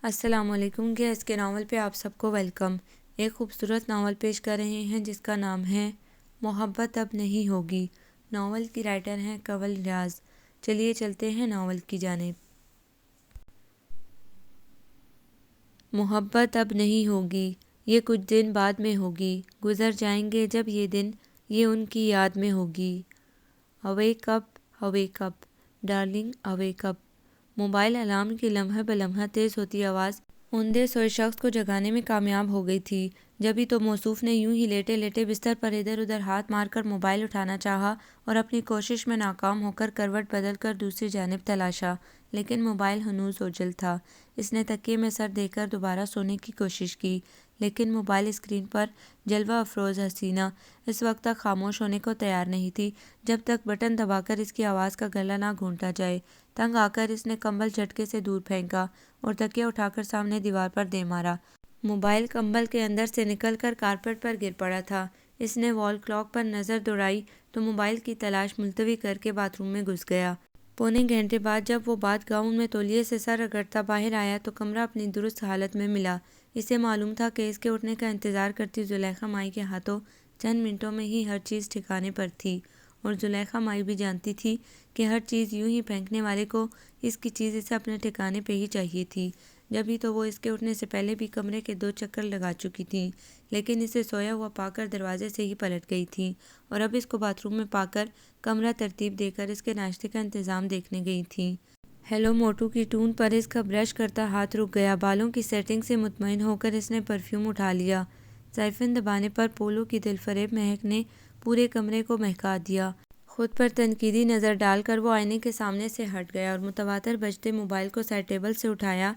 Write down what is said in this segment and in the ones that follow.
السلام علیکم گیس کے ناول پہ آپ سب کو ویلکم۔ ایک خوبصورت ناول پیش کر رہے ہیں جس کا نام ہے محبت اب نہیں ہوگی۔ ناول کی رائٹر ہیں کنول ریاض۔ چلیے چلتے ہیں ناول کی جانب۔ محبت اب نہیں ہوگی، یہ کچھ دن بعد میں ہوگی، گزر جائیں گے جب یہ دن، یہ ان کی یاد میں ہوگی۔ اویک اپ، اویک اپ، ڈارلنگ اویک اپ۔ موبائل الارم کی لمحہ بلمحہ تیز ہوتی آواز اوندھے سوئے شخص کو جگانے میں کامیاب ہو گئی تھی۔ جبھی تو موصوف نے یوں ہی لیٹے لیٹے بستر پر ادھر ادھر ہاتھ مار کر موبائل اٹھانا چاہا اور اپنی کوشش میں ناکام ہو کر کروٹ بدل کر دوسری جانب تلاشا، لیکن موبائل ہنوز اوجھل تھا۔ اس نے تکیے میں سر دے کر دوبارہ سونے کی کوشش کی، لیکن موبائل اسکرین پر جلوہ افروز حسینہ اس وقت تک خاموش ہونے کو تیار نہیں تھی جب تک بٹن دبا کر اس کی آواز کا گلا نہ گھونٹا جائے۔ تنگ آ کر اس نے کمبل جھٹکے سے دور پھینکا اور تکیہ اٹھا کر سامنے دیوار پر دے مارا۔ موبائل کمبل کے اندر سے نکل کر کارپیٹ پر گر پڑا تھا۔ اس نے وال کلاک پر نظر دوڑائی تو موبائل کی تلاش ملتوی کر کے باتھ روم میں گھس گیا۔ پونے گھنٹے بعد جب وہ باتھ گاؤن میں تولیے سے سر رگڑتا باہر آیا تو کمرہ اپنی درست حالت میں ملا۔ اسے معلوم تھا کہ اس کے اٹھنے کا انتظار کرتی زلیخا مائی کے ہاتھوں چند منٹوں میں ہی ہر چیز ٹھکانے پر تھی، اور زلیخا مائی بھی جانتی تھی کہ ہر چیز یوں ہی پھینکنے والے کو اس کی چیز اسے اپنے ٹھکانے پہ ہی چاہیے تھی۔ جبھی تو وہ اس کے اٹھنے سے پہلے بھی کمرے کے 2 چکر لگا چکی تھی، لیکن اسے سویا ہوا پا کر دروازے سے ہی پلٹ گئی تھی، اور اب اس کو باتھ روم میں پا کر کمرہ ترتیب دے کر اس کے ناشتے کا انتظام دیکھنے گئی تھی۔ ہیلو موٹو کی ٹون پر اس کا برش کرتا ہاتھ رک گیا۔ بالوں کی سیٹنگ سے مطمئن ہو کر اس نے پرفیوم اٹھا لیا۔ سائفن دبانے پر پولو کی دلفریب مہک نے پورے کمرے کو مہکا دیا۔ خود پر تنقیدی نظر ڈال کر وہ آئینے کے سامنے سے ہٹ گیا اور متواتر بجتے موبائل کو سائڈ ٹیبل سے اٹھایا۔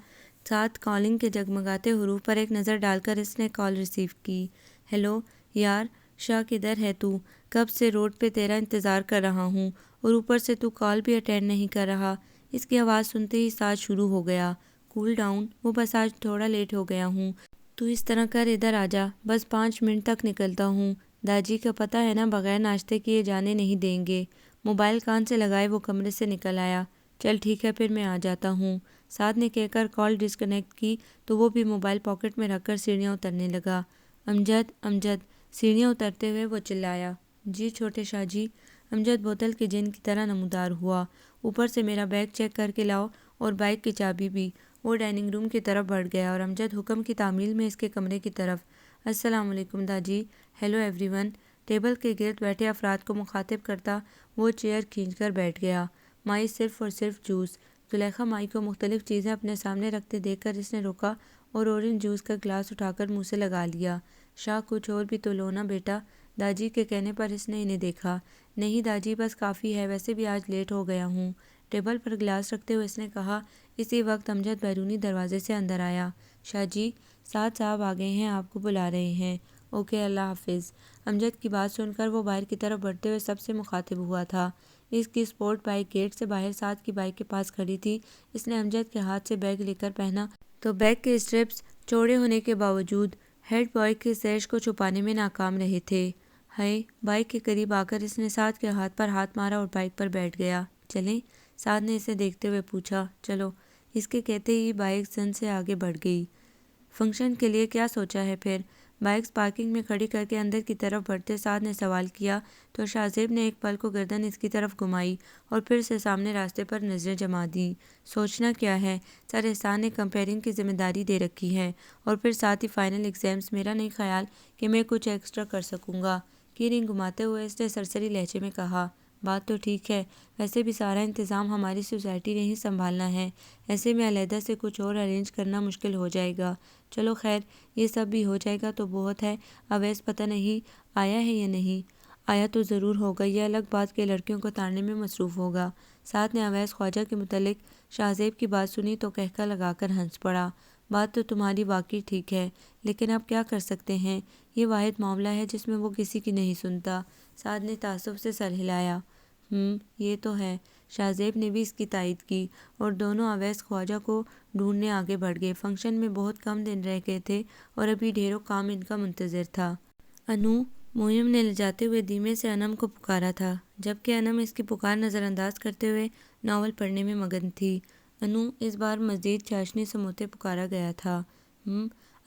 ساتھ کالنگ کے جگمگاتے حروف پر ایک نظر ڈال کر اس نے کال ریسیو کی۔ ہیلو یار، شاہ کدھر ہے تو؟ کب سے روڈ پہ تیرا انتظار کر رہا ہوں، اور اوپر سے تو کال بھی اٹینڈ نہیں کر رہا۔ اس کی آواز سنتے ہی ساز شروع ہو گیا۔ کول ڈاؤن، وہ بس آج تھوڑا لیٹ ہو گیا ہوں۔ تو اس طرح کر ادھر آجا، بس 5 منٹ تک نکلتا ہوں۔ داجی کا پتہ ہے نا، بغیر ناشتے کیے جانے نہیں دیں گے۔ موبائل کان سے لگائے وہ کمرے سے نکل آیا۔ چل ٹھیک ہے، پھر میں آ جاتا ہوں، سعد نے کہہ کر کال ڈسکنیکٹ کی تو وہ بھی موبائل پاکٹ میں رکھ کر سیڑھیاں اترنے لگا۔ امجد، امجد، سیڑھیاں اترتے ہوئے وہ چلایا۔ جی چھوٹے شاہ جی۔ امجد بوتل کے جن کی طرح نمودار ہوا۔ اوپر سے میرا بیگ چیک کر کے لاؤ، اور بائک کی چابی بھی۔ وہ ڈائننگ روم کی طرف بڑھ گیا اور امجد حکم کی تعمیل میں اس کے کمرے کی طرف۔ السلام علیکم داجی۔ Hello everyone. ٹیبل کے گرد بیٹھے افراد کو مخاطب کرتا وہ چیئر کھینچ کر بیٹھ گیا۔ مائی صرف اور صرف جوس۔ زلیخا مائی کو مختلف چیزیں اپنے سامنے رکھتے دیکھ کر اس نے رکا اور اورنج جوس کا گلاس اٹھا کر منہ سے لگا لیا۔ شاہ کچھ اور بھی تو لو نا بیٹا۔ داجی کے کہنے پر اس نے انہیں دیکھا۔ نہیں داجی، بس کافی ہے، ویسے بھی آج لیٹ ہو گیا ہوں۔ ٹیبل پر گلاس رکھتے ہوئے اس نے کہا۔ اسی وقت امجد بیرونی دروازے سے اندر آیا۔ شاہ جی، سعد صاحب آ گئے ہیں، آپ کو بلا رہے ہیں۔ اوکے، اللہ حافظ۔ امجد کی بات سن کر وہ باہر کی طرف بڑھتے ہوئے سب سے مخاطب ہوا تھا۔ اس کی اسپورٹ بائک گیٹ سے باہر سعد کی بائک کے پاس کھڑی تھی۔ اس نے امجد کے ہاتھ سے بیگ لے کر پہنا تو بیگ کے اسٹریپس چوڑے ہونے کے باوجود ہیڈ بائک کے سیش کو چھپانے میں ناکام رہے تھے۔ ہائے، بائک کے قریب آ کر اس نے سعد کے ہاتھ پر ہاتھ مارا اور بائک پر بیٹھ گیا۔ چلیں؟ سعد نے اسے دیکھتے ہوئے پوچھا۔ چلو، اس کے کہتے ہی بائک زن سے آگے بڑھ گئی۔ فنکشن کے لیے کیا سوچا ہے پھر؟ بائکس پارکنگ میں کھڑی کر کے اندر کی طرف بڑھتے سعد نے سوال کیا تو شاہ زیب نے ایک پل کو گردن اس کی طرف گھمائی اور پھر سے سامنے راستے پر نظریں جما دیں۔ سوچنا کیا ہے، سر احسان نے کمپیئرنگ کی ذمہ داری دے رکھی ہے، اور پھر ساتھ ہی فائنل ایگزامز۔ میرا نہیں خیال کہ میں کچھ ایکسٹرا کر سکوں گا۔ کی رنگ گھماتے ہوئے اس نے سرسری لہجے میں کہا۔ بات تو ٹھیک ہے، ویسے بھی سارا انتظام ہماری سوسائٹی نے ہی سنبھالنا ہے، ایسے میں علیحدہ سے کچھ اور ارینج کرنا مشکل ہو جائے گا۔ چلو خیر، یہ سب بھی ہو جائے گا تو بہت ہے۔ اویس پتہ نہیں آیا ہے یا نہیں؟ آیا تو ضرور ہوگا، یہ الگ بات کہ لڑکیوں کو تاڑنے میں مصروف ہوگا۔ سعد نے اویس خواجہ کے متعلق شاہ زیب کی بات سنی تو قہقہ لگا کر ہنس پڑا۔ بات تو تمہاری واقعی ٹھیک ہے، لیکن اب کیا کر سکتے ہیں، یہ واحد معاملہ ہے جس میں وہ کسی کی نہیں سنتا۔ سعد نے تعصب سے سر ہلایا۔ یہ تو ہے۔ شاہ زیب نے بھی اس کی تائید کی، اور دونوں اویس خواجہ کو ڈھونڈنے آگے بڑھ گئے۔ فنکشن میں بہت کم دن رہ گئے تھے اور ابھی ڈھیروں کام ان کا منتظر تھا۔ انو، موئم نے لجاتے ہوئے دھیمے سے انم کو پکارا تھا، جبکہ انم اس کی پکار نظر انداز کرتے ہوئے ناول پڑھنے میں مگن تھی۔ انو اس بار مزید چاشنی سموتے پکارا گیا تھا۔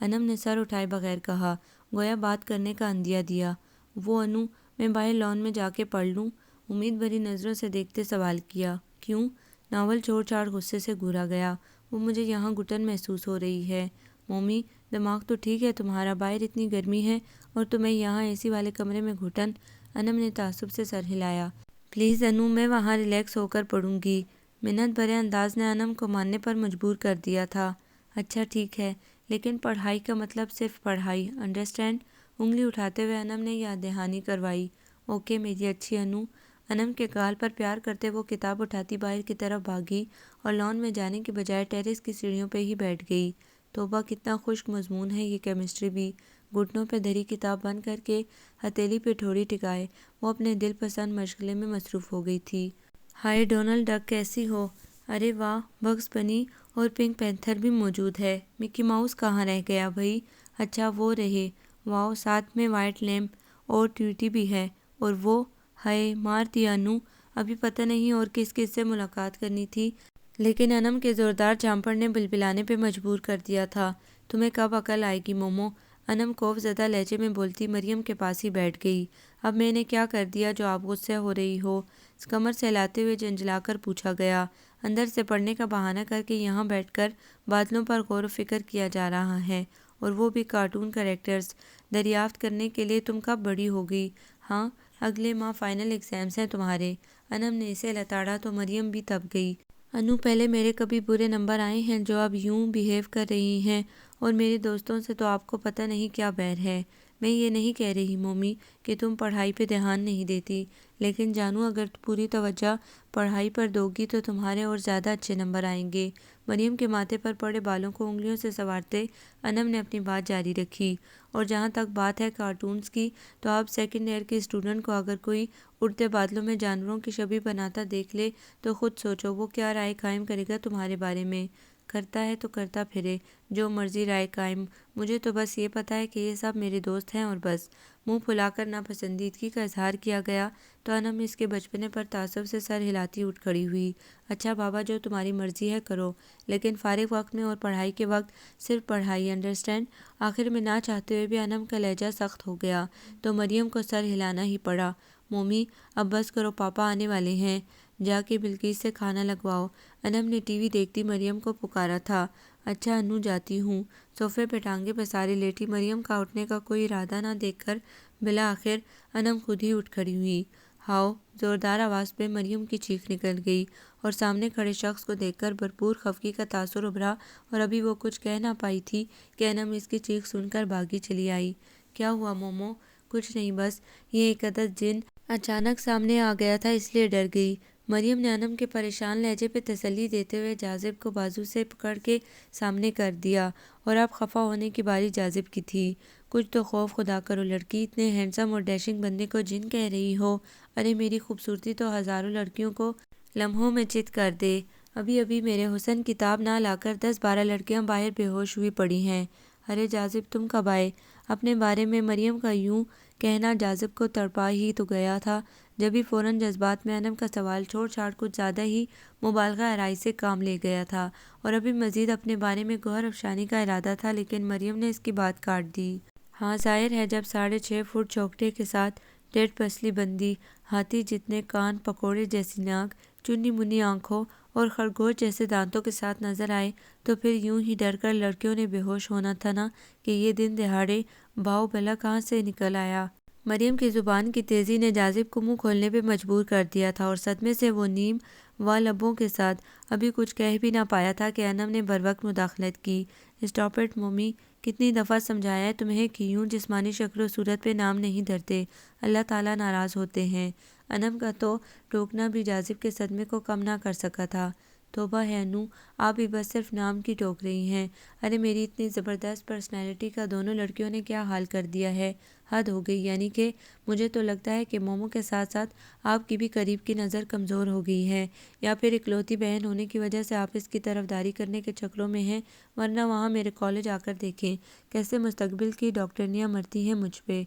انم نے سر اٹھائے بغیر کہا، گویا بات کرنے کا عندیہ دیا۔ وہ انو، میں باہر لان میں جا کے پڑھ لوں؟ امید بھری نظروں سے دیکھتے سوال کیا۔ کیوں؟ ناول چھوڑ چھاڑ غصے سے گھورا گیا۔ وہ مجھے یہاں گھٹن محسوس ہو رہی ہے۔ مومی، دماغ تو ٹھیک ہے تمہارا؟ باہر اتنی گرمی ہے اور تمہیں یہاں اے سی والے کمرے میں گھٹن؟ انم نے تعصب سے سر ہلایا۔ پلیز انو، میں وہاں ریلیکس ہو کر پڑھوں گی۔ منت بھرے انداز نے انم کو ماننے پر مجبور کر دیا تھا۔ اچھا ٹھیک ہے، لیکن پڑھائی کا مطلب صرف پڑھائی، انڈرسٹینڈ؟ انگلی اٹھاتے ہوئے انم نے یاد دہانی کروائی۔ اوکے میری اچھی انو۔ انم کے گال پر پیار کرتے وہ کتاب اٹھاتی باہر کی طرف بھاگی اور لان میں جانے کے بجائے ٹیرس کی سیڑھیوں پہ ہی بیٹھ گئی۔ توبہ، کتنا خشک مضمون ہے یہ کیمسٹری بھی۔ گھٹنوں پہ دھری کتاب بند کر کے ہتھیلی پہ ٹھوڑی ٹکائے وہ اپنے دل پسند مشغلے میں مصروف ہو گئی تھی۔ ہائے ڈونلڈ ڈک، کیسی ہو؟ ارے واہ، بگز بنی اور پنک پینتھر بھی موجود ہے۔ مکی ماؤس کہاں رہ گیا بھئی؟ اچھا وہ رہے، واؤ، ساتھ میں وائٹ لیمپ اور ٹویٹی بھی ہے۔ اور وہ، ہائے مار دیا انو، ابھی پتہ نہیں اور کس کس سے ملاقات کرنی تھی، لیکن انم کے زوردار جھامپڑ نے بلبلانے پہ مجبور کر دیا تھا۔ تمہیں کب عقل آئے گی مومو؟ انم خوف زدہ لہجے میں بولتی مریم کے پاس ہی بیٹھ گئی۔ اب میں نے کیا کر دیا جو آپ غصے ہو رہی ہو؟ کمر سہلاتے ہوئے جھنجھلا کر پوچھا گیا۔ اندر سے پڑھنے کا بہانہ کر کے یہاں بیٹھ کر بادلوں پر غور و فکر کیا جا رہا ہے، اور وہ بھی کارٹون کریکٹرز۔ دریافت کرنے کے لیے تم کب بڑی ہوگی؟ ہاں، اگلے ماہ فائنل ایگزامز ہیں تمہارے۔ انم نے اسے لتاڑا تو مریم بھی تپ گئی۔ انو، پہلے میرے کبھی برے نمبر آئے ہیں جو اب یوں بیہیو کر رہی ہیں؟ اور میرے دوستوں سے تو آپ کو پتہ نہیں کیا بیر ہے۔ میں یہ نہیں کہہ رہی مومی کہ تم پڑھائی پہ دھیان نہیں دیتی، لیکن جانو اگر پوری توجہ پڑھائی پر دو گی تو تمہارے اور زیادہ اچھے نمبر آئیں گے۔ مریم کے ماتھے پر پڑے بالوں کو انگلیوں سے سنوارتے انم نے اپنی بات جاری رکھی۔ اور جہاں تک بات ہے کارٹونز کی، تو آپ سیکنڈ ایئر کی اسٹوڈنٹ کو اگر کوئی اڑتے بادلوں میں جانوروں کی شبیہ بناتا دیکھ لے تو خود سوچو وہ کیا رائے قائم کرے گا تمہارے بارے میں۔ کرتا ہے تو کرتا پھرے، جو مرضی رائے قائم، مجھے تو بس یہ پتا ہے کہ یہ سب میرے دوست ہیں اور بس۔ منہ پھلا کر ناپسندیدگی کا اظہار کیا گیا تو انم اس کے بچپنے پر تعصب سے سر ہلاتی اٹھ کھڑی ہوئی۔ اچھا بابا، جو تمہاری مرضی ہے کرو، لیکن فارغ وقت میں اور پڑھائی کے وقت صرف پڑھائی، انڈرسٹینڈ؟ آخر میں نہ چاہتے ہوئے بھی انم کا لہجہ سخت ہو گیا تو مریم کو سر ہلانا ہی پڑا۔ مومی، اب بس کرو، پاپا آنے والے ہیں، جا کے بلقیس سے کھانا لگواؤ۔ انم نے ٹی وی دیکھتی مریم کو پکارا تھا۔ اچھا انو، جاتی ہوں۔ صوفے پہ ٹانگیں پسارے لیٹی مریم کا اٹھنے کا کوئی ارادہ نہ دیکھ کر بالآخر انم خود ہی اٹھ کھڑی ہوئی۔ ہاؤ! زوردار آواز پہ مریم کی چیخ نکل گئی اور سامنے کھڑے شخص کو دیکھ کر بھرپور خفگی کا تاثر ابھرا اور ابھی وہ کچھ کہہ نہ پائی تھی کہ انم اس کی چیخ سن کر بھاگی چلی آئی۔ کیا ہوا مومو؟ کچھ نہیں، بس یہ ایک عدد جن اچانک سامنے آ گیا تھا اس لیے ڈر گئی۔ مریم نے انم کے پریشان لہجے پہ تسلی دیتے ہوئے جاذب کو بازو سے پکڑ کے سامنے کر دیا، اور اب خفا ہونے کی باری جاذب کی تھی۔ کچھ تو خوف خدا کرو لڑکی، اتنے ہینڈسم اور ڈیشنگ بندے کو جن کہہ رہی ہو؟ ارے میری خوبصورتی تو ہزاروں لڑکیوں کو لمحوں میں چت کر دے۔ ابھی ابھی میرے حسن کتاب نہ لا کر 10-12 لڑکیاں باہر بے ہوش ہوئی پڑی ہیں۔ ارے جاذب، تم کب آئے؟ اپنے بارے میں مریم کا یوں کہنا جاذب کو تڑپا ہی تو گیا تھا، جبھی فوراً جذبات میں انم کا سوال چھوڑ چھاڑ کچھ زیادہ ہی مبالغہ آرائی سے کام لے گیا تھا، اور ابھی مزید اپنے بارے میں گوہر افشانی کا ارادہ تھا، لیکن مریم نے اس کی بات کاٹ دی۔ ہاں ظاہر ہے، جب 6.5 فٹ چوکٹے کے ساتھ ڈیڑھ پسلی بندی، ہاتھی جتنے کان، پکوڑے جیسی ناک، چنی منی آنکھوں اور خرگوش جیسے دانتوں کے ساتھ نظر آئے تو پھر یوں ہی ڈر کر لڑکیوں نے بے ہوش ہونا تھا نا، کہ یہ دن دہاڑے باؤ بلا کہاں سے نکل آیا۔ مریم کی زبان کی تیزی نے جاذب کو منہ کھولنے پہ مجبور کر دیا تھا، اور صدمے سے وہ نیم وا لبوں کے ساتھ ابھی کچھ کہہ بھی نہ پایا تھا کہ انم نے بروقت مداخلت کی۔ اسٹاپ اٹ مومی، کتنی دفعہ سمجھایا ہے تمہیں کہ یوں جسمانی شکل و صورت پہ نام نہیں دھرتے، اللہ تعالیٰ ناراض ہوتے ہیں۔ انم کا تو ٹوکنا بھی جاذب کے صدمے کو کم نہ کر سکا تھا۔ توبہ ہے انو، آپ بھی بس صرف نام کی ٹوک رہی ہیں۔ ارے میری اتنی زبردست پرسنالٹی کا دونوں لڑکیوں نے کیا حال کر دیا ہے، حد ہو گئی۔ یعنی کہ مجھے تو لگتا ہے کہ مومو کے ساتھ ساتھ آپ کی بھی قریب کی نظر کمزور ہو گئی ہے، یا پھر اکلوتی بہن ہونے کی وجہ سے آپ اس کی طرفداری کرنے کے چکروں میں ہیں، ورنہ وہاں میرے کالج آ کر دیکھیں کیسے مستقبل کی ڈاکٹرنیاں مرتی ہیں مجھ پہ۔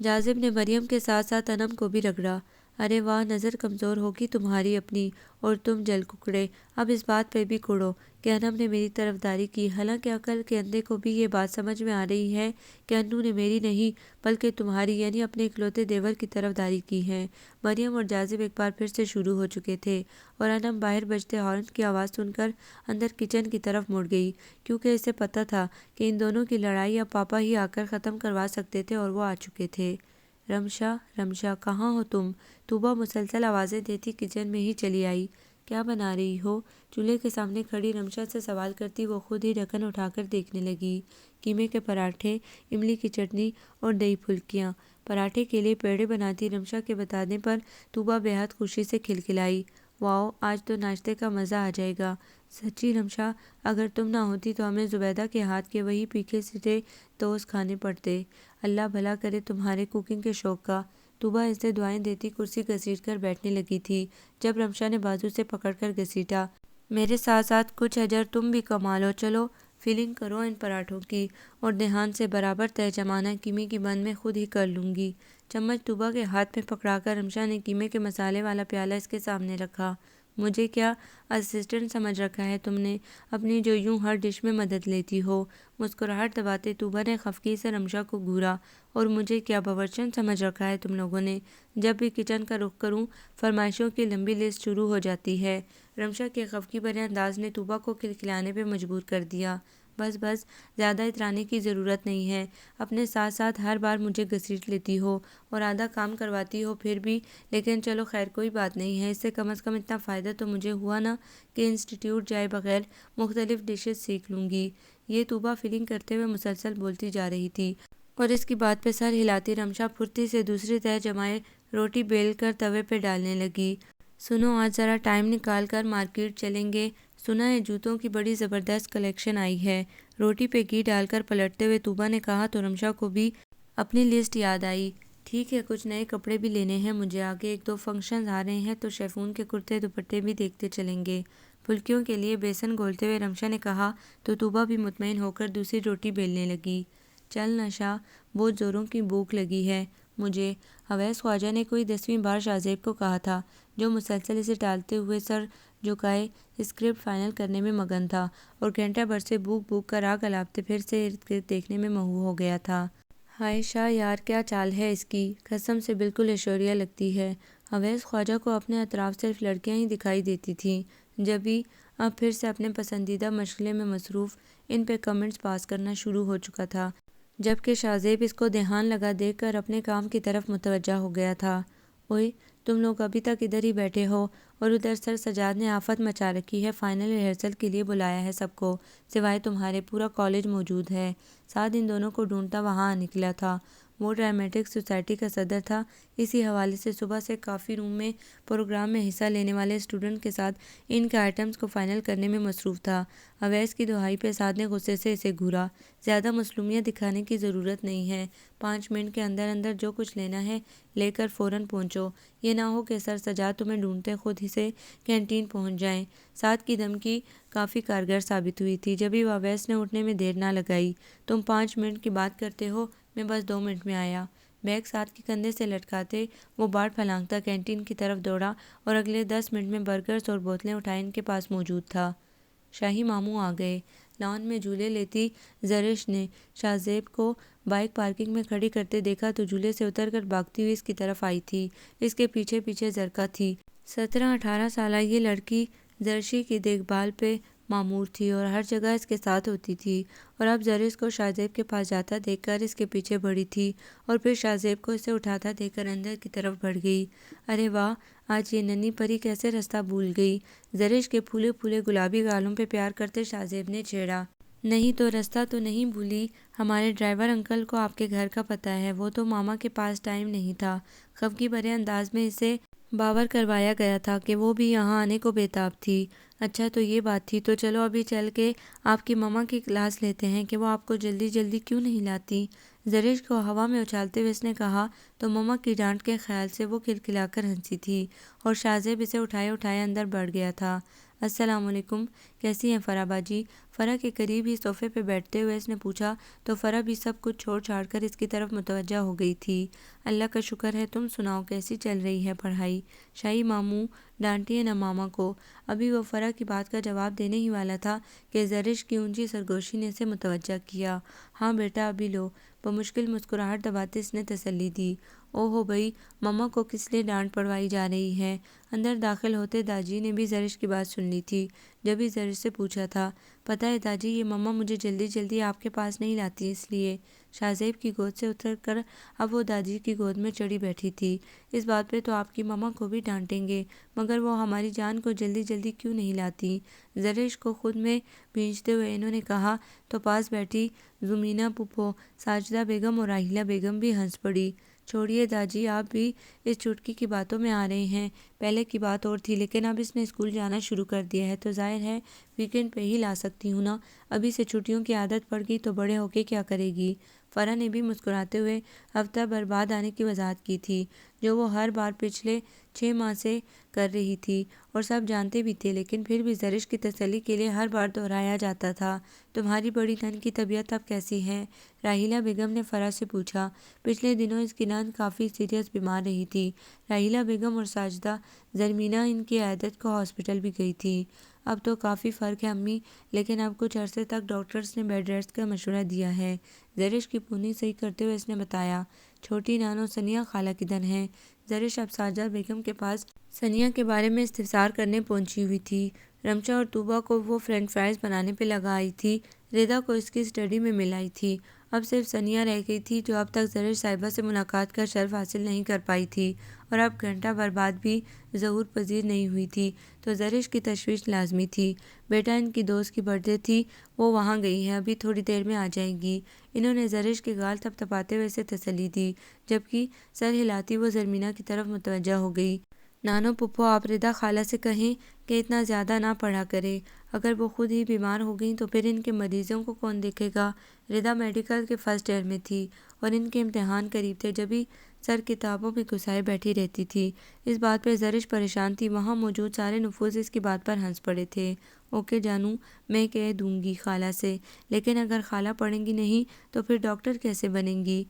جاذب نے مریم کے ساتھ ساتھ انم کو بھی رگڑا۔ ارے واہ، نظر کمزور ہوگی تمہاری اپنی، اور تم جل ککڑے، اب اس بات پہ بھی کوڑو کہ انم نے میری طرفداری کی، حالانکہ عقل کے اندھے کو بھی یہ بات سمجھ میں آ رہی ہے کہ انو نے میری نہیں بلکہ تمہاری یعنی اپنے اکلوتے دیور کی طرفداری کی ہے۔ مریم اور جاذب ایک بار پھر سے شروع ہو چکے تھے اور انم باہر بجتے ہارن کی آواز سن کر اندر کچن کی طرف مڑ گئی، کیونکہ اسے پتہ تھا کہ ان دونوں کی لڑائی اب پاپا ہی آ کر ختم کروا سکتے تھے، اور وہ آ چکے تھے۔ رمشا، رمشا، کہاں ہو تم؟ طوبیٰ مسلسل آوازیں دیتی کچن میں ہی چلی آئی۔ کیا بنا رہی ہو؟ چولہے کے سامنے کھڑی رمشا سے سوال کرتی وہ خود ہی ڈھکن اٹھا کر دیکھنے لگی۔ قیمے کے پراٹھے، املی کی چٹنی اور دہی پھلکیاں۔ پراٹھے کے لیے پیڑے بناتی رمشا کے بتانے پر طوبیٰ بے حد خوشی سے کھلکھلائی۔ واؤ، آج تو ناشتے کا مزہ آ جائے گا۔ سچی رمشا، اگر تم نہ ہوتی تو ہمیں زبیدہ کے ہاتھ کے وہی پھیکے سٹے ٹوسٹ کھانے پڑتے۔ اللہ بھلا کرے تمہارے کوکنگ کے شوق کا۔ طوبیٰ اسے دعائیں دیتی کرسی گھسیٹ کر بیٹھنے لگی تھی جب رمشا نے بازو سے پکڑ کر گھسیٹا۔ میرے ساتھ ساتھ کچھ اجر تم بھی کما لو، چلو فیلنگ کرو ان پراٹھوں کی، اور دھیان سے برابر ترجمانہ قیمے کی بند میں خود ہی کر لوں گی۔ چمچ طوبیٰ کے ہاتھ میں پکڑا کر رمشا نے قیمے کے مسالے والا پیالہ اس کے سامنے رکھا۔ مجھے کیا اسسٹنٹ سمجھ رکھا ہے تم نے، اپنی جو یوں ہر ڈش میں مدد لیتی ہو؟ مسکراہٹ دباتے طوبیٰ نے خفگی سے رمشا کو گھورا۔ اور مجھے کیا باورچن سمجھ رکھا ہے تم لوگوں نے؟ جب بھی کچن کا رخ کروں فرمائشوں کی لمبی لسٹ شروع ہو جاتی ہے۔ رمشا کے خفگی بھرے انداز نے طوبیٰ کو کھلکھلانے پہ مجبور کر دیا۔ بس بس، زیادہ اترانے کی ضرورت نہیں ہے، اپنے ساتھ ساتھ ہر بار مجھے گھسیٹ لیتی ہو اور آدھا کام کرواتی ہو پھر بھی، لیکن چلو خیر کوئی بات نہیں ہے، اس سے کم از کم اتنا فائدہ تو مجھے ہوا نا کہ انسٹیٹیوٹ جائے بغیر مختلف ڈشز سیکھ لوں گی۔ یہ طوبیٰ فیلنگ کرتے ہوئے مسلسل بولتی جا رہی تھی، اور اس کی بات پہ سر ہلاتی رمشا پھرتی سے دوسری تہہ جمائے روٹی بیل کر توے پہ ڈالنے لگی۔ سنو، آج ذرا ٹائم نکال کر مارکیٹ چلیں گے، سنا ہے جوتوں کی بڑی زبردست کلیکشن آئی ہے۔ روٹی پہ گھی ڈال کر پلٹتے ہوئے طوبیٰ نے کہا تو رمشا کو بھی اپنی لسٹ یاد آئی۔ ٹھیک ہے، کچھ نئے کپڑے بھی لینے ہیں مجھے، آگے ایک دو فنکشنز آ رہے ہیں تو شیفون کے کرتے دوپٹے بھی دیکھتے چلیں گے۔ پھلکیوں کے لیے بیسن گھولتے ہوئے رمشا نے کہا تو طوبیٰ بھی مطمئن ہو کر دوسری روٹی بیلنے لگی۔ چل نشا، بہت زوروں کی بھوک لگی ہے مجھے، اویس خواجہ نے کوئی 10ویں بار شاذیب کو کہا تھا، جو مسلسل اسے ٹالتے ہوئے سر جھکائے اسکرپٹ فائنل کرنے میں مگن تھا اور گھنٹہ بھر سے بھوک بھوک کر آگ الاپتے پھر سے ارد گرد دیکھنے میں مہو ہو گیا تھا۔ ہائے شاہ یار، کیا چال ہے اس کی، قسم سے بالکل ایشوریا لگتی ہے۔ اویس خواجہ کو اپنے اطراف صرف لڑکیاں ہی دکھائی دیتی تھیں، جبھی اب پھر سے اپنے پسندیدہ مشغلے میں مصروف ان پہ کمنٹس پاس کرنا شروع ہو چکا تھا، جبکہ شاذیب اس کو دھیان لگا دیکھ کر اپنے کام کی طرف متوجہ ہو گیا تھا۔ اوئے، تم لوگ ابھی تک ادھر ہی بیٹھے ہو، اور ادھر سر سجاد نے آفت مچا رکھی ہے، فائنل ریہرسل کے لیے بلایا ہے سب کو، سوائے تمہارے پورا کالج موجود ہے۔ سعد ان دونوں کو ڈھونڈتا وہاں آ نکلا تھا۔ وہ ڈرامٹک سوسائٹی کا صدر تھا، اسی حوالے سے صبح سے کافی روم میں پروگرام میں حصہ لینے والے اسٹوڈنٹ کے ساتھ ان کے آئٹمز کو فائنل کرنے میں مصروف تھا۔ اویس کی دہائی پہ سعد نے غصے سے اسے گھورا۔ زیادہ مصلومیت دکھانے کی ضرورت نہیں ہے، 5 منٹ کے اندر اندر جو کچھ لینا ہے لے کر فوراً پہنچو، یہ نہ ہو کہ سر سجاد تمہیں ڈھونڈتے خود ہی سے کینٹین پہنچ جائیں۔ سعد کی دھمکی کافی کارگر ثابت ہوئی تھی، جبھی اویس نے اٹھنے میں دیر نہ لگائی۔ تم 5 منٹ کی بات کرتے ہو، میں بس 2 منٹ میں آیا۔ بیگ سعد کے کندھے سے لٹکاتے وہ باڑ پھلانگتا کینٹین کی طرف دوڑا اور اگلے 10 منٹ میں برگرز اور بوتلیں اٹھائے ان کے پاس موجود تھا۔ شاہی ماموں آ گئے۔ لان میں جھولے لیتی زرش نے شاذیب کو بائک پارکنگ میں کھڑی کرتے دیکھا تو جھولے سے اتر کر بھاگتی ہوئی اس کی طرف آئی تھی۔ اس کے پیچھے پیچھے زرکا تھی۔ 17-18 سالہ یہ لڑکی زرشی کی دیکھ بھال پہ مامور تھی اور ہر جگہ اس کے ساتھ ہوتی تھی، اور اب زرش کو شاذیب کے پاس جاتا دیکھ کر اس کے پیچھے بڑھی تھی اور پھر شاذیب کو اسے اٹھاتا دیکھ کر اندر کی طرف بڑھ گئی۔ ارے واہ، آج یہ ننھی پری کیسے رستہ بھول گئی؟ زرش کے پھولے پھولے گلابی گالوں پہ پیار کرتے شاذیب نے چھیڑا۔ نہیں تو رستہ تو نہیں بھولی، ہمارے ڈرائیور انکل کو آپ کے گھر کا پتہ ہے، وہ تو ماما کے پاس ٹائم نہیں تھا۔ خفگی بھرے انداز میں اسے باور کروایا گیا تھا کہ وہ بھی یہاں آنے کو بےتاب تھی۔ اچھا تو یہ بات تھی، تو چلو ابھی چل کے آپ کی ماما کی کلاس لیتے ہیں کہ وہ آپ کو جلدی جلدی کیوں نہیں لاتی۔ زرش کو ہوا میں اچھالتے ہوئے اس نے کہا تو ماما کی ڈانٹ کے خیال سے وہ کھلکھلا کر ہنسی تھی، اور شاذیب اسے اٹھائے اٹھائے اندر بڑھ گیا تھا۔ السلام علیکم، کیسی ہیں فرح باجی؟ فرح کے قریب ہی صوفے پہ بیٹھتے ہوئے اس نے پوچھا تو فرح بھی سب کچھ چھوڑ چھاڑ کر اس کی طرف متوجہ ہو گئی تھی۔ اللہ کا شکر ہے، تم سناؤ کیسی چل رہی ہے پڑھائی؟ شاہی ماموں ڈانٹیے نہ ماما کو۔ ابھی وہ فرح کی بات کا جواب دینے ہی والا تھا کہ زرش کی اونچی سرگوشی نے اسے متوجہ کیا۔ ہاں بیٹا ابھی لو، بمشکل مسکراہٹ دباتے اس نے تسلی دی۔ او ہو بھئی، ماما کو کس لیے ڈانٹ پڑوائی جا رہی ہے؟ اندر داخل ہوتے داجی نے بھی زرش کی بات سن لی تھی۔ جبھی زرش سے پوچھا تھا، پتہ ہے داجی یہ ماما مجھے جلدی جلدی آپ کے پاس نہیں لاتی اس لیے۔ شاہزیب کی گود سے اتر کر اب وہ داجی کی گود میں چڑھی بیٹھی تھی۔ اس بات پہ تو آپ کی ماما کو بھی ڈانٹیں گے، مگر وہ ہماری جان کو جلدی جلدی کیوں نہیں لاتی؟ زرش کو خود میں بھینچتے ہوئے انہوں نے کہا تو پاس بیٹھی زمینہ پھپھو، ساجدہ بیگم اور راحیلہ بیگم بھی ہنس پڑی۔ چھوڑیے داجی، آپ بھی اس چٹکی کی باتوں میں آ رہے ہیں۔ پہلے کی بات اور تھی، لیکن اب اس نے اسکول جانا شروع کر دیا ہے تو ظاہر ہے ویکینڈ پہ ہی لا سکتی ہوں نا۔ ابھی سے چھٹیوں کی عادت پڑ گئی تو بڑے ہو کے کیا کرے گی؟ فرح نے بھی مسکراتے ہوئے ہفتہ بھر بعد آنے کی وضاحت کی تھی، جو وہ ہر بار پچھلے 6 ماہ سے کر رہی تھی اور سب جانتے بھی تھے، لیکن پھر بھی زرش کی تسلی کے لیے ہر بار دہرایا جاتا تھا۔ تمہاری بڑی نند کی طبیعت اب کیسی ہے؟ راحیلہ بیگم نے فرح سے پوچھا۔ پچھلے دنوں اس کی نند کافی سیریس بیمار رہی تھی۔ راحیلہ بیگم اور ساجدہ زرمینہ ان کی عیادت کو ہاسپٹل بھی گئی تھی۔ اب تو کافی فرق ہے امی، لیکن اب کچھ عرصے تک ڈاکٹرز نے بیڈ ریسٹ کا مشورہ دیا ہے۔ زرش کی پونی صحیح کرتے ہوئے اس نے بتایا۔ چھوٹی نانو ثنیہ خالہ کدھر ہیں؟ زرش اب ساجدہ بیگم کے پاس ثنیہ کے بارے میں استفسار کرنے پہنچی ہوئی تھی۔ رمشا اور طوبہ کو وہ فرینچ فرائز بنانے پہ لگا آئی تھی، ردا کو اس کی اسٹڈی میں مل آئی تھی۔ اب صرف ثنیہ رہ گئی تھی جو اب تک زرش صاحبہ سے ملاقات کا شرف حاصل نہیں کر پائی تھی اور اب گھنٹہ بھر بعد بھی ظہور پذیر نہیں ہوئی تھی، تو زرش کی تشویش لازمی تھی۔ بیٹا ان کی دوست کی برتھ ڈے تھی، وہ وہاں گئی ہے، ابھی تھوڑی دیر میں آ جائے گی۔ انہوں نے زرش کے گال تھپ تھپاتے ہوئے اسے تسلی دی، جبکہ سر ہلاتی وہ زرمینہ کی طرف متوجہ ہو گئی۔ نانو پھپھو آپ ردا خالہ سے کہیں کہ اتنا زیادہ نہ پڑھا کرے، اگر وہ خود ہی بیمار ہو گئیں تو پھر ان کے مریضوں کو کون دیکھے گا؟ ردا میڈیکل کے فرسٹ ایئر میں تھی اور ان کے امتحان قریب تھے، جبھی سر کتابوں میں گھسائے بیٹھی رہتی تھی۔ اس بات پہ زرش پریشان تھی۔ وہاں موجود سارے نفوذ اس کی بات پر ہنس پڑے تھے۔ اوکے جانو، میں کہہ دوں گی خالہ سے، لیکن اگر خالہ پڑھیں گی نہیں تو پھر ڈاکٹر کیسے بنیں گی؟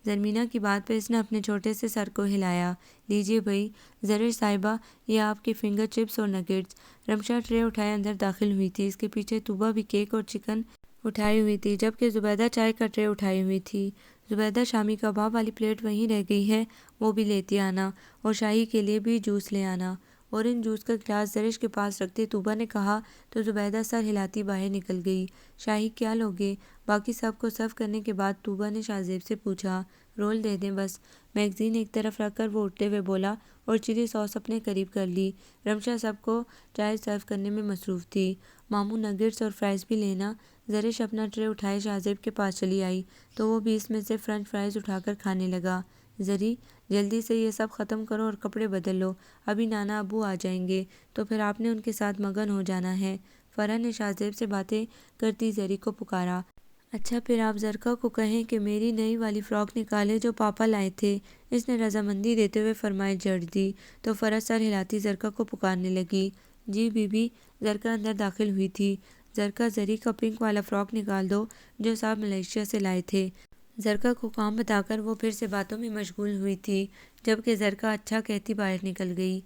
زرمینہ کی بات پہ اس نے اپنے چھوٹے سے سر کو ہلایا۔ لیجیے بھائی زرش صاحبہ، یہ آپ کے فنگر چپس اور نگیٹس۔ رمشا ٹرے اٹھائے اندر داخل ہوئی تھی، اس کے پیچھے طوبہ بھی کیک اور چکن اٹھائی ہوئی تھی، جبکہ زبیدہ چائے کا ٹرے اٹھائی ہوئی تھی۔ زبیدہ شامی کباب والی پلیٹ وہیں رہ گئی ہے، وہ بھی لیتی آنا، اور شاہی کے لیے بھی جوس لے آنا۔ اورنج جوس کا گلاس زرش کے پاس رکھتے طوبہ نے کہا تو زبیدہ سر ہلاتی باہر نکل گئی۔ شاہی کیا لوگے؟ باقی سب کو سرو کرنے کے بعد طوبہ نے شاہزیب سے پوچھا۔ رول دے دیں بس۔ میگزین ایک طرف رکھ کر وہ اٹھتے ہوئے بولا، اور چلی ساس اپنے قریب کر لی۔ رمشا سب کو چائے سرو کرنے میں مصروف تھی۔ ماموں نگیٹس اور فرائز بھی لینا۔ زرش اپنا ٹرے اٹھائے شاہزیب کے پاس چلی آئی تو وہ بھی اس میں سے فرنچ فرائز اٹھا کر کھانے لگا۔ زری جلدی سے یہ سب ختم کرو اور کپڑے بدل لو، ابھی نانا ابو آ جائیں گے تو پھر آپ نے ان کے ساتھ مگن ہو جانا ہے۔ فرح نے شاہزیب سے باتیں کرتی زری کو پکارا۔ اچھا پھر آپ زرکا کو کہیں کہ میری نئی والی فراک نکالے جو پاپا لائے تھے، اس نے رضامندی دیتے ہوئے فرمائش جڑ دی تو فرح سر ہلاتی زرکا کو پکارنے لگی۔ G B be. زرکا اندر داخل ہوئی تھی۔ زرکا زری کا پنک والا فراک نکال دو جو صاحب ملیشیا سے لائے تھے۔ زرکا کو کام بتا کر وہ پھر سے باتوں میں مشغول ہوئی تھی، جبکہ زرکا اچھا کہتی باہر نکل گئی۔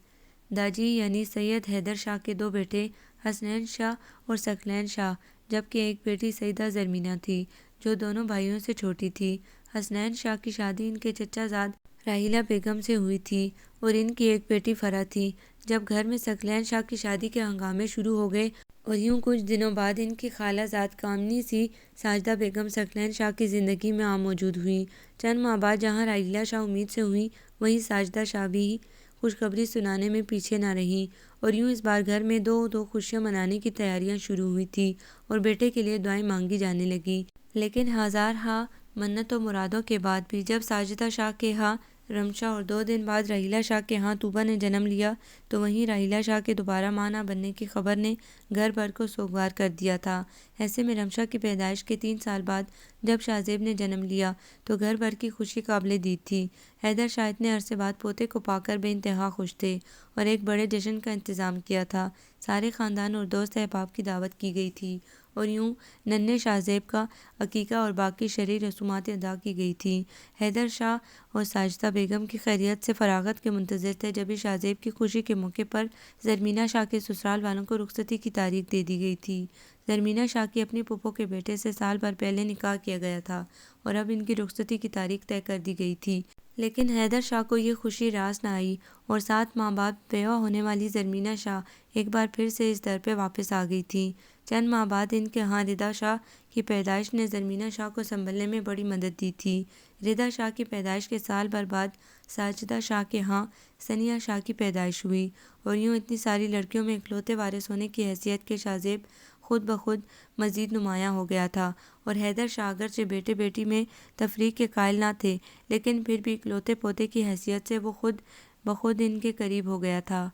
داجی یعنی سید حیدر شاہ کے 2 بیٹے حسنین شاہ اور ثقلین شاہ، جبکہ ایک بیٹی سیدہ زرمینہ تھی جو دونوں بھائیوں سے چھوٹی تھی۔ حسنین شاہ کی شادی ان کے چچا زاد راحیلہ بیگم سے ہوئی تھی اور ان کی ایک بیٹی فرح تھی۔ جب گھر میں ثقلین شاہ کی شادی کے ہنگامے شروع ہو گئے اور یوں کچھ دنوں بعد ان کی خالہ زاد کامنی سی ساجدہ بیگم ثقلین شاہ کی زندگی میں موجود ہوئیں۔ چند ماہ بعد جہاں راحیلہ شاہ امید سے ہوئیں، وہیں ساجدہ شاہ بھی خوشخبری سنانے میں پیچھے نہ رہیں، اور یوں اس بار گھر میں 2 خوشیاں منانے کی تیاریاں شروع ہوئی تھی اور بیٹے کے لیے دعائیں مانگی جانے لگیں۔ لیکن ہزار ہاں منت و مرادوں کے بعد بھی جب ساجدہ شاہ کے ہاں رمشا اور 2 دن بعد راحیلہ شاہ کے ہاں توبہ نے جنم لیا تو وہیں راحیلہ شاہ کے دوبارہ ماں نہ بننے کی خبر نے گھر بھر کو سوگوار کر دیا تھا۔ ایسے میں رمشا کی پیدائش کے 3 سال بعد جب شاہ زیب نے جنم لیا تو گھر بھر کی خوشی قابل دید تھی۔ حیدر شاہ اتنے عرصے بعد پوتے کو پا کر بے انتہا خوش تھے اور ایک بڑے جشن کا انتظام کیا تھا۔ سارے خاندان اور دوست احباب کی دعوت کی گئی تھی اور یوں ننھے شاہ زیب کا عقیقہ اور باقی شرعی رسومات ادا کی گئی تھیں۔ حیدر شاہ اور ساجدہ بیگم کی خیریت سے فراغت کے منتظر تھے، جبھی شاہ زیب کی خوشی کے موقع پر زرمینہ شاہ کے سسرال والوں کو رخصتی کی تاریخ دے دی گئی تھی۔ زرمینہ شاہ کی اپنی پھپھو کے بیٹے سے سال بھر پہلے نکاح کیا گیا تھا اور اب ان کی رخصتی کی تاریخ طے کر دی گئی تھی۔ لیکن حیدر شاہ کو یہ خوشی راس نہ آئی اور 7 ماہ بعد بیوہ ہونے والی زرمینہ شاہ ایک بار پھر سے اس در پہ واپس آ گئی تھیں۔ چند ماہ بعد ان کے ہاں رضا شاہ کی پیدائش نے زرمینہ شاہ کو سنبھلنے میں بڑی مدد دی تھی۔ رضا شاہ کی پیدائش کے سال بھر بعد ساجدہ شاہ کے ہاں ثنیہ شاہ کی پیدائش ہوئی اور یوں اتنی ساری لڑکیوں میں اکلوتے وارث ہونے کی حیثیت کے شاہ زیب خود بخود مزید نمایاں ہو گیا تھا اور حیدر شاہ اگرچہ بیٹے بیٹی میں تفریق کے قائل نہ تھے لیکن پھر بھی اکلوتے پوتے کی حیثیت سے وہ خود بخود ان کے قریب ہو گیا تھا۔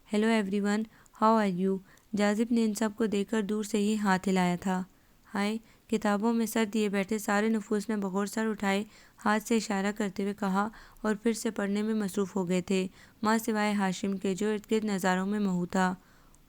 Hello everyone, how are you? جاذب نے ان سب کو دیکھ کر دور سے ہی ہاتھ ہلایا تھا۔ ہائے! کتابوں میں سر دیے بیٹھے سارے نفوس نے بغور سر اٹھائے ہاتھ سے اشارہ کرتے ہوئے کہا اور پھر سے پڑھنے میں مصروف ہو گئے تھے، ماں سوائے ہاشم کے جو ارد گرد نظاروں میں محو تھا۔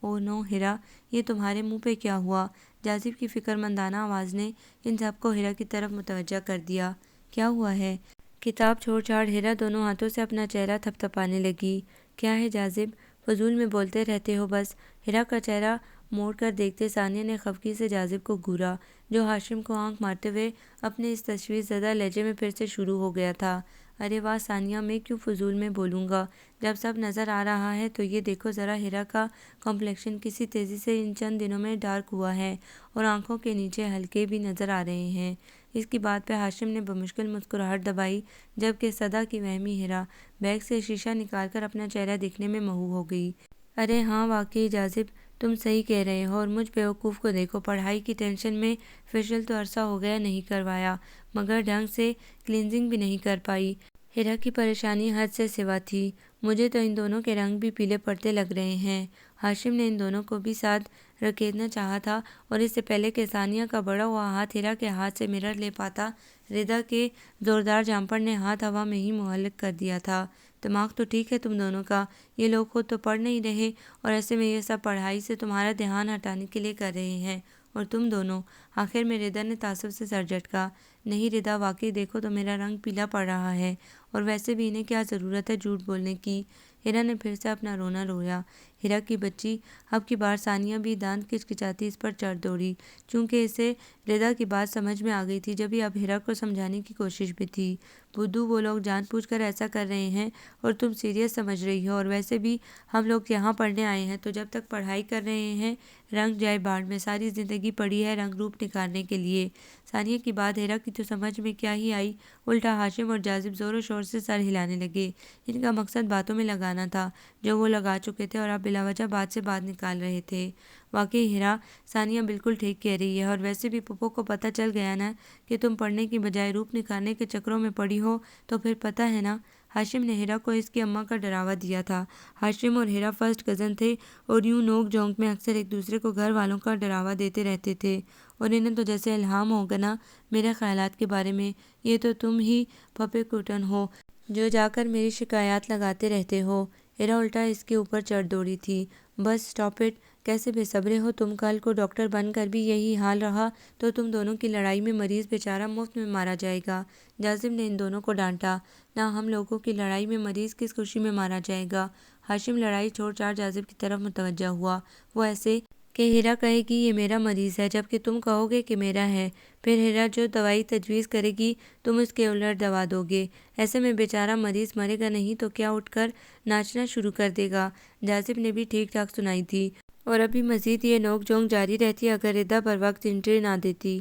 اوہ نو ہیرا، یہ تمہارے منہ پہ کیا ہوا؟ جاذب کی فکر مندانہ آواز نے ان سب کو ہیرا کی طرف متوجہ کر دیا۔ کیا ہوا ہے؟ کتاب چھوڑ چھاڑ ہیرا دونوں ہاتھوں سے اپنا چہرہ تھپ تھپانے لگی۔ کیا ہے جاذب؟ فضول میں بولتے رہتے ہو بس۔ ہیرا کا چہرہ موڑ کر دیکھتے ثانیہ نے خفگی سے جاذب کو گھورا جو ہاشم کو آنکھ مارتے ہوئے اپنے اس تشویش زدہ لہجے میں پھر سے شروع ہو گیا تھا۔ ارے واہ ثانیہ، میں کیوں فضول میں بولوں گا جب سب نظر آ رہا ہے تو یہ دیکھو ذرا، ہیرا کا کمپلیکشن کسی تیزی سے ان چند دنوں میں ڈارک ہوا ہے اور آنکھوں کے نیچے حلقے بھی نظر آ رہے ہیں۔ اس کی بات پہ ہاشم نے بمشکل مسکراہٹ دبائی جبکہ صدا کی وہمی ہیرا بیگ سے شیشہ نکال کر اپنا چہرہ دیکھنے میں محو ہو گئی۔ ارے ہاں واقعی جاذب، تم صحیح کہہ رہے ہو اور مجھ بیوقوف کو دیکھو، پڑھائی کی ٹینشن میں فیشل تو عرصہ ہو گیا نہیں کروایا مگر ڈھنگ سے کلینزنگ بھی نہیں کر پائی۔ ہیرا کی پریشانی حد سے سوا تھی۔ مجھے تو ان دونوں کے رنگ بھی پیلے پڑتے لگ رہے ہیں۔ ہاشم نے ان دونوں کو بھی ساتھ رکیدنا چاہا تھا اور اس سے پہلے کہ ثانیہ کا بڑا ہوا ہاتھ ہیرا کے ہاتھ سے مرر لے پاتا، رضا کے زوردار جامپڑ نے ہاتھ ہوا میں ہی معلق کر دیا تھا۔ دماغ تو ٹھیک ہے تم دونوں کا؟ یہ لوگ خود تو پڑھ نہیں رہے اور ایسے میں یہ سب پڑھائی سے تمہارا دھیان ہٹانے کے لیے کر رہے ہیں، اور تم دونوں؟ آخر میں رضا نے تعصب سے سر جھٹکا۔ نہیں رضا، واقعی دیکھو تو میرا رنگ پیلا پڑ رہا ہے اور ویسے بھی انہیں کیا ضرورت ہے جھوٹ بولنے کی۔ ہیرا نے پھر سے اپنا رونا رویا۔ ہیرا کی بچی، اب کی بار ثانیہ بھی دانت کچکچاتی اس پر چڑھ دوڑی، چونکہ اسے رضا کی بات سمجھ میں آ گئی تھی، جبھی اب ہیرا کو سمجھانے کی کوشش بھی تھی۔ بدھو، وہ لوگ جان بوجھ کر ایسا کر رہے ہیں اور تم سیریس سمجھ رہی ہو، اور ویسے بھی ہم لوگ یہاں پڑھنے آئے ہیں تو جب تک پڑھائی کر رہے ہیں رنگ جائے باڑ میں، ساری زندگی پڑی ہے رنگ روپ نکھارنے کے لیے۔ ثانیہ کی بات ہیرا کی تو سمجھ میں کیا ہی آئی، الٹا ہاشم اور جاذب زور و شور سے سر ہلانے لگے۔ ان کا مقصد باتوں میں لگانا تھا جو وہ لگا چکے تھے اور اب بلا وجہ بات سے بات نکال رہے تھے۔ واقعی ہیرا، ثانیہ بالکل ٹھیک کہہ رہی ہے، اور ویسے بھی پھپھو کو پتہ چل گیا نا کہ تم پڑھنے کی بجائے روپ نکھارنے کے چکروں میں پڑی ہو، تو پھر پتہ ہے نا۔ ہاشم نے ہیرا کو اس کی اماں کا ڈراوا دیا تھا۔ ہاشم اور ہیرا فرسٹ کزن تھے اور یوں نوک جھونک میں اکثر ایک دوسرے کو گھر والوں کا ڈراوا دیتے رہتے تھے، اور انہیں تو جیسے الہام ہوگا نا میرے خیالات کے بارے میں۔ یہ تو تم ہی پھپھے کٹن ہو جو جا کر میری شکایات لگاتے رہتے ہو۔ ہیرا الٹا اس کے اوپر چڑھ دوڑی تھی۔ بس اسٹاپ اٹ، کیسے بے صبرے ہو تم، کل کو ڈاکٹر بن کر بھی یہی حال رہا تو تم دونوں کی لڑائی میں مریض بیچارہ مفت میں مارا جائے گا۔ جاذب نے ان دونوں کو ڈانٹا۔ نہ، ہم لوگوں کی لڑائی میں مریض کس خوشی میں مارا جائے گا؟ ہاشم لڑائی چھوڑ چھاڑ جاذب کی طرف متوجہ ہوا۔ وہ ایسے کہ ہیرا کہے گی یہ میرا مریض ہے جبکہ تم کہو گے کہ میرا ہے، پھر ہیرا جو دوائی تجویز کرے گی تم اس کے الٹ دوا دو گے، ایسے میں بیچارہ مریض مرے گا نہیں تو کیا اٹھ کر ناچنا شروع کر دے گا۔ جاذب نے بھی ٹھیک ٹھاک سنائی تھی، اور ابھی مزید یہ نوک جھونک جاری رہتی اگر ردا پر وقت انٹری نہ دیتی۔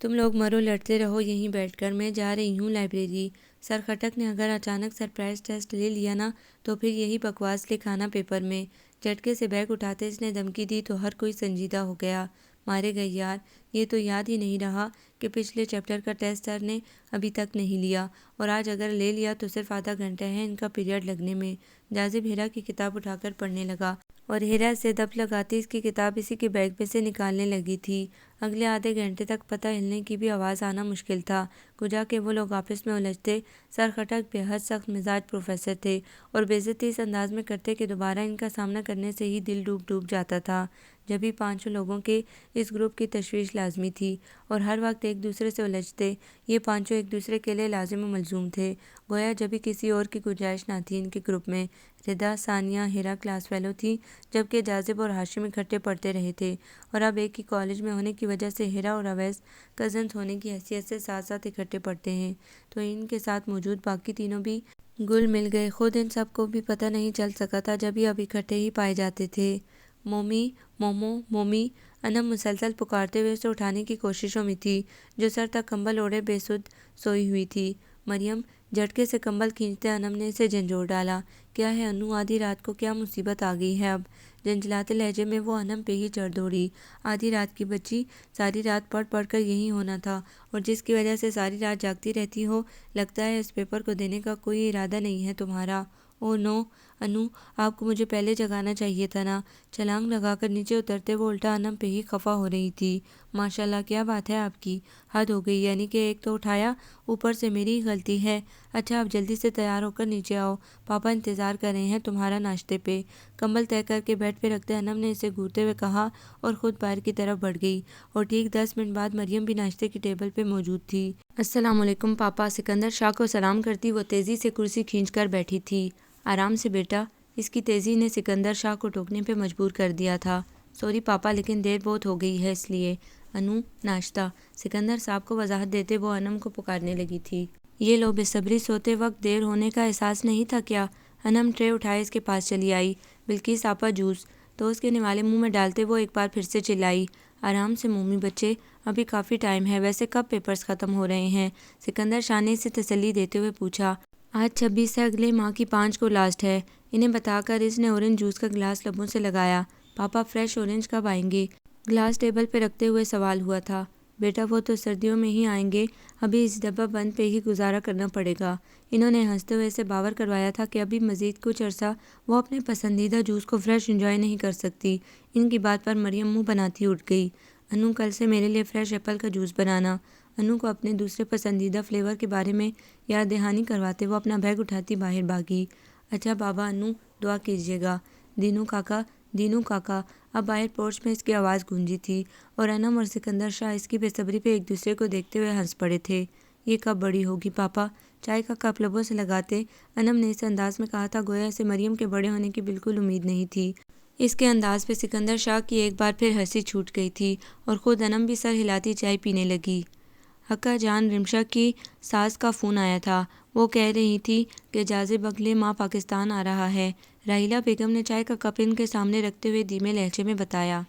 تم لوگ مرو لڑتے رہو یہیں بیٹھ کر، میں جا رہی ہوں لائبریری۔ سر خٹک نے اگر اچانک سرپرائز ٹیسٹ لے لیا نا تو پھر یہی بکواس لکھانا پیپر میں۔ جھٹکے سے بیگ اٹھاتے اس نے دھمکی دی تو ہر کوئی سنجیدہ ہو گیا۔ مارے گئے یار، یہ تو یاد ہی نہیں رہا کہ پچھلے چیپٹر کا ٹیسٹ سر نے ابھی تک نہیں لیا، اور آج اگر لے لیا تو صرف آدھا گھنٹہ ہے ان کا پیریڈ لگنے میں۔ جاذب ہیرا کی کتاب اٹھا کر پڑھنے لگا اور ہیرا سے دپ لگاتی اس کی کتاب اسی کے بیگ میں سے نکالنے لگی تھی۔ اگلے آدھے گھنٹے تک پتہ ہلنے کی بھی آواز آنا مشکل تھا، کجا کہ وہ لوگ آپس میں الجھتے۔ سر خٹک بے حد سخت مزاج پروفیسر تھے اور بے عزتی اس انداز میں کرتے کہ دوبارہ ان کا سامنا کرنے سے ہی دل ڈوب جاتا تھا۔ جبھی پانچوں لوگوں کے اس گروپ کی تشویش لازمی تھی اور ہر وقت ایک دوسرے سے الجھتے۔ یہ پانچوں ایک دوسرے کے لیے لازم و ملزوم تھے، گویا جبھی کسی اور کی گنجائش نہ تھی ان کے گروپ میں۔ ردا، ثانیہ، ہیرا کلاس فیلو تھی، جبکہ جاذب اور ہاشم اکٹھے پڑھتے رہے تھے، اور اب ایک ہی کالج میں ہونے کی وجہ سے ہیرا اور اویس کزنز ہونے کی حیثیت سے ساتھ ساتھ اکٹھے پڑھتے ہیں، تو ان کے ساتھ موجود باقی تینوں بھی گل مل گئے۔ خود ان سب کو بھی پتہ نہیں چل سکا تھا، جبھی اب اکٹھے ہی پائے جاتے تھے۔ مومی، مومو، مومی، انم مسلسل پکارتے ہوئے اسے اٹھانے کی کوششوں میں تھی، جو سر تک کمبل اوڑھے بے سدھ سوئی ہوئی تھی۔ مریم، جھٹکے سے کمبل کھینچتے انم نے اسے جھنجھوڑ ڈالا۔ کیا ہے انو، آدھی رات کو کیا مصیبت آ گئی ہے اب؟ جھنجھلاتے لہجے میں وہ انم پہ ہی چڑھ دوڑی۔ آدھی رات کی بچی، ساری رات پڑھ پڑھ کر یہی ہونا تھا، اور جس کی وجہ سے ساری رات جاگتی رہتی ہو، لگتا ہے اس پیپر کو دینے کا کوئی ارادہ نہیں ہے تمہارا۔ اوہ نو انو، آپ کو مجھے پہلے جگانا چاہیے تھا نا۔ چھلانگ لگا کر نیچے اترتے وہ الٹا انم پہ ہی خفا ہو رہی تھی۔ ماشاءاللہ کیا بات ہے آپ کی، حد ہو گئی، یعنی کہ ایک تو اٹھایا، اوپر سے میری ہی غلطی ہے۔ اچھا اب جلدی سے تیار ہو کر نیچے آؤ، پاپا انتظار کر رہے ہیں تمہارا ناشتے پہ۔ کمبل طے کر کے بیڈ پہ رکھتے انم نے اسے گھورتے ہوئے کہا اور خود باہر کی طرف بڑھ گئی، اور ٹھیک 10 منٹ بعد مریم بھی ناشتے کی ٹیبل پہ موجود تھی۔ السلام علیکم پاپا، سکندر شاہ کو سلام کرتی وہ تیزی سے کرسی کھینچ کر بیٹھی تھی۔ آرام سے بیٹا، اس کی تیزی نے سکندر شاہ کو ٹوکنے پہ مجبور کر دیا تھا۔ سوری پاپا، لیکن دیر بہت ہو گئی ہے اس لیے۔ انو، ناشتہ، سکندر صاحب کو وضاحت دیتے وہ انم کو پکارنے لگی تھی۔ یہ لو بے صبری، سوتے وقت دیر ہونے کا احساس نہیں تھا کیا؟ انم ٹرے اٹھائے اس کے پاس چلی آئی۔ بلقیس آپا جوس، تو اس کے نوالے منہ میں ڈالتے وہ ایک بار پھر سے چلائی۔ آرام سے مومی بچے، ابھی کافی ٹائم ہے، ویسے کب پیپرز ختم ہو رہے ہیں؟ سکندر شاہ نے اسے تسلی دیتے ہوئے پوچھا۔ آج 26 ہے، اگلے ماہ کی 5 کو لاسٹ ہے، انہیں بتا کر اس نے اورنج جوس کا گلاس لبوں سے لگایا۔ پاپا فریش اورنج کب آئیں گے؟ گلاس ٹیبل پہ رکھتے ہوئے سوال ہوا تھا۔ بیٹا وہ تو سردیوں میں ہی آئیں گے، ابھی اس ڈبہ بند پہ ہی گزارا کرنا پڑے گا۔ انہوں نے ہنستے ہوئے اسے باور کروایا تھا کہ ابھی مزید کچھ عرصہ وہ اپنے پسندیدہ جوس کو فریش انجوائے نہیں کر سکتی۔ ان کی بات پر مریم منہ بناتی اٹھ گئی۔ انو، کل سے میرے لیے فریش ایپل کا جوس بنانا۔ انو کو اپنے دوسرے پسندیدہ فلیور کے بارے میں یاد دہانی کرواتے وہ اپنا بیگ اٹھاتی باہر بھاگی۔ اچھا بابا انو، دعا کیجیے گا۔ دینو کاکا، دینو کاکا۔ اب باہر پورچ میں اس کی آواز گونجی تھی، اور انم اور سکندر شاہ اس کی بے صبری پہ ایک دوسرے کو دیکھتے ہوئے ہنس پڑے تھے۔ یہ کب بڑی ہوگی پاپا؟ چائے کا کپ لبوں سے لگاتے انم نے اس انداز میں کہا تھا گویا اسے مریم کے بڑے ہونے کی بالکل امید نہیں تھی۔ اس کے انداز پہ سکندر شاہ کی ایک بار پھر ہنسی چھوٹ گئی تھی، اور خود انم بھی سر ہلاتی چائے پینے لگی۔ حقہ جان رمشا کی ساس کا فون آیا تھا، وہ کہہ رہی تھی کہ جاذب اگلے ماہ پاکستان آ رہا ہے۔ راحیلہ بیگم نے چائے کا کپ ان کے سامنے رکھتے ہوئے دھیمے لہجے میں بتایا۔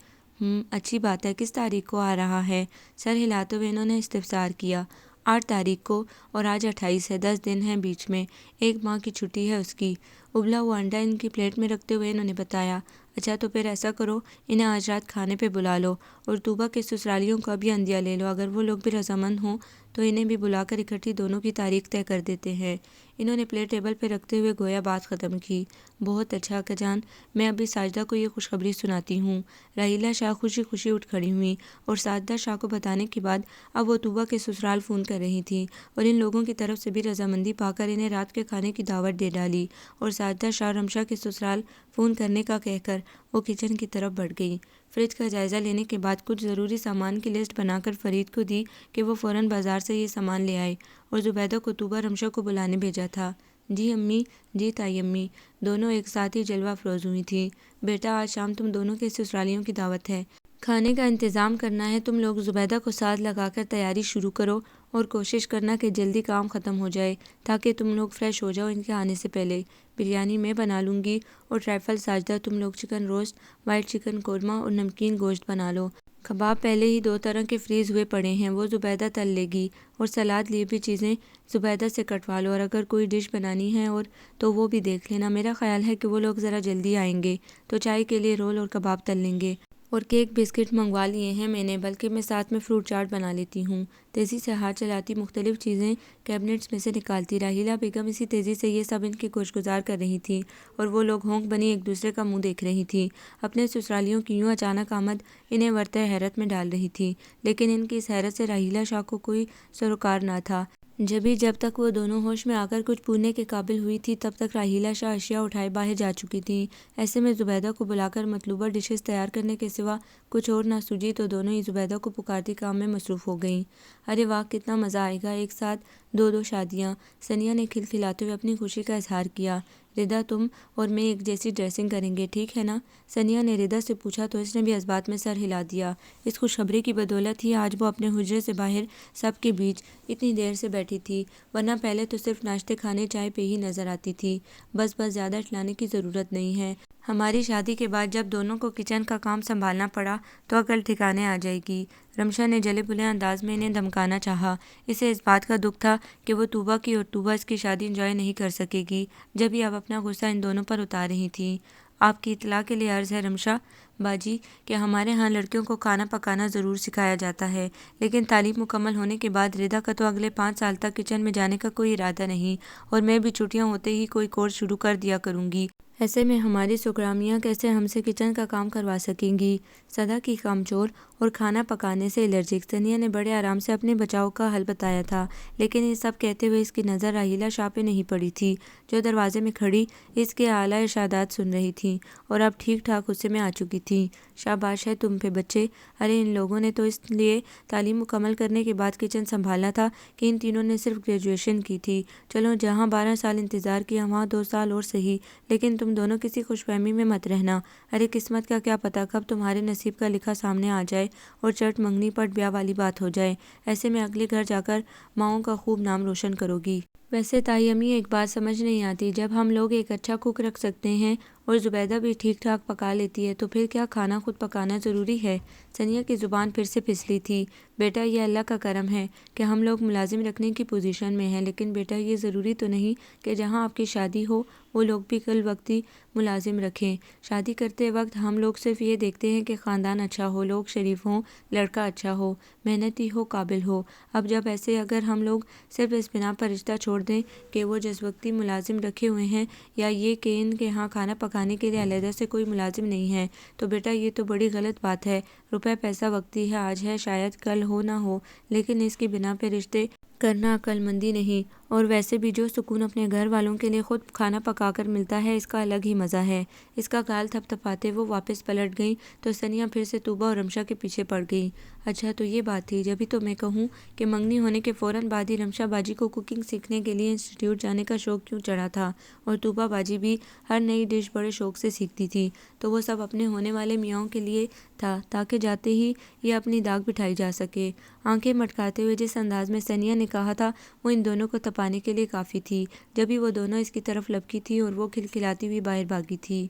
اچھی بات ہے، کس تاریخ کو آ رہا ہے؟ سر ہلاتے ہوئے انہوں نے استفسار کیا۔ 8 تاریخ کو، اور آج 28 ہے، 10 دن ہیں بیچ میں، 1 ماہ کی چھٹی ہے اس کی۔ ابلا ہوا انڈا ان کی پلیٹ میں رکھتے ہوئے انہوں نے بتایا۔ اچھا تو پھر ایسا کرو، انہیں آج رات کھانے پہ بلا لو، اور طوبہ کے سسرالیوں کا بھی عندیہ لے لو، اگر وہ لوگ بھی رضامند ہوں تو انہیں بھی بلا کر اکٹھی دونوں کی تاریخ طے کر دیتے ہیں۔ انہوں نے پلیٹ ٹیبل پہ رکھتے ہوئے گویا بات ختم کی۔ بہت اچھا حقہ جان، میں ابھی ساجدہ کو یہ خوشخبری سناتی ہوں۔ راحیلہ شاہ خوشی خوشی اٹھ کھڑی ہوئیں، اور ساجدہ شاہ کو بتانے کے بعد اب وہ طوبہ کے سسرال فون کر رہی تھیں، اور ان لوگوں کی طرف سے بھی رضامندی پا کر انہیں رات کے کھانے کی دعوت دے ڈالی۔ اور ساجدہ شاہ رمشا کے سسرال فون کرنے کا کہہ کر وہ کچن کی طرف بڑھ گئی۔ فریج کا جائزہ لینے کے بعد کچھ ضروری سامان کی لسٹ بنا کر فرید کو دی کہ وہ فوراً بازار سے یہ سامان لے آئے، اور زبیدہ کو طوبہ رمشا کو بلانے بھیجا تھا۔ جی امی، جی تائی امی، دونوں ایک ساتھ ہی جلوہ افروز ہوئی تھیں۔ بیٹا آج شام تم دونوں کے سسرالیوں کی دعوت ہے، کھانے کا انتظام کرنا ہے تم لوگ۔ زبیدہ کو ساتھ لگا کر تیاری شروع کرو، اور کوشش کرنا کہ جلدی کام ختم ہو جائے تاکہ تم لوگ فریش ہو جاؤ ان کے آنے سے پہلے۔ بریانی میں بنا لوں گی، اور ٹرائفل ساجدہ تم لوگ chicken roast, white chicken korma اور نمکین گوشت بنا لو۔ کباب پہلے ہی 2 طرح کے فریز ہوئے پڑے ہیں، وہ زبیدہ تل لے گی، اور سلاد لیے بھی چیزیں زبیدہ سے کٹوا لو، اور اگر کوئی ڈش بنانی ہے اور تو وہ بھی دیکھ لینا۔ میرا خیال ہے کہ وہ لوگ ذرا جلدی آئیں گے تو چائے کے لیے رول اور کباب تل لیں گے، اور کیک بسکٹ منگوا لیے ہیں میں نے، بلکہ میں ساتھ میں فروٹ چاٹ بنا لیتی ہوں۔ تیزی سے ہاتھ چلاتی مختلف چیزیں کیبنٹس میں سے نکالتی راحیلہ بیگم اسی تیزی سے یہ سب ان کی گوشگزار کر رہی تھی اور وہ لوگ ہونک بنی ایک دوسرے کا منہ دیکھ رہی تھی۔ اپنے سسرالیوں کی یوں اچانک آمد انہیں ورطۂ حیرت میں ڈال رہی تھی، لیکن ان کی اس حیرت سے راحیلہ شاہ کو کوئی سروکار نہ تھا۔ جب تک وہ دونوں ہوش میں آ کر کچھ پوچھنے کے قابل ہوئی تھی تب تک راحیلہ شاہ اشیاء اٹھائے باہر جا چکی تھیں۔ ایسے میں زبیدہ کو بلا کر مطلوبہ ڈشز تیار کرنے کے سوا کچھ اور نہ سوجی تو دونوں ہی زبیدہ کو پکارتی کام میں مصروف ہو گئیں۔ ارے واہ، کتنا مزہ آئے گا، ایک ساتھ دو شادیاں! ثنیہ نے کھلکھلاتے ہوئے اپنی خوشی کا اظہار کیا۔ ردا، تم اور میں ایک جیسی ڈریسنگ کریں گے، ٹھیک ہے نا؟ ثنیہ نے ردا سے پوچھا تو اس نے بھی اس بات میں سر ہلا دیا۔ اس خوشخبری کی بدولت ہی آج وہ اپنے حجرے سے باہر سب کے بیچ اتنی دیر سے بیٹھی تھی، ورنہ پہلے تو صرف ناشتے کھانے چائے پہ ہی نظر آتی تھی۔ بس زیادہ اٹھلانے کی ضرورت نہیں ہے۔ ہماری شادی کے بعد جب دونوں کو کچن کا کام سنبھالنا پڑا تو عقل ٹھکانے آ جائے گی۔ رمشا نے جلے بلے انداز میں انہیں دھمکانا چاہا۔ اسے اس بات کا دکھ تھا کہ وہ طوبیٰ کی اور طوبیٰ اس کی شادی انجوائے نہیں کر سکے گی، جب یہ اب اپنا غصہ ان دونوں پر اتار رہی تھیں۔ آپ کی اطلاع کے لیے عرض ہے رمشا باجی کہ ہمارے ہاں لڑکیوں کو کھانا پکانا ضرور سکھایا جاتا ہے، لیکن تعلیم مکمل ہونے کے بعد ردا کا تو اگلے 5 سال تک کچن میں جانے کا کوئی ارادہ نہیں، اور میں بھی چھٹیاں ہوتے ہی کوئی کورس شروع کر دیا کروں گی۔ ایسے میں ہماری سکرامیاں کیسے ہم سے کچن کا کام کروا سکیں گی؟ سدا کی کامچور اور کھانا پکانے سے الرجک، ثنیہ نے بڑے آرام سے اپنے بچاؤ کا حل بتایا تھا، لیکن یہ سب کہتے ہوئے اس کی نظر راحیلہ شاہ پہ نہیں پڑی تھی، جو دروازے میں کھڑی اس کے اعلیٰ ارشادات سن رہی تھیں اور اب ٹھیک ٹھاک غصے میں آ چکی تھیں۔ شاباش ہے تم پہ بچے! ارے ان لوگوں نے تو اس لیے تعلیم مکمل کرنے کے بعد کچن سنبھالا تھا کہ ان تینوں نے صرف گریجویشن کی تھی۔ چلو، جہاں 12 سال انتظار کیا وہاں 2 سال اور سہی، لیکن تم دونوں کسی خوش فہمی میں مت رہنا۔ ارے قسمت کا کیا پتہ کب تمہارے نصیب کا لکھا سامنے آ جائے اور چٹ منگنی پٹ بیاہ والی بات ہو جائے۔ ایسے میں اگلے گھر جا کر ماؤں کا خوب نام روشن کرو گی۔ ویسے تائی امی ایک بات سمجھ نہیں آتی، جب ہم لوگ ایک اچھا کوک رکھ سکتے ہیں اور زبیدہ بھی ٹھیک ٹھاک پکا لیتی ہے تو پھر کیا کھانا خود پکانا ضروری ہے؟ ثنیہ کی زبان پھر سے پھسلی تھی۔ بیٹا، یہ اللہ کا کرم ہے کہ ہم لوگ ملازم رکھنے کی پوزیشن میں ہیں، لیکن بیٹا یہ ضروری تو نہیں کہ جہاں آپ کی شادی ہو وہ لوگ بھی کل وقتی ملازم رکھیں۔ شادی کرتے وقت ہم لوگ صرف یہ دیکھتے ہیں کہ خاندان اچھا ہو، لوگ شریف ہوں، لڑکا اچھا ہو، محنتی ہو، قابل ہو۔ اب جب ایسے اگر ہم لوگ صرف اس بنا پر رشتہ چھوڑ دیں کہ وہ جس وقتی ملازم رکھے ہوئے ہیں، یا یہ کہ ان کے ہاں کھانا پکانے کے لیے علیحدہ سے کوئی ملازم نہیں ہے، تو بیٹا یہ تو بڑی غلط بات ہے۔ روپے پیسہ وقتی ہے، آج ہے شاید کل ہو نہ ہو، لیکن اس کی بنا پہ رشتے کرنا عقل مندی نہیں۔ اور ویسے بھی جو سکون اپنے گھر والوں کے لیے خود کھانا پکا کر ملتا ہے اس کا الگ ہی مزہ ہے۔ اس کا گال تھپ تھپاتے وہ واپس پلٹ گئیں تو ثنیہ پھر سے طوبیٰ اور رمشا کے پیچھے پڑ گئی۔ اچھا تو یہ بات تھی، جبھی تو میں کہوں کہ منگنی ہونے کے فوراً بعد ہی رمشا باجی کو کوکنگ سیکھنے کے لیے انسٹیٹیوٹ جانے کا شوق کیوں چڑھا تھا، اور طوبیٰ باجی بھی ہر نئی ڈش بڑے شوق سے سیکھتی تھی، تو وہ سب اپنے ہونے والے میاؤں کے لیے تھا تاکہ جاتے ہی یہ اپنی داغ بٹھائی جا سکے۔ آنکھیں مٹکاتے ہوئے جس انداز میں ثنیہ نے کہا تھا وہ ان دونوں کو تپانے کے لیے کافی تھی، جبھی وہ دونوں اس کی طرف لپکی تھی اور وہ کھلکھلاتی ہوئی باہر بھاگی تھی۔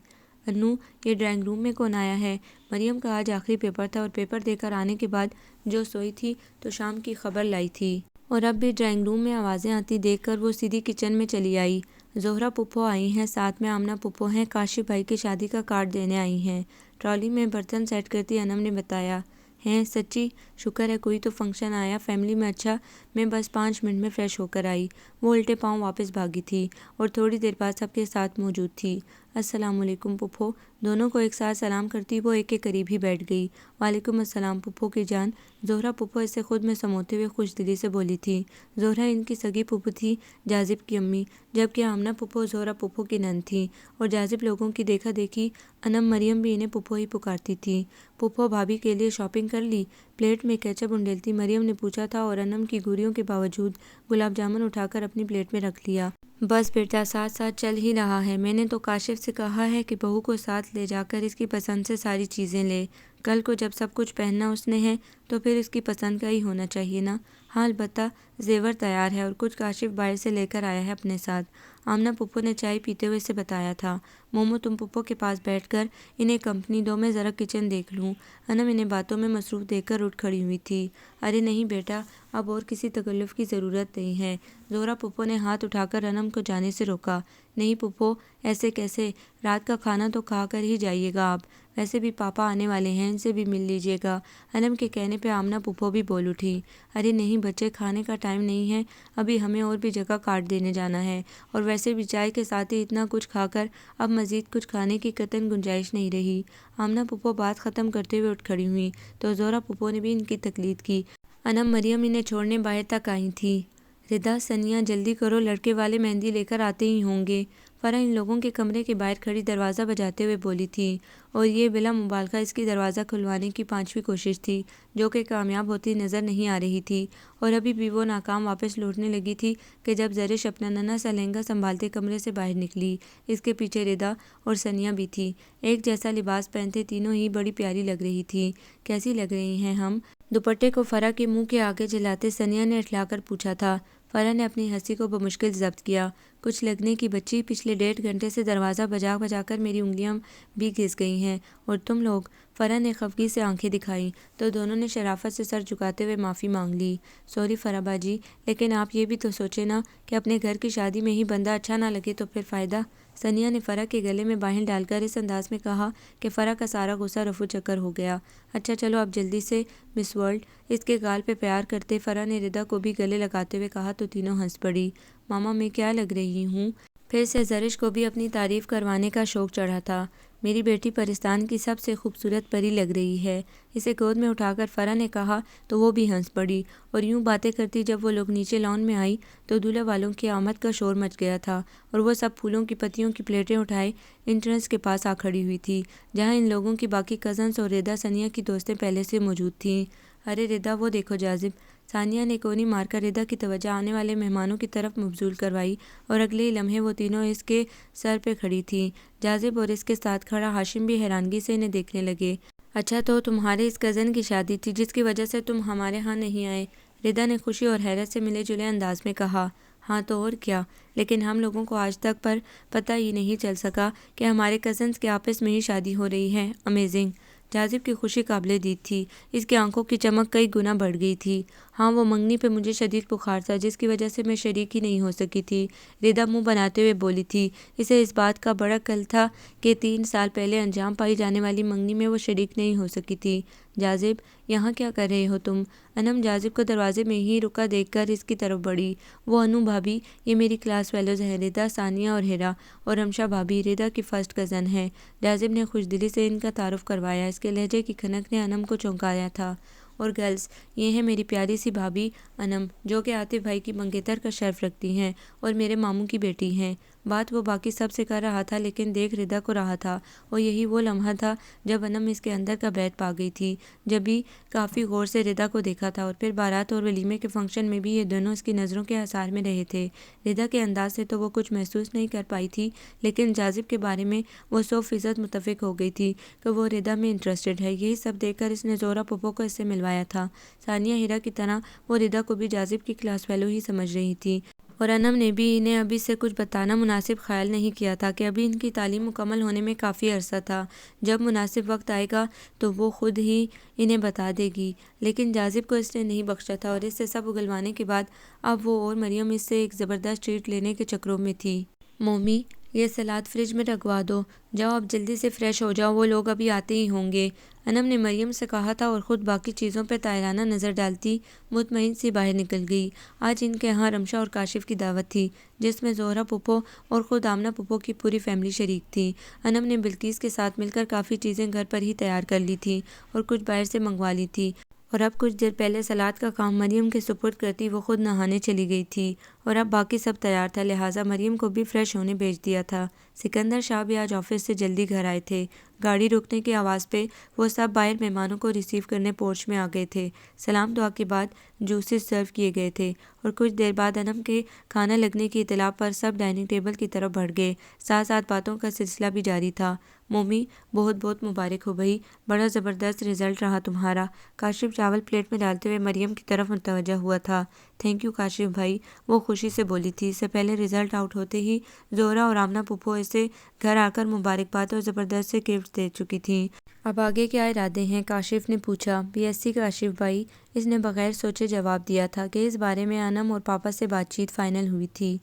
انو، یہ ڈرائنگ روم میں کون آیا ہے؟ مریم کا آج آخری پیپر تھا اور پیپر دے کر آنے کے بعد جو سوئی تھی تو شام کی خبر لائی تھی، اور اب بھی ڈرائنگ روم میں آوازیں آتی دیکھ کر وہ سیدھی کچن میں چلی آئی۔ زہرہ پھپھو آئی ہیں، ساتھ میں آمنہ پھپھو ہیں، کاشف بھائی کی شادی کا کارڈ دینے آئی ہیں، ٹرالی میں برتن سیٹ کرتی انم نے بتایا۔ ہیں سچی؟ شکر ہے کوئی تو فنکشن آیا فیملی میں۔ اچھا، میں بس 5 منٹ میں فریش ہو کر آئی۔ وہ الٹے پاؤں واپس بھاگی تھی اور تھوڑی دیر بعد سب کے ساتھ موجود تھی۔ السلام علیکم پھپھو، دونوں کو ایک ساتھ سلام کرتی وہ ایک کے قریب ہی بیٹھ گئی۔ وعلیکم السلام پھپھو کی جان، زہرہ پھپھو اسے خود میں سموتے ہوئے خوش دلی سے بولی تھی۔ زہرہ ان کی سگی پھپھو تھی، جاذب کی امی، جبکہ آمنہ پھپھو زہرہ پھپھو کی نند تھیں، اور جاذب لوگوں کی دیکھا دیکھی انم مریم بھی انہیں پھپھو ہی پکارتی تھی۔ پھپھو بھابھی کے لیے شاپنگ کر لی؟ پلیٹ میں کیچپ انڈیلتی مریم نے پوچھا تھا، اور انم کی گوریوں کے باوجود گلاب جامن اٹھا کر اپنی پلیٹ میں رکھ لیا۔ بس بیٹا، ساتھ ساتھ چل ہی رہا ہے۔ میں نے تو کاشف سے کہا ہے کہ بہو کو ساتھ لے جا کر اس کی پسند سے ساری چیزیں لے، کل کو جب سب کچھ پہننا اس نے ہے تو پھر اس کی پسند کا ہی ہونا چاہیے نا۔ ہاں البتہ زیور تیار ہے اور کچھ کاشف باہر سے لے کر آیا ہے اپنے ساتھ۔ آمنہ پھپھو نے چائے پیتے ہوئے اسے بتایا تھا۔ مومو تم پھپھو کے پاس بیٹھ کر انہیں کمپنی دو، میں ذرا کچن دیکھ لوں۔ انم انہیں باتوں میں مصروف دیکھ کر اٹھ کھڑی ہوئی تھی۔ ارے نہیں بیٹا، اب اور کسی تکلف کی ضرورت نہیں ہے۔ زہرا پھپھو نے ہاتھ اٹھا کر انم کو جانے سے روکا۔ نہیں پھپھو، ایسے کیسے؟ رات کا کھانا تو کھا کر ہی جائیے گا آپ، ویسے بھی پاپا آنے والے ہیں، ان سے بھی مل لیجیے گا۔ انم کے کہنے پہ آمنہ پھپھو بھی بول اٹھی۔ ارے نہیں بچے، کھانے کا ٹائم نہیں ہے، ابھی ہمیں اور بھی جگہ کاٹ دینے جانا ہے، اور ویسے بھی چائے کے ساتھ ہی اتنا کچھ کھا کر اب مزید کچھ کھانے کی قطعاً گنجائش نہیں رہی۔ آمنہ پھپھو بات ختم کرتے ہوئے اٹھ کھڑی ہوئی تو زہرا پھپھو نے بھی ان کی تقلید کی۔ انم مریم انہیں چھوڑنے باہر تک آئی تھی۔ ردا، ثنیا جلدی کرو، لڑکے والے مہندی لے کر آتے ہی ہوں گے۔ فرح ان لوگوں کے کمرے کے باہر کھڑی دروازہ بجاتے ہوئے بولی تھی، اور یہ بلا مبالغہ اس کی دروازہ کھلوانے کی 5ویں کوشش تھی، جو کہ کامیاب ہوتی نظر نہیں آ رہی تھی، اور ابھی بھی وہ ناکام واپس لوٹنے لگی تھی کہ جب زرش اپنا ننھا سا لہنگا سنبھالتے کمرے سے باہر نکلی۔ اس کے پیچھے ردا اور ثنیا بھی تھی، ایک جیسا لباس پہنتے تینوں ہی بڑی پیاری لگ رہی تھی۔ کیسی لگ رہی ہیں ہم؟ دوپٹے کو فرح کے منہ کے آگے جلاتے ثنیا نے اٹھلا کر پوچھا تھا۔ فرح نے اپنی ہنسی کو بمشکل ضبط کیا۔ کچھ لگنے کی بچی، پچھلے 1.5 گھنٹے سے دروازہ بجا بجا کر میری انگلیاں بھی گھس گئی ہیں، اور تم لوگ؟ فرح نے خفگی سے آنکھیں دکھائیں تو دونوں نے شرافت سے سر جھکاتے ہوئے معافی مانگ لی۔ سوری فرح باجی، لیکن آپ یہ بھی تو سوچیں نا کہ اپنے گھر کی شادی میں ہی بندہ اچھا نہ لگے تو پھر فائدہ؟ ثنیا نے فرح کے گلے میں بانہیں ڈال کر اس انداز میں کہا کہ فرح کا سارا غصہ رفو چکر ہو گیا۔ اچھا چلو اب جلدی سے مس ورلڈ، اس کے گال پہ پیار کرتے فرح نے ردا کو بھی گلے لگاتے ہوئے کہا تو تینوں ہنس پڑی۔ ماما میں کیا لگ رہی ہوں؟ پھر سے زرش کو بھی اپنی تعریف کروانے کا شوق چڑھا تھا۔ میری بیٹی پرستان کی سب سے خوبصورت پری لگ رہی ہے، اسے گود میں اٹھا کر فرح نے کہا تو وہ بھی ہنس پڑی، اور یوں باتیں کرتی جب وہ لوگ نیچے لان میں آئی تو دولہا والوں کی آمد کا شور مچ گیا تھا، اور وہ سب پھولوں کی پتیوں کی پلیٹیں اٹھائے انٹرنس کے پاس آ کھڑی ہوئی تھی، جہاں ان لوگوں کی باقی کزنس اور ردا ثنیا کی دوستیں پہلے سے موجود تھیں۔ ارے ردا، وہ دیکھو جاذب! ثانیہ نے کونی مار کر ردا کی توجہ آنے والے مہمانوں کی طرف مبذول کروائی، اور اگلے ہی لمحے وہ تینوں اس کے سر پہ کھڑی تھیں۔ جاذب اور اس کے ساتھ کھڑا ہاشم بھی حیرانگی سے انہیں دیکھنے لگے۔ اچھا تو تمہارے اس کزن کی شادی تھی جس کی وجہ سے تم ہمارے ہاں نہیں آئے؟ ردا نے خوشی اور حیرت سے ملے جلے انداز میں کہا۔ ہاں تو اور کیا، لیکن ہم لوگوں کو آج تک پر پتہ ہی نہیں چل سکا کہ ہمارے کزنس کے آپس میں ہی شادی ہو رہی ہے۔ امیزنگ! جاذب کی خوشی قابل دید تھی، اس کی آنکھوں کی چمک کئی گنا بڑھ گئی تھی۔ ہاں وہ منگنی پہ مجھے شدید بخار تھا جس کی وجہ سے میں شریک ہی نہیں ہو سکی تھی، ردا منہ بناتے ہوئے بولی تھی۔ اسے اس بات کا بڑا کل تھا کہ 3 سال پہلے انجام پائی جانے والی منگنی میں وہ شریک نہیں ہو سکی تھی۔ جاذب، یہاں کیا کر رہے ہو تم؟ انم جاذب کو دروازے میں ہی رکا دیکھ کر اس کی طرف بڑھی۔ وہ انو بھابی، یہ میری کلاس فیلوز ہیں، ردا، ثانیہ اور ہیرا، اور رمشا بھابی ردا کی فرسٹ کزن ہیں۔ جاذب نے خوش دلی سے ان کا تعارف کروایا، اس کے لہجے کی کھنک نے انم کو چونکایا تھا۔ اور گرلز، یہ ہے میری پیاری سی بھابی انم، جو کہ عاطف بھائی کی منگیتر کا شرف رکھتی ہیں اور میرے ماموں کی بیٹی ہیں۔ بات وہ باقی سب سے کر رہا تھا لیکن دیکھ ردا کو رہا تھا، اور یہی وہ لمحہ تھا جب انم اس کے اندر کا بیت پا گئی تھی، جبھی کافی غور سے ردا کو دیکھا تھا، اور پھر بارات اور ولیمے کے فنکشن میں بھی یہ دونوں اس کی نظروں کے حصار میں رہے تھے۔ ردا کے انداز سے تو وہ کچھ محسوس نہیں کر پائی تھی، لیکن جاذب کے بارے میں وہ 100% متفق ہو گئی تھی کہ وہ ردا میں انٹرسٹڈ ہے۔ یہی سب دیکھ کر اس نے زہرا پھپھو کو اس سے ملوایا تھا۔ ثانیہ ہیرا کی طرح وہ ردا کو بھی جاذب کی کلاس فیلو ہی سمجھ رہی تھی، اور انم نے بھی انہیں ابھی سے کچھ بتانا مناسب خیال نہیں کیا تھا کہ ابھی ان کی تعلیم مکمل ہونے میں کافی عرصہ تھا، جب مناسب وقت آئے گا تو وہ خود ہی انہیں بتا دے گی۔ لیکن جاذب کو اس نے نہیں بخشا تھا، اور اس سے سب اگلوانے کے بعد اب وہ اور مریم اس سے ایک زبردست ٹریٹ لینے کے چکروں میں تھی۔ مومی، یہ سلاد فریج میں رکھوا دو، جاؤ اب جلدی سے فریش ہو جاؤ، وہ لوگ ابھی آتے ہی ہوں گے، انم نے مریم سے کہا تھا، اور خود باقی چیزوں پہ طائرانہ نظر ڈالتی مطمئن سی باہر نکل گئی۔ آج ان کے ہاں رمشا اور کاشف کی دعوت تھی، جس میں زہرا پھپھو اور خود آمنہ پھپھو کی پوری فیملی شریک تھی۔ انم نے بلقیس کے ساتھ مل کر کافی چیزیں گھر پر ہی تیار کر لی تھیں اور کچھ باہر سے منگوا لی تھی، اور اب کچھ دیر پہلے سلاد کا کام مریم کے سپرد کرتی وہ خود نہانے چلی گئی تھی، اور اب باقی سب تیار تھا، لہٰذا مریم کو بھی فریش ہونے بھیج دیا تھا۔ سکندر شاہ بھی آج آفس سے جلدی گھر آئے تھے، گاڑی رکنے کی آواز پہ وہ سب باہر مہمانوں کو ریسیو کرنے پورچ میں آ گئے تھے۔ سلام دعا کے بعد جوسز سرو کیے گئے تھے اور کچھ دیر بعد انم کے کھانا لگنے کی اطلاع پر سب ڈائننگ ٹیبل کی طرف بڑھ گئے۔ ساتھ ساتھ باتوں کا سلسلہ بھی جاری تھا۔ مومی بہت بہت مبارک ہو بھائی، بڑا زبردست رزلٹ رہا تمہارا۔ کاشف چاول پلیٹ میں ڈالتے ہوئے مریم کی طرف متوجہ ہوا تھا۔ تھینک یو کاشف بھائی، وہ خوشی سے بولی تھی۔ اس سے پہلے رزلٹ آؤٹ ہوتے ہی زہرا اور آمنہ پھپھو اسے گھر آ کر مبارکباد اور زبردست سے گفٹ دے چکی تھیں۔ اب آگے کیا ارادے ہیں؟ کاشف نے پوچھا۔ BSc کاشف بھائی، اس نے بغیر سوچے جواب دیا تھا کہ اس بارے میں انم اور پاپا سے بات چیت فائنل ہوئی تھی۔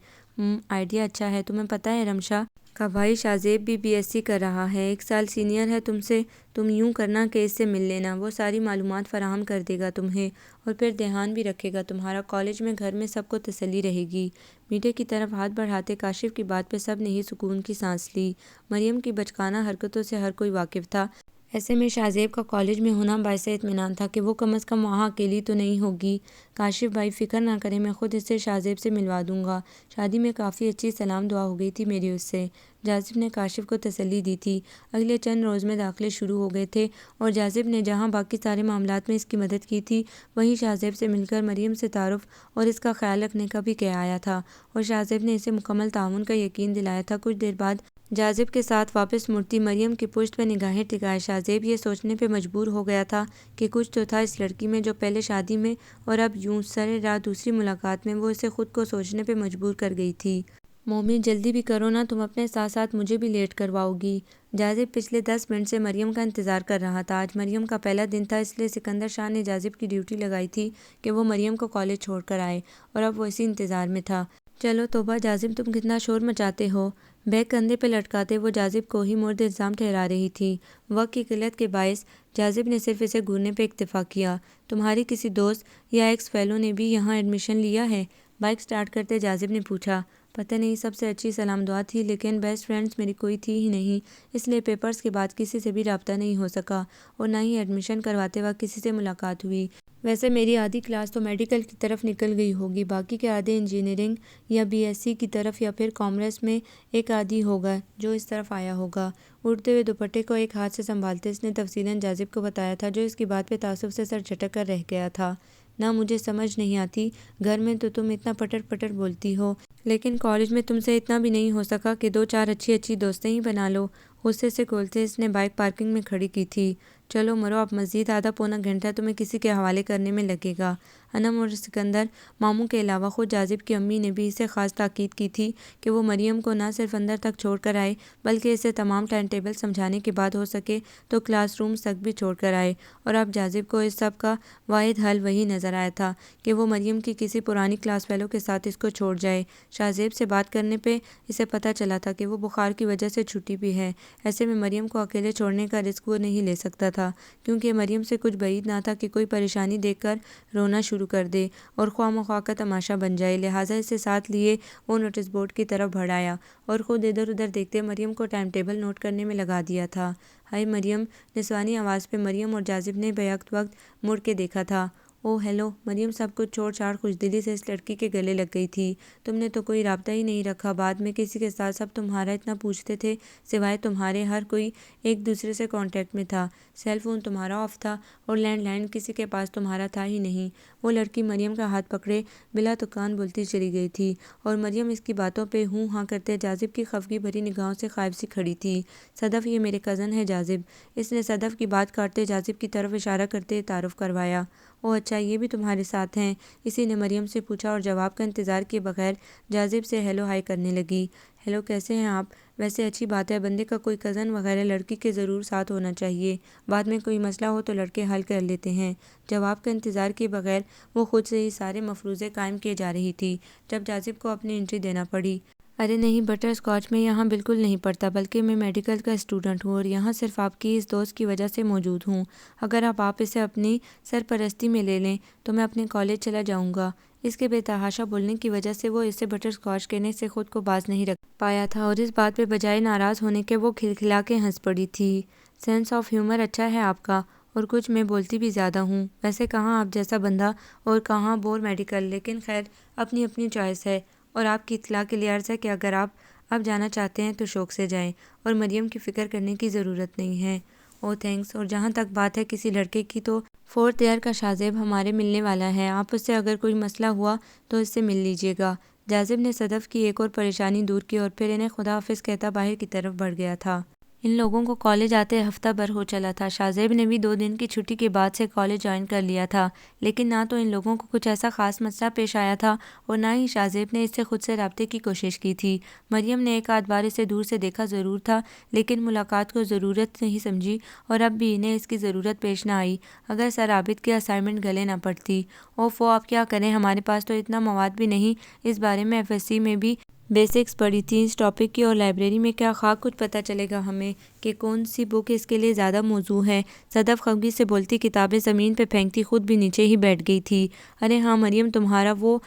آئیڈیا اچھا ہے۔ تمہیں پتہ ہے رمشا کا بھائی شاذیب بھی BSc کر رہا ہے، 1 سال سینئر ہے تم سے۔ تم یوں کرنا کہ اس سے مل لینا، وہ ساری معلومات فراہم کر دے گا تمہیں اور پھر دھیان بھی رکھے گا تمہارا۔ کالج میں گھر میں سب کو تسلی رہے گی۔ میٹھے کی طرف ہاتھ بڑھاتے کاشف کی بات پہ سب نے ہی سکون کی سانس لی۔ مریم کی بچکانہ حرکتوں سے ہر کوئی واقف تھا۔ ایسے میں شاذیب کا کالج میں ہونا باعث اطمینان تھا کہ وہ کم از کم وہاں اکیلی تو نہیں ہوگی۔ کاشف بھائی فکر نہ کریں، میں خود اس سے شاذیب سے ملوا دوں گا۔ شادی میں کافی اچھی سلام دعا ہو گئی تھی میری اس سے، جاذب نے کاشف کو تسلی دی تھی۔ اگلے چند روز میں داخلے شروع ہو گئے تھے اور جاذب نے جہاں باقی سارے معاملات میں اس کی مدد کی تھی، وہیں شاذیب سے مل کر مریم سے تعارف اور اس کا خیال رکھنے کا بھی کہہ آیا تھا اور شاذیب نے اسے مکمل تعاون کا یقین دلایا تھا۔ کچھ دیر بعد جاذب کے ساتھ واپس مڑتی مریم کی پشت پہ نگاہیں ٹکائے شاذیب یہ سوچنے پہ مجبور ہو گیا تھا کہ کچھ تو تھا اس لڑکی میں جو پہلے شادی میں اور اب یوں سرِ راہ دوسری ملاقات میں وہ اسے خود کو سوچنے پہ مجبور کر گئی تھی۔ مومی جلدی بھی کرو نا، تم اپنے ساتھ ساتھ مجھے بھی لیٹ کرواؤ گی۔ جاذب پچھلے 10 منٹ سے مریم کا انتظار کر رہا تھا۔ آج مریم کا پہلا دن تھا، اس لیے سکندر شاہ نے جاذب کی ڈیوٹی لگائی تھی کہ وہ مریم کو کالج چھوڑ کر آئے اور اب وہ اسی انتظار میں تھا۔ چلو توبہ جاذب، تم کتنا شور مچاتے ہو۔ بیگ کندھے پہ لٹکاتے وہ جاذب کو ہی مورد الزام ٹھہرا رہی تھی۔ وقت کی قلت کے باعث جاذب نے صرف اسے گھورنے پہ اکتفا کیا۔ تمہاری کسی دوست یا ایکس فیلو نے بھی یہاں ایڈمیشن لیا ہے؟ بائک سٹارٹ کرتے جاذب نے پوچھا۔ پتہ نہیں، سب سے اچھی سلام دعا تھی لیکن بیسٹ فرینڈز میری کوئی تھی ہی نہیں، اس لیے پیپرز کے بعد کسی سے بھی رابطہ نہیں ہو سکا اور نہ ہی ایڈمیشن کرواتے وقت کسی سے ملاقات ہوئی۔ ویسے میری آدھی کلاس تو میڈیکل کی طرف نکل گئی ہوگی، باقی کے آدھے انجینئرنگ یا BSc کی طرف یا پھر کامرس میں ایک آدھی ہوگا جو اس طرف آیا ہوگا۔ اڑتے ہوئے دوپٹے کو ایک ہاتھ سے سنبھالتے اس نے تفصیلاً جاذب کو بتایا تھا جو اس کی بات پہ تعصب سے سر جھٹک کر رہ گیا تھا۔ نہ مجھے سمجھ نہیں آتی، گھر میں تو تم اتنا پٹر پٹر بولتی ہو لیکن کالج میں تم سے اتنا بھی نہیں ہو سکا کہ 2-4 اچھی دوستیں ہی بنا لو۔ غصے سے کھولتے اس نے بائک پارکنگ میں کھڑی کی تھی۔ چلو مرو، اب مزید آدھا پونا گھنٹہ تمہیں کسی کے حوالے کرنے میں لگے گا۔ انم اور سکندر ماموں کے علاوہ خود جاذب کی امی نے بھی اسے خاص تاکید کی تھی کہ وہ مریم کو نہ صرف اندر تک چھوڑ کر آئے بلکہ اسے تمام ٹائم ٹیبل سمجھانے کے بعد ہو سکے تو کلاس رومز تک بھی چھوڑ کر آئے۔ اور اب جاذب کو اس سب کا واحد حل وہی نظر آیا تھا کہ وہ مریم کی کسی پرانی کلاس فیلو کے ساتھ اس کو چھوڑ جائے۔ شاذیب سے بات کرنے پہ اسے پتہ چلا تھا کہ وہ بخار کی وجہ سے چھٹی بھی ہے، ایسے میں مریم کو اکیلے چھوڑنے کا رسک وہ نہیں لے سکتا تھا کیونکہ مریم سے کچھ بعید نہ تھا کہ کوئی پریشانی دیکھ کر رونا شروع کر دے اور خواہ مخواہ کا تماشا بن جائے، لہٰذا اسے ساتھ لیے وہ نوٹس بورڈ کی طرف بڑھ آیا اور خود ادھر ادھر دیکھتے مریم کو ٹائم ٹیبل نوٹ کرنے میں لگا دیا تھا۔ ہائے مریم، نسوانی آواز پہ مریم اور جاذب نے بیک وقت مڑ کے دیکھا تھا۔ او ہیلو، مریم سب کچھ چھوڑ چھاڑ خوش دلی سے اس لڑکی کے گلے لگ گئی تھی۔ تم نے تو کوئی رابطہ ہی نہیں رکھا بعد میں کسی کے ساتھ، سب تمہارا اتنا پوچھتے تھے، سوائے تمہارے ہر کوئی ایک دوسرے سے کانٹیکٹ میں تھا، سیل فون تمہارا آف تھا اور لینڈ لائن کسی کے پاس تمہارا تھا ہی نہیں۔ وہ لڑکی مریم کا ہاتھ پکڑے بلا تکان بولتی چلی گئی تھی اور مریم اس کی باتوں پہ ہوں ہاں کرتے جاذب کی خفگی بھری نگاہوں سے خائف سی کھڑی تھی۔ صدف، یہ میرے کزن ہے جاذب، اس نے صدف کی بات کاٹتے جاذب کی طرف اشارہ کرتے تعارف کروایا۔ او اچھا، یہ بھی تمہارے ساتھ ہیں؟ اسی نے مریم سے پوچھا اور جواب کا انتظار کیے بغیر جاذب سے ہیلو ہائی کرنے لگی۔ ہیلو، کیسے ہیں آپ؟ ویسے اچھی بات ہے، بندے کا کوئی کزن وغیرہ لڑکی کے ضرور ساتھ ہونا چاہیے، بعد میں کوئی مسئلہ ہو تو لڑکے حل کر لیتے ہیں۔ جواب کا انتظار کیے بغیر وہ خود سے ہی سارے مفروضے قائم کیے جا رہی تھی جب جاذب کو اپنی انٹری دینا پڑی۔ ارے نہیں بٹر اسکاچ، میں یہاں بالکل نہیں پڑھتا بلکہ میں میڈیکل کا اسٹوڈنٹ ہوں اور یہاں صرف آپ کی اس دوست کی وجہ سے موجود ہوں۔ اگر آپ اسے اپنی سرپرستی میں لے لیں تو میں اپنے کالج چلا جاؤں گا۔ اس کے بے تحاشا بولنے کی وجہ سے وہ اسے بٹر اسکاچ کہنے سے خود کو باز نہیں رکھ پایا تھا اور اس بات پہ بجائے ناراض ہونے کے وہ کھلکھلا کے ہنس پڑی تھی۔ سینس آف ہیومر اچھا ہے آپ کا، اور کچھ میں بولتی بھی زیادہ ہوں، ویسے کہاں آپ جیسا بندہ اور کہاں بور میڈیکل، لیکن خیر اپنی اپنی چوائس ہے۔ اور آپ کی اطلاع کے لیے عرض ہے کہ اگر آپ اب جانا چاہتے ہیں تو شوق سے جائیں، اور مریم کی فکر کرنے کی ضرورت نہیں ہے۔ او تھینکس۔ اور جہاں تک بات ہے کسی لڑکے کی، تو 4th ایئر کا شاذیب ہمارے ملنے والا ہے، آپ اس سے اگر کوئی مسئلہ ہوا تو اس سے مل لیجیے گا۔ جاذب نے صدف کی ایک اور پریشانی دور کی اور پھر انہیں خدا حافظ کہتا باہر کی طرف بڑھ گیا تھا۔ ان لوگوں کو کالج آتے ہفتہ بھر ہو چلا تھا۔ شاذیب نے بھی 2 دن کی چھٹی کے بعد سے کالج جوائن کر لیا تھا، لیکن نہ تو ان لوگوں کو کچھ ایسا خاص مسئلہ پیش آیا تھا اور نہ ہی شاذیب نے اس سے خود سے رابطے کی کوشش کی تھی۔ مریم نے ایک آدھ بار اسے دور سے دیکھا ضرور تھا، لیکن ملاقات کو ضرورت نہیں سمجھی اور اب بھی انہیں اس کی ضرورت پیش نہ آئی اگر سر عابد کی اسائنمنٹ گلے نہ پڑتی۔ اوفو، اب کیا کریں، ہمارے پاس تو اتنا مواد بھی نہیں۔ اس بارے میں FSC میں بھی بیسکس پڑھی تھی اس ٹاپک کی، اور لائبریری میں کیا خاک کچھ پتہ چلے گا ہمیں کہ کون سی بک اس کے لیے زیادہ موزوں ہے۔ صدف خفگی سے بولتی کتابیں زمین پہ پھینکتی خود بھی نیچے ہی بیٹھ گئی تھی۔ ارے ہاں مریم، تمہارا وہ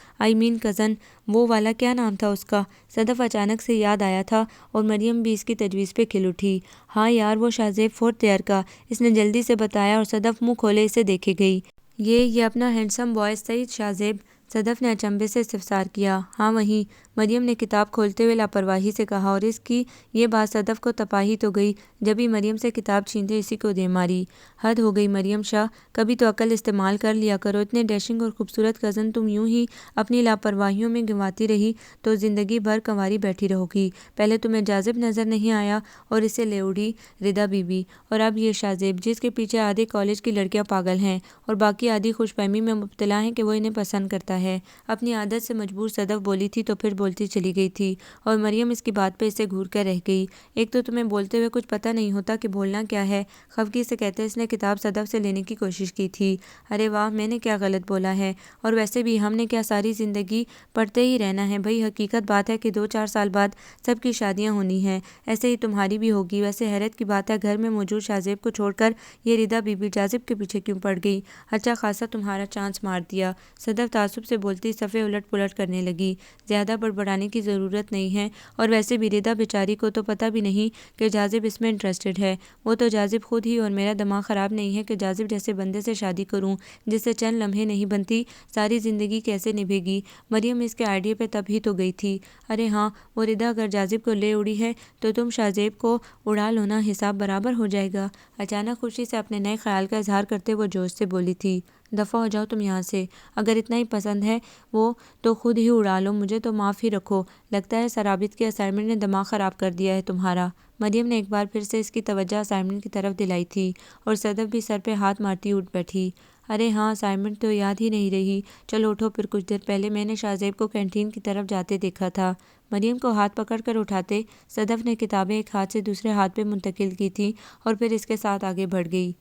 کزن، وہ والا کیا نام تھا اس کا؟ صدف اچانک سے یاد آیا تھا اور مریم بھی اس کی تجویز پہ کھل اٹھی۔ ہاں یار، وہ شاذیب 4th ایئر کا، اس نے جلدی سے بتایا اور صدف منہ کھولے اسے دیکھے گئی۔ یہ اپنا ہینڈسم بوائے سعید شاذیب؟ صدف نے اچنبھے سے استفسار کیا۔ ہاں وہی، مریم نے کتاب کھولتے ہوئے لاپرواہی سے کہا، اور اس کی یہ بات صدف کو تپا ہی تو گئی جب ہی مریم سے کتاب چھینتے اسی کو دے ماری۔ حد ہو گئی مریم شاہ، کبھی تو عقل استعمال کر لیا کرو، اتنے ڈیشنگ اور خوبصورت کزن تم یوں ہی اپنی لاپرواہیوں میں گنواتی رہی تو زندگی بھر کنواری بیٹھی رہو گی۔ پہلے تمہیں جاذب نظر نہیں آیا اور اسے لے اڑی ردا بی بی، اور اب یہ شاذیب جس کے پیچھے آدھے کالج کی لڑکیاں پاگل ہیں اور باقی آدھی خوش فہمی میں مبتلا ہیں کہ وہ انہیں پسند کرتا ہے۔ اپنی عادت سے مجبور صدف بولی تھی تو پھر بولتی چلی گئی تھی، اور مریم اس کی بات پہ اسے گھور کر رہ گئی۔ ایک تو تمہیں بولتے ہوئے کچھ پتہ نہیں ہوتا کہ بولنا کیا ہے، خفگی سے کہتے اس نے کتاب صدف سے لینے کی کوشش کی تھی۔ ارے واہ، میں نے کیا غلط بولا ہے؟ اور ویسے بھی ہم نے کیا ساری زندگی پڑھتے ہی رہنا ہے؟ بھئی حقیقت بات ہے کہ 2-4 سال بعد سب کی شادیاں ہونی ہیں، ایسے ہی تمہاری بھی ہوگی۔ ویسے حیرت کی بات ہے گھر میں موجود شاذیب کو چھوڑ کر یہ ردا بی بی جاذب کے پیچھے کیوں پڑ گئی؟ اچھا خاصا تمہارا چانس مار دیا۔ صدف تعصب سے بولتی صفحے الٹ پلٹ کرنے لگی۔ زیادہ بڑبڑانے کی ضرورت نہیں ہے، اور ویسے بھی ردا بیچاری کو تو پتہ بھی نہیں کہ جاذب اس میں انٹرسٹڈ ہے۔ وہ تو جاذب خود ہی، اور میرا دماغ خراب نہیں ہے کہ جاذب جیسے بندے سے شادی کروں جس سے چند لمحے نہیں بنتی، ساری زندگی کیسے نبھے گی؟ مریم اس کے آئیڈیا پہ تب ہی تو گئی تھی۔ ارے ہاں، وہ ردا اگر جاذب کو لے اڑی ہے تو تم شاذیب کو اڑا لو نا، حساب برابر ہو جائے گا۔ اچانک خوشی سے اپنے نئے خیال کا اظہار کرتے وہ جوش سے بولی تھی، دفعہ ہو جاؤ تم یہاں سے، اگر اتنا ہی پسند ہے وہ تو خود ہی اڑا لو، مجھے تو معاف ہی رکھو، لگتا ہے سر عابد کی اسائنمنٹ نے دماغ خراب کر دیا ہے تمہارا۔ مریم نے ایک بار پھر سے اس کی توجہ اسائنمنٹ کی طرف دلائی تھی، اور صدف بھی سر پہ ہاتھ مارتی اٹھ بیٹھی۔ ارے ہاں، اسائنمنٹ تو یاد ہی نہیں رہی، چلو اٹھو پھر، کچھ دیر پہلے میں نے شاذیب کو کینٹین کی طرف جاتے دیکھا تھا۔ مریم کو ہاتھ پکڑ کر اٹھاتے صدف نے کتابیں ایک ہاتھ سے دوسرے ہاتھ پہ منتقل کی تھیں اور پھر اس کے ساتھ آگے بڑھ گئی۔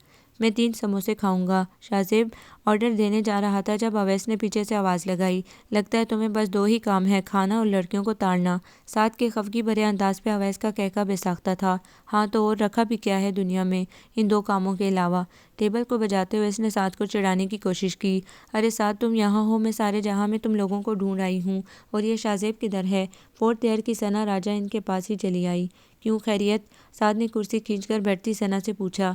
میں 3 سموسے کھاؤں گا، شاذیب آرڈر دینے جا رہا تھا جب اویس نے پیچھے سے آواز لگائی، لگتا ہے تمہیں بس 2 ہی کام ہے، کھانا اور لڑکیوں کو تاڑنا۔ ساتھ کے خفگی بھرے انداز پہ اویس کا کہکا بے ساختہ تھا۔ ہاں تو اور رکھا بھی کیا ہے دنیا میں ان 2 کاموں کے علاوہ؟ ٹیبل کو بجاتے ہوئے اس نے ساتھ کو چڑھانے کی کوشش کی۔ ارے ساتھ تم یہاں ہو، میں سارے جہاں میں تم لوگوں کو ڈھونڈ آئی ہوں، اور یہ شاذیب کدھر ہے؟ 4th ایئر کی ثنا راجہ ان کے پاس ہی چلی آئی۔ کیوں، خیریت؟ سعد نے کرسی کھینچ کر بیٹھتی ثنا سے پوچھا۔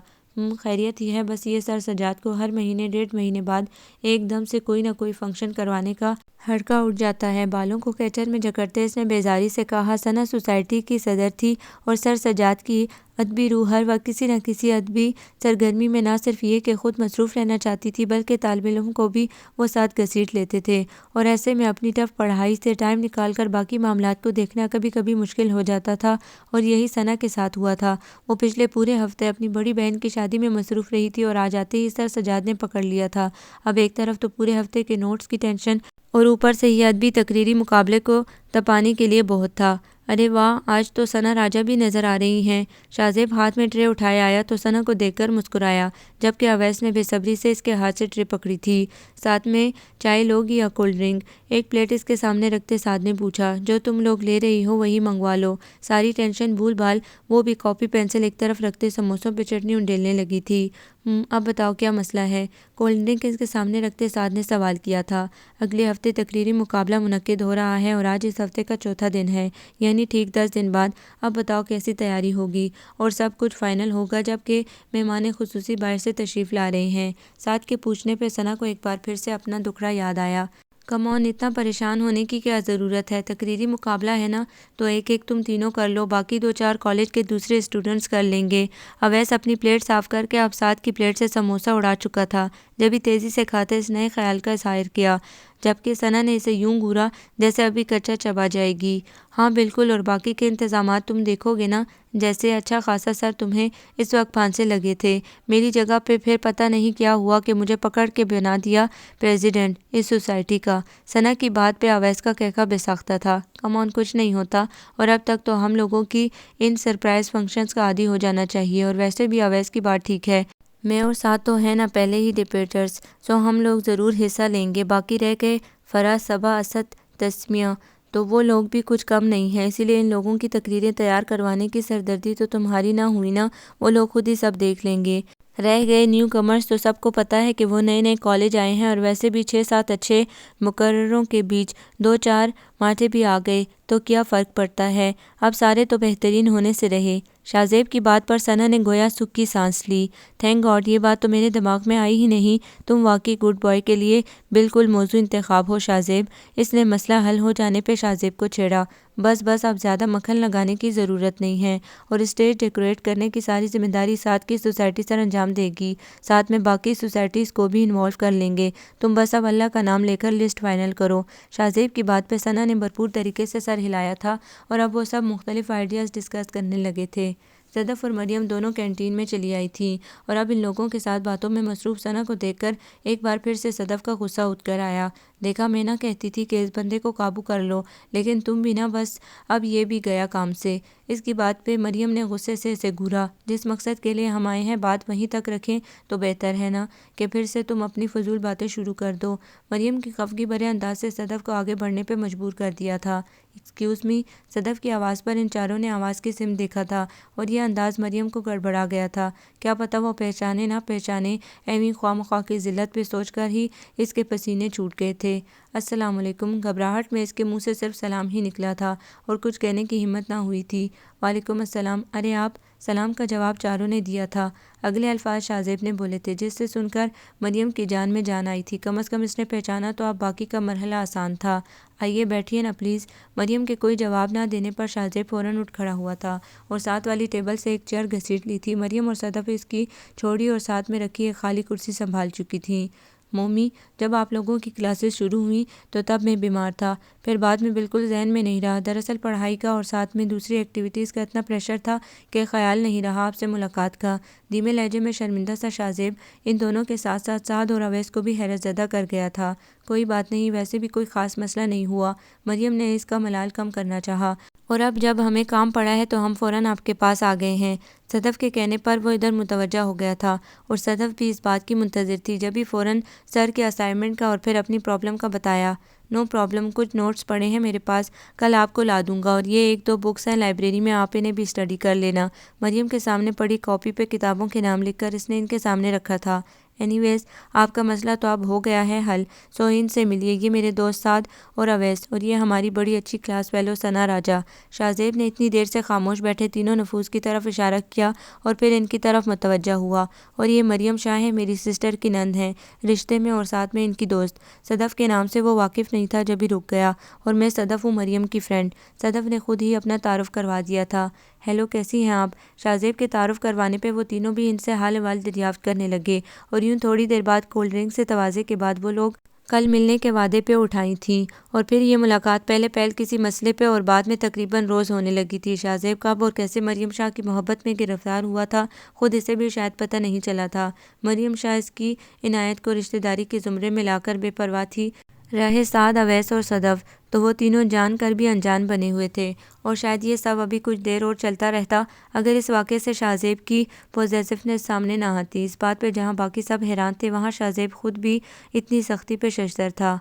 خیریت ہی ہے، بس یہ سر سجاد کو ہر مہینے 1.5 مہینے بعد ایک دم سے کوئی نہ کوئی فنکشن کروانے کا ہڑکا اٹھ جاتا ہے۔ بالوں کو کیچر میں جکڑتے اس نے بیزاری سے کہا، ثنا سوسائٹی کی صدر تھی اور سر سجاد کی ادبی روح ہر وقت کسی نہ کسی ادبی سرگرمی میں نہ صرف یہ کہ خود مصروف رہنا چاہتی تھی بلکہ طالب علم کو بھی وہ ساتھ گھسیٹ لیتے تھے، اور ایسے میں اپنی ٹف پڑھائی سے ٹائم نکال کر باقی معاملات کو دیکھنا کبھی کبھی مشکل ہو جاتا تھا، اور یہی ثنا کے ساتھ ہوا تھا۔ وہ پچھلے پورے ہفتے اپنی بڑی بہن کی شادی میں مصروف رہی تھی اور آ جاتے ہی سر سجاد نے پکڑ لیا تھا۔ اب ایک طرف تو پورے ہفتے کے نوٹس کی ٹینشن اور اوپر سے یہ ادبی تقریری مقابلے کو تپانے کے لیے بہت تھا۔ ارے واہ، آج تو ثنا راجہ بھی نظر آ رہی ہیں۔ شاذیب ہاتھ میں ٹرے اٹھائے آیا تو ثنا کو دیکھ کر مسکرایا، جبکہ اویس نے بے صبری سے اس کے ہاتھ سے ٹرے پکڑی تھی۔ ساتھ میں چائے لوگی یا کولڈ ڈرنک؟ ایک پلیٹ اس کے سامنے رکھتے سعد نے پوچھا۔ جو تم لوگ لے رہی ہو وہی منگوا لو۔ ساری ٹینشن بھول بھال وہ بھی کاپی پینسل ایک طرف رکھتے سموسوں پہ چٹنی انڈیلنے لگی تھی۔ اب بتاؤ کیا مسئلہ ہے؟ کولڈ ڈرنک اس کے سامنے رکھتے سعد نے سوال کیا تھا۔ اگلے ہفتے تقریری مقابلہ منعقد ہو رہا ہے اور آج اس ہفتے کا چوتھا دن ہے، یعنی ٹھیک 10 دن بعد۔ اب بتاؤ کیسی تیاری ہوگی؟ اور سب کچھ فائنل ہوگا جبکہ مہمان خصوصی باہر سے تشریف لا رہے ہیں؟ سعد کے پوچھنے پہ ثنا کو ایک بار پھر سے اپنا دکھڑا یاد آیا۔ کم آن، اتنا پریشان ہونے کی کیا ضرورت ہے، تقریری مقابلہ ہے نا، تو ایک ایک تم تینوں کر لو، باقی 2-4 کالج کے دوسرے اسٹوڈنٹس کر لیں گے۔ اویس اپنی پلیٹ صاف کر کے اب ساتھ کی پلیٹ سے سموسہ اڑا چکا تھا، جبھی تیزی سے کھاتے اس نئے خیال کا اظہار کیا، جبکہ ثنا نے اسے یوں گھورا جیسے ابھی کچا چبا جائے گی۔ ہاں بالکل، اور باقی کے انتظامات تم دیکھو گے نا، جیسے اچھا خاصا سر تمہیں اس وقت پھانسے لگے تھے، میری جگہ پہ پھر پتہ نہیں کیا ہوا کہ مجھے پکڑ کے بنا دیا پریزیڈنٹ اس سوسائٹی کا۔ ثنا کی بات پہ اویس کا کہکا بے ساختہ تھا۔ کم آن، کچھ نہیں ہوتا، اور اب تک تو ہم لوگوں کی ان سرپرائز فنکشنز کا عادی ہو جانا چاہیے، اور ویسے بھی اویس کی بات ٹھیک ہے، میں اور ساتھ تو ہیں نا پہلے ہی ڈپیٹرز، سو ہم لوگ ضرور حصہ لیں گے۔ باقی رہ گئے فرح، صبا، اسد، تسمیہ، تو وہ لوگ بھی کچھ کم نہیں ہیں، اسی لیے ان لوگوں کی تقریریں تیار کروانے کی سردردی تو تمہاری نہ ہوئی نا، وہ لوگ خود ہی سب دیکھ لیں گے۔ رہ گئے نیو کمرز، تو سب کو پتہ ہے کہ وہ نئے نئے کالج آئے ہیں، اور ویسے بھی 6-7 اچھے مقرروں کے بیچ 2-4 ماٹھے بھی آ گئے تو کیا فرق پڑتا ہے، اب سارے تو بہترین ہونے سے رہے۔ شاہ زیب کی بات پر ثنا نے گویا سکھ کی سانس لی۔ تھینک گاڈ، یہ بات تو میرے دماغ میں آئی ہی نہیں، تم واقعی گڈ بوائے کے لیے بالکل موزوں انتخاب ہو شاہ زیب۔ اس نے مسئلہ حل ہو جانے پہ شاہ زیب کو چھیڑا۔ بس اب زیادہ مکھن لگانے کی ضرورت نہیں ہے، اور اسٹیج ڈیکوریٹ کرنے کی ساری ذمہ داری ساتھ کی سوسائٹی سر انجام دے گی، ساتھ میں باقی سوسائٹیز کو بھی انوالو کر لیں گے، تم بس اب اللہ کا نام لے کر لسٹ فائنل کرو۔ شاہ زیب کی بات پہ ثنا نے بھرپور طریقے سے سر ہلایا تھا، اور اب وہ سب مختلف آئیڈیاز ڈسکس کرنے لگے تھے۔ صدف اور مریم دونوں کینٹین میں چلی آئی تھیں، اور اب ان لوگوں کے ساتھ باتوں میں مصروف ثنا کو دیکھ کر ایک بار پھر سے صدف کا غصہ اٹھ کر آیا۔ دیکھا، میں نہ کہتی تھی کہ اس بندے کو قابو کر لو، لیکن تم بھی نہ، بس اب یہ بھی گیا کام سے۔ اس کی بات پہ مریم نے غصے سے اسے گھورا۔ جس مقصد کے لیے ہم آئے ہیں بات وہیں تک رکھیں تو بہتر ہے نا، کہ پھر سے تم اپنی فضول باتیں شروع کر دو۔ مریم کی خفگی بھرے انداز سے صدف کو آگے بڑھنے پہ مجبور کر دیا تھا۔ ایکسکیوز می، صدف کی آواز پر ان چاروں نے آواز کی سمت دیکھا تھا، اور یہ انداز مریم کو گڑبڑا گیا تھا۔ کیا پتہ وہ پہچانے نہ پہچانے، ایویں خواہ مخواہ کی ذلت پہ سوچ کر ہی اس کے پسینے چھوٹ گئے تھے۔ السلام علیکم، گھبراہٹ میں اس کے منہ سے صرف سلام ہی نکلا تھا، اور کچھ کہنے کی ہمت نہ ہوئی تھی۔ وعلیکم السلام، ارے آپ، سلام کا جواب چاروں نے دیا تھا۔ اگلے الفاظ شاہ زیب نے بولے تھے، جس سے سن کر مریم کی جان میں جان آئی تھی۔ کم از کم اس نے پہچانا تو اب باقی کا مرحلہ آسان تھا۔ آئیے بیٹھیے نا پلیز۔ مریم کے کوئی جواب نہ دینے پر شاہ زیب فوراً اٹھ کھڑا ہوا تھا، اور ساتھ والی ٹیبل سے ایک چیئر گھسیٹ لی تھی۔ مریم اور صدف اس کی چھوڑی اور ساتھ میں رکھی ایک خالی کرسی سنبھال چکی تھیں۔ مومی، جب آپ لوگوں کی کلاسز شروع ہوئیں تو تب میں بیمار تھا، پھر بعد میں بالکل ذہن میں نہیں رہا، دراصل پڑھائی کا اور ساتھ میں دوسری ایکٹیویٹیز کا اتنا پریشر تھا کہ خیال نہیں رہا آپ سے ملاقات کا۔ دھیمے لہجے میں شرمندہ سا شاہ زیب ان دونوں کے ساتھ ساتھ سعد اور اویس کو بھی حیرت زدہ کر گیا تھا۔ کوئی بات نہیں، ویسے بھی کوئی خاص مسئلہ نہیں ہوا، مریم نے اس کا ملال کم کرنا چاہا، اور اب جب ہمیں کام پڑا ہے تو ہم فوراً آپ کے پاس آ گئے ہیں۔ صدف کے کہنے پر وہ ادھر متوجہ ہو گیا تھا، اور صدف بھی اس بات کی منتظر تھی، جب ہی فوراً سر کے اسائنمنٹ کا اور پھر اپنی پرابلم کا بتایا۔ نو پرابلم، کچھ نوٹس پڑے ہیں میرے پاس، کل آپ کو لا دوں گا، اور یہ 1-2 بکس ہیں لائبریری میں، آپ انہیں بھی اسٹڈی کر لینا۔ مریم کے سامنے پڑی کاپی پہ کتابوں کے نام لکھ کر اس نے ان کے سامنے رکھا تھا۔ اینی ویز، آپ کا مسئلہ تو اب ہو گیا ہے حل، سو ان سے ملیے، یہ میرے دوست سعد اور اویس، اور یہ ہماری بڑی اچھی کلاس فیلو ثنا راجہ۔ شاہ زیب نے اتنی دیر سے خاموش بیٹھے تینوں نفوس کی طرف اشارہ کیا، اور پھر ان کی طرف متوجہ ہوا، اور یہ مریم شاہ ہیں، میری سسٹر کی نند ہیں رشتے میں، اور ساتھ میں ان کی دوست۔ صدف کے نام سے وہ واقف نہیں تھا جب ہی رک گیا، اور میں صدف ہوں، مریم کی فرینڈ۔ صدف نے خود ہی اپنا تعارف کروا دیا تھا۔ ہیلو، کیسی ہیں آپ؟ شاہ زیب کے تعارف کروانے پہ وہ تینوں بھی ان سے حال احوال دریافت کرنے لگے، اور یوں تھوڑی دیر بعد کولڈ ڈرنک سے تواضع کے بعد وہ لوگ کل ملنے کے وعدے پہ اٹھائی تھیں، اور پھر یہ ملاقات پہلے پہل کسی مسئلے پہ اور بعد میں تقریباً روز ہونے لگی تھی۔ شاہ زیب کب اور کیسے مریم شاہ کی محبت میں گرفتار ہوا تھا، خود اسے بھی شاید پتہ نہیں چلا تھا۔ مریم شاہ اس کی عنایت کو رشتہ داری کے زمرے میں لا کر بے پرواہ تھی، رہے سعد، اویس اور صدف تو وہ تینوں جان کر بھی انجان بنے ہوئے تھے، اور شاید یہ سب ابھی کچھ دیر اور چلتا رہتا اگر اس واقعے سے شاہ زیب کی پوزیسیونیس سامنے نہ آتی۔ اس بات پہ جہاں باقی سب حیران تھے، وہاں شاہ زیب خود بھی اتنی سختی پہ ششدر تھا۔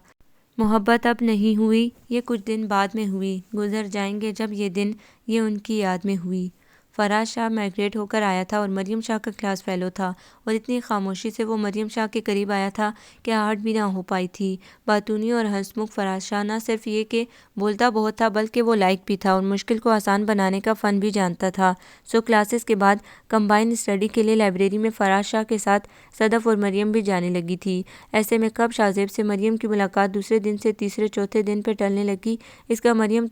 محبت اب نہیں ہوئی، یہ کچھ دن بعد میں ہوئی، گزر جائیں گے جب یہ دن، یہ ان کی یاد میں ہوئی۔ فراز شاہ مائگریٹ ہو کر آیا تھا اور مریم شاہ کا کلاس فیلو تھا، اور اتنی خاموشی سے وہ مریم شاہ کے قریب آیا تھا کہ آہٹ بھی نہ ہو پائی تھی۔ باتونی اور ہنسمکھ فراز شاہ نہ صرف یہ کہ بولتا بہت تھا بلکہ وہ لائق بھی تھا اور مشکل کو آسان بنانے کا فن بھی جانتا تھا۔ کلاسز کے بعد کمبائن اسٹڈی کے لیے لائبریری میں فراز شاہ کے ساتھ صدف اور مریم بھی جانے لگی تھی۔ ایسے میں کب شاہ زیب سے مریم کی ملاقات دوسرے دن سے تیسرے چوتھے دن پہ ٹلنے لگی، اس کا مریم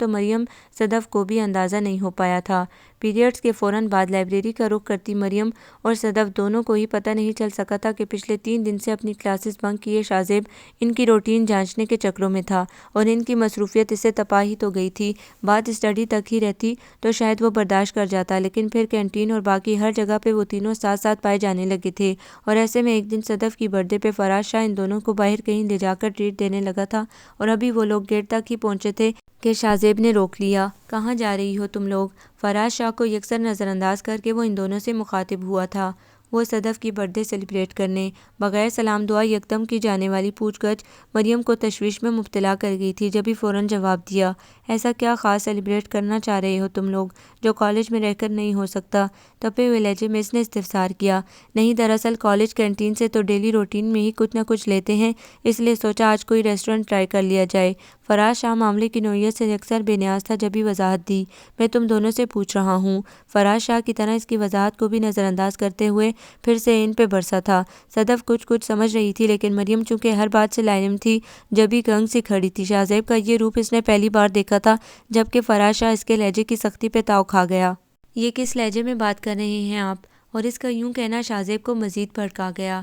صدف کو بھی اندازہ نہیں ہو پایا تھا۔ پیریڈز کے فوراً بعد لائبریری کا رخ کرتی مریم اور صدف دونوں کو ہی پتہ نہیں چل سکا تھا کہ پچھلے 3 دن سے اپنی کلاسز بنک کیے شاہ زیب ان کی روٹین جانچنے کے چکروں میں تھا، اور ان کی مصروفیت اس سے تپا ہی تو گئی تھی۔ بات اسٹڈی تک ہی رہتی تو شاید وہ برداشت کر جاتا، لیکن پھر کینٹین اور باقی ہر جگہ پہ وہ تینوں ساتھ ساتھ پائے جانے لگے تھے، اور ایسے میں ایک دن صدف کی برتھڈے پہ فراز شاہ ان دونوں کو باہر کہیں لے جا کر ٹریٹ دینے لگا تھا، اور ابھی وہ لوگ گیٹ تک ہی پہنچے تھے کہ شاہ زیب نے روک لیا۔ کہاں جا رہی ہو تم لوگ؟ فراز شاہ کو یکسر نظر انداز کر کے وہ ان دونوں سے مخاطب ہوا تھا۔ وہ صدف کی برتھڈے سیلیبریٹ کرنے بغیر سلام دعا یکدم کی جانے والی پوچھ گچھ مریم کو تشویش میں مبتلا کر گئی تھی، جبھی فوراً جواب دیا، ایسا کیا خاص سیلیبریٹ کرنا چاہ رہے ہو تم لوگ جو کالج میں رہ کر نہیں ہو سکتا؟ تپے ہوئے لہجے میں اس نے استفسار کیا۔ نہیں، دراصل کالج کینٹین سے تو ڈیلی روٹین میں ہی کچھ نہ کچھ لیتے ہیں، اس لیے سوچا آج کوئی ریسٹورنٹ ٹرائی کر لیا جائے۔ فراز شاہ معاملے کی نوعیت سے یکسر بے نیاز تھا، جبھی وضاحت دی، میں تم دونوں سے پوچھ رہا ہوں۔ فراز شاہ کی طرح اس کی وضاحت کو بھی نظر انداز کرتے ہوئے پھر سے ان پہ برسا تھا۔ صدف کچھ سمجھ رہی تھی، لیکن مریم چونکہ ہر بات سے لاعلم تھی، جبھی گنگ سی کھڑی تھی۔ شاہ زیب کا یہ روپ اس نے پہلی بار دیکھا تھا، جبکہ فراز شاہ اس کے لہجے کی سختی پہ تاؤ کھا گیا۔ یہ کس لہجے میں بات کر رہے ہیں آپ؟ اور اس کا یوں کہنا شاہ زیب کو مزید بھڑکا گیا۔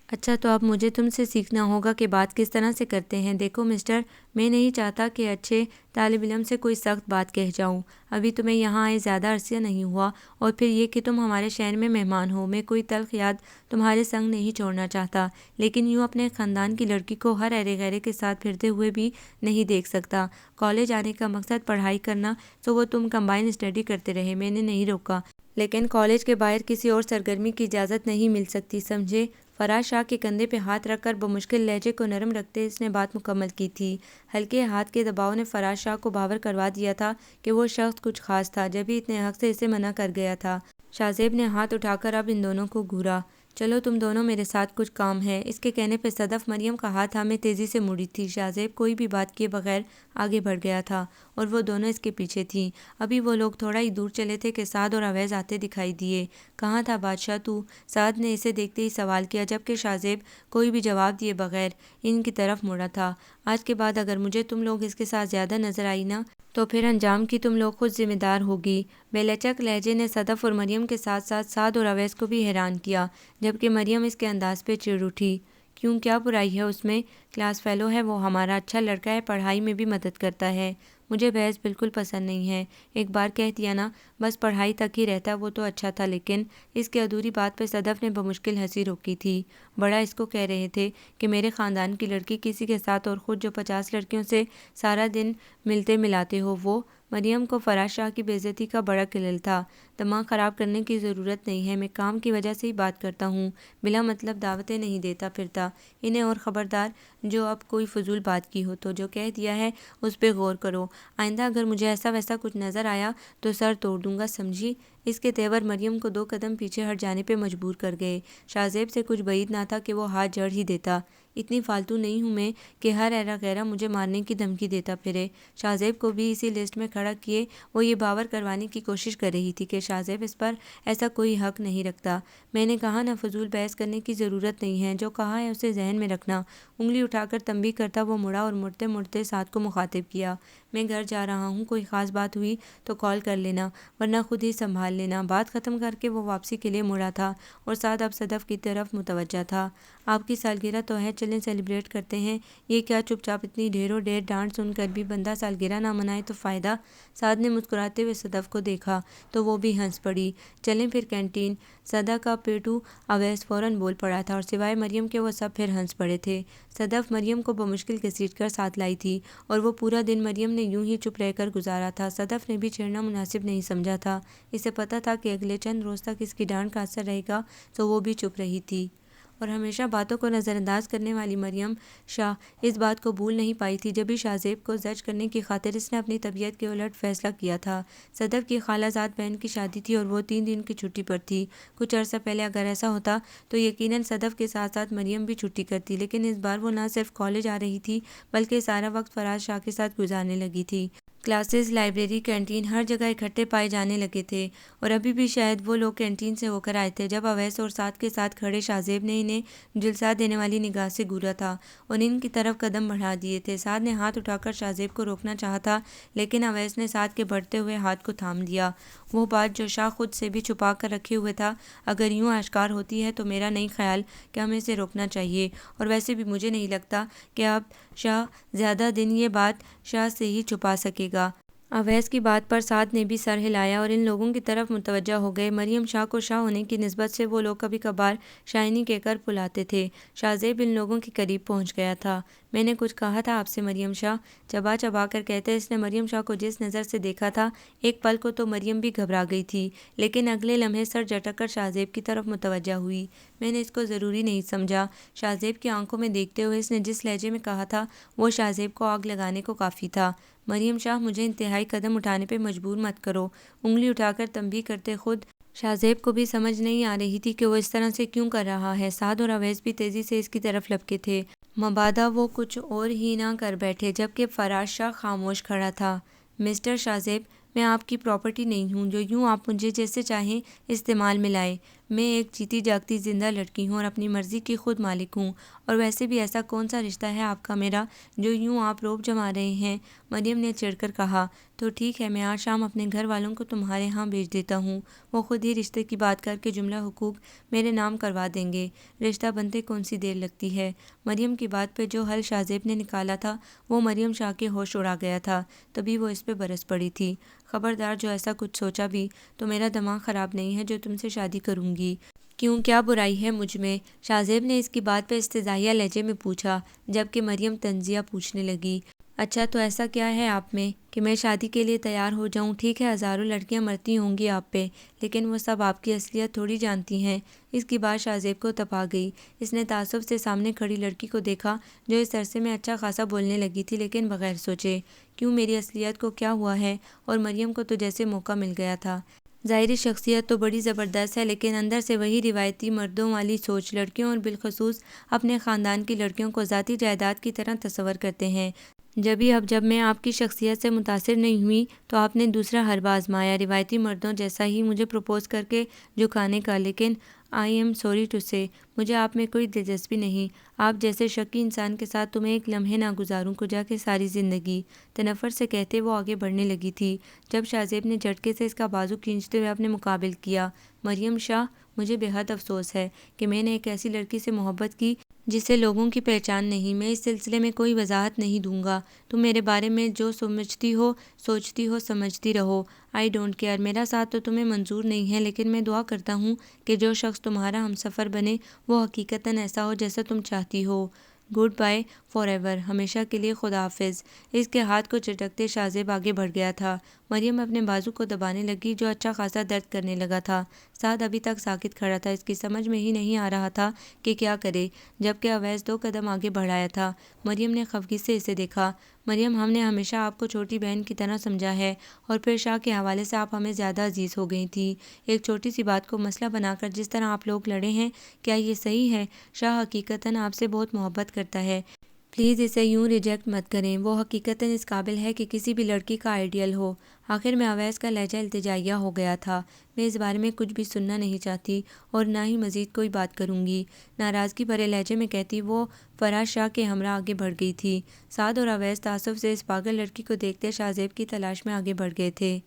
اچھا، تو اب مجھے تم سے سیکھنا ہوگا کہ بات کس طرح سے کرتے ہیں۔ دیکھو مسٹر، میں نہیں چاہتا کہ اچھے طالب علم سے کوئی سخت بات کہہ جاؤں۔ ابھی تمہیں یہاں آئے زیادہ عرصہ نہیں ہوا، اور پھر یہ کہ تم ہمارے شہر میں مہمان ہو، میں کوئی تلخ یاد تمہارے سنگ نہیں چھوڑنا چاہتا، لیکن یوں اپنے خاندان کی لڑکی کو ہر ایرے غیرے کے ساتھ پھرتے ہوئے بھی نہیں دیکھ سکتا۔ کالج آنے کا مقصد پڑھائی کرنا، تو وہ تم کمبائن اسٹڈی کرتے رہے، میں نے نہیں روکا، لیکن کالج کے باہر کسی اور سرگرمی کی اجازت نہیں مل سکتی، سمجھے؟ فراز شاہ کے کندھے پہ ہاتھ رکھ کر بمشکل لہجے کو نرم رکھتے اس نے بات مکمل کی تھی۔ ہلکے ہاتھ کے دباؤ نے فراز شاہ کو باور کروا دیا تھا کہ وہ شخص کچھ خاص تھا، جبھی اتنے حق سے اسے منع کر گیا تھا۔ شاہ زیب نے ہاتھ اٹھا کر اب ان دونوں کو گھورا۔ چلو تم دونوں میرے ساتھ، کچھ کام ہے۔ اس کے کہنے پہ صدف مریم کا ہاتھ تھامے تیزی سے مڑی تھی۔ شاہ زیب کوئی بھی بات کیے بغیر آگے بڑھ گیا تھا، اور وہ دونوں اس کے پیچھے تھیں۔ ابھی وہ لوگ تھوڑا ہی دور چلے تھے کہ سعد اور اویس آتے دکھائی دیے۔ کہاں تھا بادشاہ تو؟ سعد نے اسے دیکھتے ہی سوال کیا، جبکہ شاہ زیب کوئی بھی جواب دیے بغیر ان کی طرف مڑا تھا۔ آج کے بعد اگر مجھے تم لوگ اس کے ساتھ زیادہ نظر آئی نا، تو پھر انجام کی تم لوگ خود ذمہ دار ہوگی۔ بے لچک لہجے نے صدف اور مریم کے ساتھ ساتھ سعد اور اویس کو بھی حیران کیا، جبکہ مریم اس کے انداز پہ چڑ اٹھی۔ کیوں، کیا برائی ہے اس میں؟ کلاس فیلو ہے وہ، ہمارا اچھا لڑکا ہے، پڑھائی میں بھی مدد کرتا ہے۔ مجھے بحث بالکل پسند نہیں ہے، ایک بار کہہ دیا نا، بس پڑھائی تک ہی رہتا وہ تو اچھا تھا۔ لیکن اس کی ادھوری بات پہ صدف نے بمشکل ہنسی روکی تھی۔ بڑا اس کو کہہ رہے تھے کہ میرے خاندان کی لڑکی کسی کے ساتھ، اور خود جو 50 لڑکیوں سے سارا دن ملتے ملاتے ہو وہ؟ مریم کو فراز شاہ کی بے عزتی کا بڑا کلل تھا۔ دماغ خراب کرنے کی ضرورت نہیں ہے، میں کام کی وجہ سے ہی بات کرتا ہوں، بلا مطلب دعوتیں نہیں دیتا پھرتا انہیں۔ اور خبردار، جو اب کوئی فضول بات کی ہو تو جو کہہ دیا ہے اس پہ غور کرو، آئندہ اگر مجھے ایسا ویسا کچھ نظر آیا تو سر توڑ دوں گا، سمجھی؟ اس کے تیور مریم کو 2 قدم پیچھے ہٹ جانے پہ مجبور کر گئے۔ شاہ زیب سے کچھ بعید نہ تھا کہ وہ ہاتھ جڑ ہی دیتا۔ اتنی فالتو نہیں ہوں میں کہ ہر ایرا غیرہ مجھے مارنے کی دھمکی دیتا پھرے۔ شاہ زیب کو بھی اسی لسٹ میں کھڑا کیے وہ یہ باور کروانے کی کوشش کر رہی تھی کہ شاہ زیب اس پر ایسا کوئی حق نہیں رکھتا۔ میں نے کہا نا، فضول بحث کرنے کی ضرورت نہیں ہے، جو کہا ہے اسے ذہن میں رکھنا۔ انگلی اٹھا کر تنبیہ کرتا وہ مڑا اور مڑتے مڑتے سعد کو مخاطب کیا، میں گھر جا رہا ہوں، کوئی خاص بات ہوئی تو کال کر لینا، ورنہ خود ہی سنبھال لینا۔ بات ختم کر کے وہ واپسی کے لیے مڑا تھا، اور سعد اب صدف کی طرف متوجہ تھا۔ آپ کی سالگرہ تو ہے، چلیں سیلیبریٹ کرتے ہیں۔ یہ کیا چپ چاپ اتنی ڈھیروں ڈھیر ڈانٹ سن کر بھی بندہ سالگرہ نہ منائے تو فائدہ؟ سعد نے مسکراتے ہوئے صدف کو دیکھا تو وہ بھی ہنس پڑی۔ چلیں پھر کینٹین۔ صدا کا پیٹو اویس فوراً بول پڑا تھا، اور سوائے مریم کے وہ سب پھر ہنس پڑے تھے۔ صدف مریم کو بمشکل گھسیٹ کر ساتھ لائی تھی، اور وہ پورا دن مریم نے یوں ہی چپ رہ کر گزارا تھا۔ صدف نے بھی چھیڑنا مناسب نہیں سمجھا تھا، اسے پتہ تھا کہ اگلے چند روز تک اس کی ڈانٹ کا اثر رہے گا، تو وہ بھی چپ رہی تھی۔ اور ہمیشہ باتوں کو نظر انداز کرنے والی مریم شاہ اس بات کو بھول نہیں پائی تھی جب بھی شاہ کو زجر کرنے کی خاطر اس نے اپنی طبیعت کے الٹ فیصلہ کیا تھا۔ صدف کی خالہ زاد بہن کی شادی تھی اور وہ 3 دن کی چھٹی پر تھی۔ کچھ عرصہ پہلے اگر ایسا ہوتا تو یقیناً صدف کے ساتھ ساتھ مریم بھی چھٹی کرتی، لیکن اس بار وہ نہ صرف کالج آ رہی تھی بلکہ سارا وقت فراز شاہ کے ساتھ گزارنے لگی تھی۔ کلاسز، لائبریری، کینٹین، ہر جگہ اکٹھے پائے جانے لگے تھے، اور ابھی بھی شاید وہ لوگ کینٹین سے ہو کر آئے تھے جب اویس اور سعد کے ساتھ کھڑے شاہ نے انہیں جلسہ دینے والی نگاہ سے گھورا تھا اور ان کی طرف قدم بڑھا دیے تھے۔ سعد نے ہاتھ اٹھا کر شاہ کو روکنا چاہا تھا، لیکن اویس نے سعد کے بڑھتے ہوئے ہاتھ کو تھام لیا۔ وہ بات جو شاہ خود سے بھی چھپا کر رکھے ہوئے تھا اگر یوں آشکار ہوتی ہے تو میرا نہیں خیال کہ ہمیں اسے روکنا چاہیے، اور ویسے بھی مجھے نہیں لگتا کہ اب شاہ زیادہ دن یہ بات شاہ سے ہی چھپا سکے گا۔ اویس کی بات پر سعد نے بھی سر ہلایا اور ان لوگوں کی طرف متوجہ ہو گئے۔ مریم شاہ کو شاہ ہونے کی نسبت سے وہ لوگ کبھی کبھار شائنی کہہ کر بلاتے تھے۔ شاہ زیب ان لوگوں کے قریب پہنچ گیا تھا۔ میں نے کچھ کہا تھا آپ سے مریم شاہ، چبا چبا کر کہتے اس نے مریم شاہ کو جس نظر سے دیکھا تھا، ایک پل کو تو مریم بھی گھبرا گئی تھی، لیکن اگلے لمحے سر جھٹک کر شاہ زیب کی طرف متوجہ ہوئی۔ میں نے اس کو ضروری نہیں سمجھا۔ شاہ زیب کی آنکھوں میں دیکھتے ہوئے اس نے جس لہجے میں کہا تھا وہ شاہ زیب کو آگ لگانے کو کافی تھا۔ مریم شاہ، مجھے انتہائی قدم اٹھانے پہ مجبور مت کرو، انگلی اٹھا کر تنبیہ کرتے خود شاہ زیب کو بھی سمجھ نہیں آ رہی تھی کہ وہ اس طرح سے کیوں کر رہا ہے۔ سعد اور اویس بھی تیزی سے اس کی طرف لپکے تھے، مبادا وہ کچھ اور ہی نہ کر بیٹھے، جبکہ فراز شاہ خاموش کھڑا تھا۔ مسٹر شاہ زیب، میں آپ کی پراپرٹی نہیں ہوں جو یوں آپ مجھے جیسے چاہیں استعمال میں لائیں۔ میں ایک جیتی جاگتی زندہ لڑکی ہوں اور اپنی مرضی کی خود مالک ہوں، اور ویسے بھی ایسا کون سا رشتہ ہے آپ کا میرا جو یوں آپ روب جما رہے ہیں؟ مریم نے چڑھ کر کہا۔ تو ٹھیک ہے، میں آج شام اپنے گھر والوں کو تمہارے ہاں بھیج دیتا ہوں، وہ خود ہی رشتے کی بات کر کے جملہ حقوق میرے نام کروا دیں گے۔ رشتہ بنتے کون سی دیر لگتی ہے؟ مریم کی بات پہ جو حل شاہ زیب نے نکالا تھا وہ مریم شاہ کے ہوش اڑا گیا تھا، تبھی وہ اس پہ برس پڑی تھی۔ خبردار، جو ایسا کچھ سوچا بھی تو میرا دماغ خراب نہیں ہے جو تم سے شادی کروں گی۔ کیوں، کیا برائی ہے مجھ میں؟ شاہ زیب نے اس کی بات پہ استہزائیہ لہجے میں پوچھا، جبکہ مریم طنزیہ پوچھنے لگی۔ اچھا، تو ایسا کیا ہے آپ میں کہ میں شادی کے لیے تیار ہو جاؤں؟ ٹھیک ہے، ہزاروں لڑکیاں مرتی ہوں گی آپ پہ، لیکن وہ سب آپ کی اصلیت تھوڑی جانتی ہیں۔ اس کی بات شاہ زیب کو تپا گئی۔ اس نے تعصب سے سامنے کھڑی لڑکی کو دیکھا جو اس عرصے میں اچھا خاصا بولنے لگی تھی لیکن بغیر سوچے۔ کیوں، میری اصلیت کو کیا ہوا ہے؟ اور مریم کو تو جیسے موقع مل گیا تھا۔ ظاہری شخصیت تو بڑی زبردست ہے، لیکن اندر سے وہی روایتی مردوں والی سوچ، لڑکیوں اور بالخصوص اپنے خاندان کی لڑکیوں کو ذاتی جائیداد کی طرح تصور کرتے ہیں۔ جب میں آپ کی شخصیت سے متاثر نہیں ہوئی تو آپ نے دوسرا حربہ آزمایا، روایتی مردوں جیسا ہی مجھے پروپوز کر کے جھکانے کا، لیکن آئی ایم سوری ٹو سے مجھے آپ میں کوئی دلچسپی نہیں۔ آپ جیسے شکی انسان کے ساتھ تمہیں ایک لمحے نہ گزاروں کجا کے ساری زندگی، تنفر سے کہتے وہ آگے بڑھنے لگی تھی جب شاہ زیب نے جھٹکے سے اس کا بازو کھینچتے ہوئے اپنے مقابل کیا۔ مریم شاہ، مجھے بے حد افسوس ہے کہ میں نے ایک ایسی لڑکی سے محبت کی جسے لوگوں کی پہچان نہیں۔ میں اس سلسلے میں کوئی وضاحت نہیں دوں گا، تم میرے بارے میں جو سمجھتی ہو، سوچتی ہو، سمجھتی رہو، آئی ڈونٹ کیئر۔ میرا ساتھ تو تمہیں منظور نہیں ہے، لیکن میں دعا کرتا ہوں کہ جو شخص تمہارا ہمسفر بنے وہ حقیقتاً ایسا ہو جیسا تم چاہتی ہو۔ گڈ بائے فار ایور، ہمیشہ کے لیے خدا حافظ۔ اس کے ہاتھ کو جھٹکتے شاہ زیب آگے بڑھ گیا تھا۔ مریم اپنے بازو کو دبانے لگی جو اچھا خاصا درد کرنے لگا تھا۔ سعد ابھی تک ساکت کھڑا تھا، اس کی سمجھ میں ہی نہیں آ رہا تھا کہ کیا کرے، جبکہ اویس 2 قدم آگے بڑھایا تھا۔ مریم نے خفگی سے اسے دیکھا۔ مریم، ہم نے ہمیشہ آپ کو چھوٹی بہن کی طرح سمجھا ہے، اور پھر شاہ کے حوالے سے آپ ہمیں زیادہ عزیز ہو گئی تھی۔ ایک چھوٹی سی بات کو مسئلہ بنا کر جس طرح آپ لوگ لڑے ہیں، کیا یہ صحیح ہے؟ شاہ حقیقتاً آپ سے بہت محبت کرتا ہے، پلیز اسے یوں ریجیکٹ مت کریں۔ وہ حقیقتاً اس قابل ہے کہ کسی بھی لڑکی کا آئیڈیل ہو۔ آخر میں اویس کا لہجہ التجائیہ ہو گیا تھا۔ میں اس بارے میں کچھ بھی سننا نہیں چاہتی اور نہ ہی مزید کوئی بات کروں گی، ناراضگی بھرے لہجے میں کہتی وہ فراز شاہ کے ہمراہ آگے بڑھ گئی تھی۔ سعد اور اویس تعصب سے اس پاگل لڑکی کو دیکھتے شاہ زیب کی تلاش میں آگے بڑھ گئے تھے۔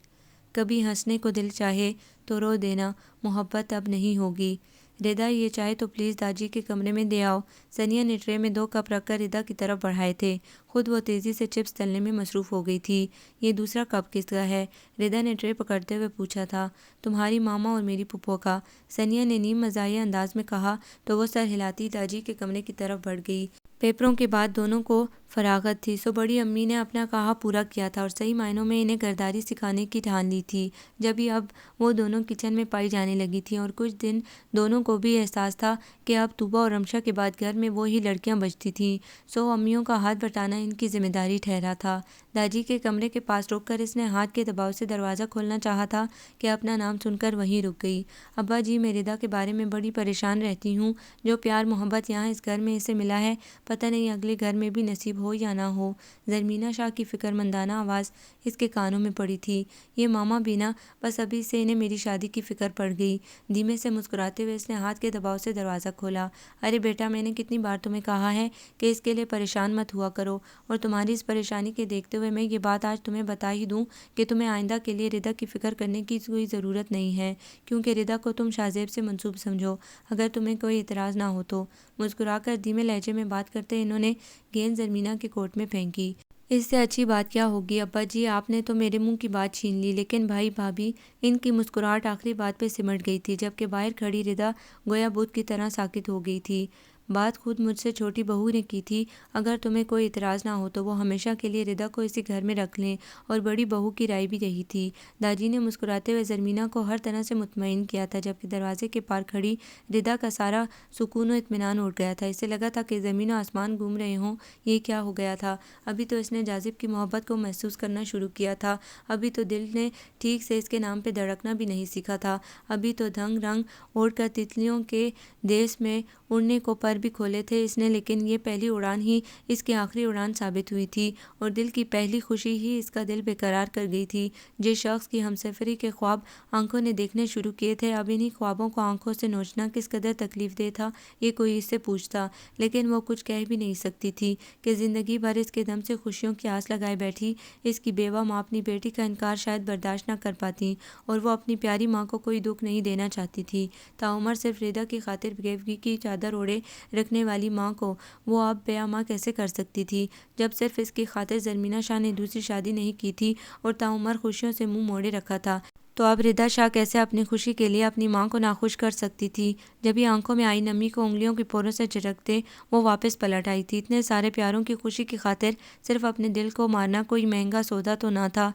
کبھی ہنسنے کو دل چاہے تو رو دینا، محبت اب نہیں ہوگی۔ ردا، یہ چائے تو پلیز داجی کے کمرے میں دے آؤ۔ ثنیا نے ٹرے میں 2 کپ رکھ کر ردا کی طرف بڑھائے تھے، خود وہ تیزی سے چپس تلنے میں مصروف ہو گئی تھی۔ یہ دوسرا کپ کس کا ہے؟ ردا نے ٹرے پکڑتے ہوئے پوچھا تھا۔ تمہاری ماما اور میری پھپھو کا، ثنیا نے نیم مزاحیہ انداز میں کہا تو وہ سر ہلاتی داجی کے کمرے کی طرف بڑھ گئی۔ پیپروں کے بعد دونوں کو فراغت تھی، سو بڑی امی نے اپنا کہا پورا کیا تھا اور صحیح معنوں میں انہیں گھرداری سکھانے کی ٹھان لی تھی۔ جبھی اب وہ دونوں کچن میں پائی جانے لگی تھیں اور کچھ دن دونوں کو بھی احساس تھا کہ اب طوبہ اور رمشا کے بعد گھر میں وہی لڑکیاں بچتی تھیں، سو امیوں کا ہاتھ بٹانا ان کی ذمہ داری ٹھہرا تھا۔ داجی کے کمرے کے پاس رک کر اس نے ہاتھ کے دباؤ سے دروازہ کھولنا چاہا تھا کہ اپنا نام سن کر وہیں رک گئی۔ ابا جی، میں ردا کے بارے میں بڑی پریشان رہتی ہوں، جو پیار محبت یہاں اس گھر میں اسے ملا ہے، پتہ نہیں اگلے گھر میں بھی نصیب ہو یا نہ ہو۔ زرمینہ شاہ کی فکر مندانہ آواز اس کے کانوں میں پڑی تھی۔ یہ ماما بینا، بس ابھی سے انہیں میری شادی کی فکر پڑ گئی۔ دھیمے سے مسکراتے ہوئے اس نے ہاتھ کے دباؤ سے دروازہ کھولا۔ ارے بیٹا، میں نے کتنی بار تمہیں کہا ہے کہ اس کے لیے پریشان مت ہوا کرو، اور تمہاری اس پریشانی کے دیکھتے ہوئے میں یہ بات آج تمہیں بتا ہی دوں کہ تمہیں آئندہ کے لیے ردا کی فکر کرنے کی کوئی ضرورت نہیں ہے، کیونکہ ردا کو تم شاہ زیب سے منسوب سمجھو، اگر تمہیں کوئی اعتراض نہ ہو تو۔ مسکرا کر دھیمے لہجے میں بات کرتے انہوں نے گیند زرمینہ کے کوٹ میں پھینکی۔ اس سے اچھی بات کیا ہوگی ابا جی، آپ نے تو میرے منہ کی بات چھین لی۔ لیکن بھائی بھابھی، ان کی مسکراہٹ آخری بات پہ سمٹ گئی تھی، جبکہ باہر کھڑی ردا گویا بت کی طرح ساکت ہو گئی تھی۔ بات خود مجھ سے چھوٹی بہو نے کی تھی، اگر تمہیں کوئی اعتراض نہ ہو تو وہ ہمیشہ کے لیے ردا کو اسی گھر میں رکھ لیں، اور بڑی بہو کی رائے بھی یہی تھی۔ داجی نے مسکراتے ہوئے زرمینہ کو ہر طرح سے مطمئن کیا تھا، جبکہ دروازے کے پار کھڑی ردا کا سارا سکون و اطمینان اٹھ گیا تھا۔ اسے لگا تھا کہ زمین و آسمان گھوم رہے ہوں۔ یہ کیا ہو گیا تھا؟ ابھی تو اس نے جاذب کی محبت کو محسوس کرنا شروع کیا تھا، ابھی تو دل نے ٹھیک سے اس کے نام پہ دھڑکنا بھی نہیں سیکھا تھا، ابھی تو دھنگ رنگ اوڑھ کر تتلیوں کے دیس میں اڑنے کو پر بھی کھولے تھے اس نے، لیکن یہ پہلی اڑان ہی اس کی آخری اڑان ثابت ہوئی تھی، اور دل کی پہلی خوشی ہی اس کا دل بے قرار کر گئی تھی۔ جس شخص کی ہمسفری کے خواب آنکھوں نے دیکھنے شروع کیے تھے، اب انہی خوابوں کو آنکھوں سے نوچنا کس قدر تکلیف دہ تھا، یہ کوئی اس سے پوچھتا، لیکن وہ کچھ کہہ بھی نہیں سکتی تھی کہ زندگی بھر اس کے دم سے خوشیوں کی آس لگائے بیٹھی اس کی بیوہ ماں اپنی بیٹی کا انکار شاید برداشت نہ کر پاتی، اور وہ اپنی پیاری ماں کو کوئی دکھ نہیں دینا چاہتی تھی۔ تاعمر صرف ردا کی خاطر بیوگی کی چادر اوڑھے رکھنے والی ماں کو وہ اب بے ماں کیسے کر سکتی تھی، جب صرف اس کی خاطر زرمینہ شاہ نے دوسری شادی نہیں کی تھی اور تاعمر خوشیوں سے منہ موڑے رکھا تھا، تو اب ردا شاہ کیسے اپنی خوشی کے لیے اپنی ماں کو ناخوش کر سکتی تھی؟ جبھی آنکھوں میں آئی نمی کو انگلیوں کی پوروں سے جھٹکتے وہ واپس پلٹ آئی تھی۔ اتنے سارے پیاروں کی خوشی کی خاطر صرف اپنے دل کو مارنا کوئی مہنگا سودا تو نہ تھا۔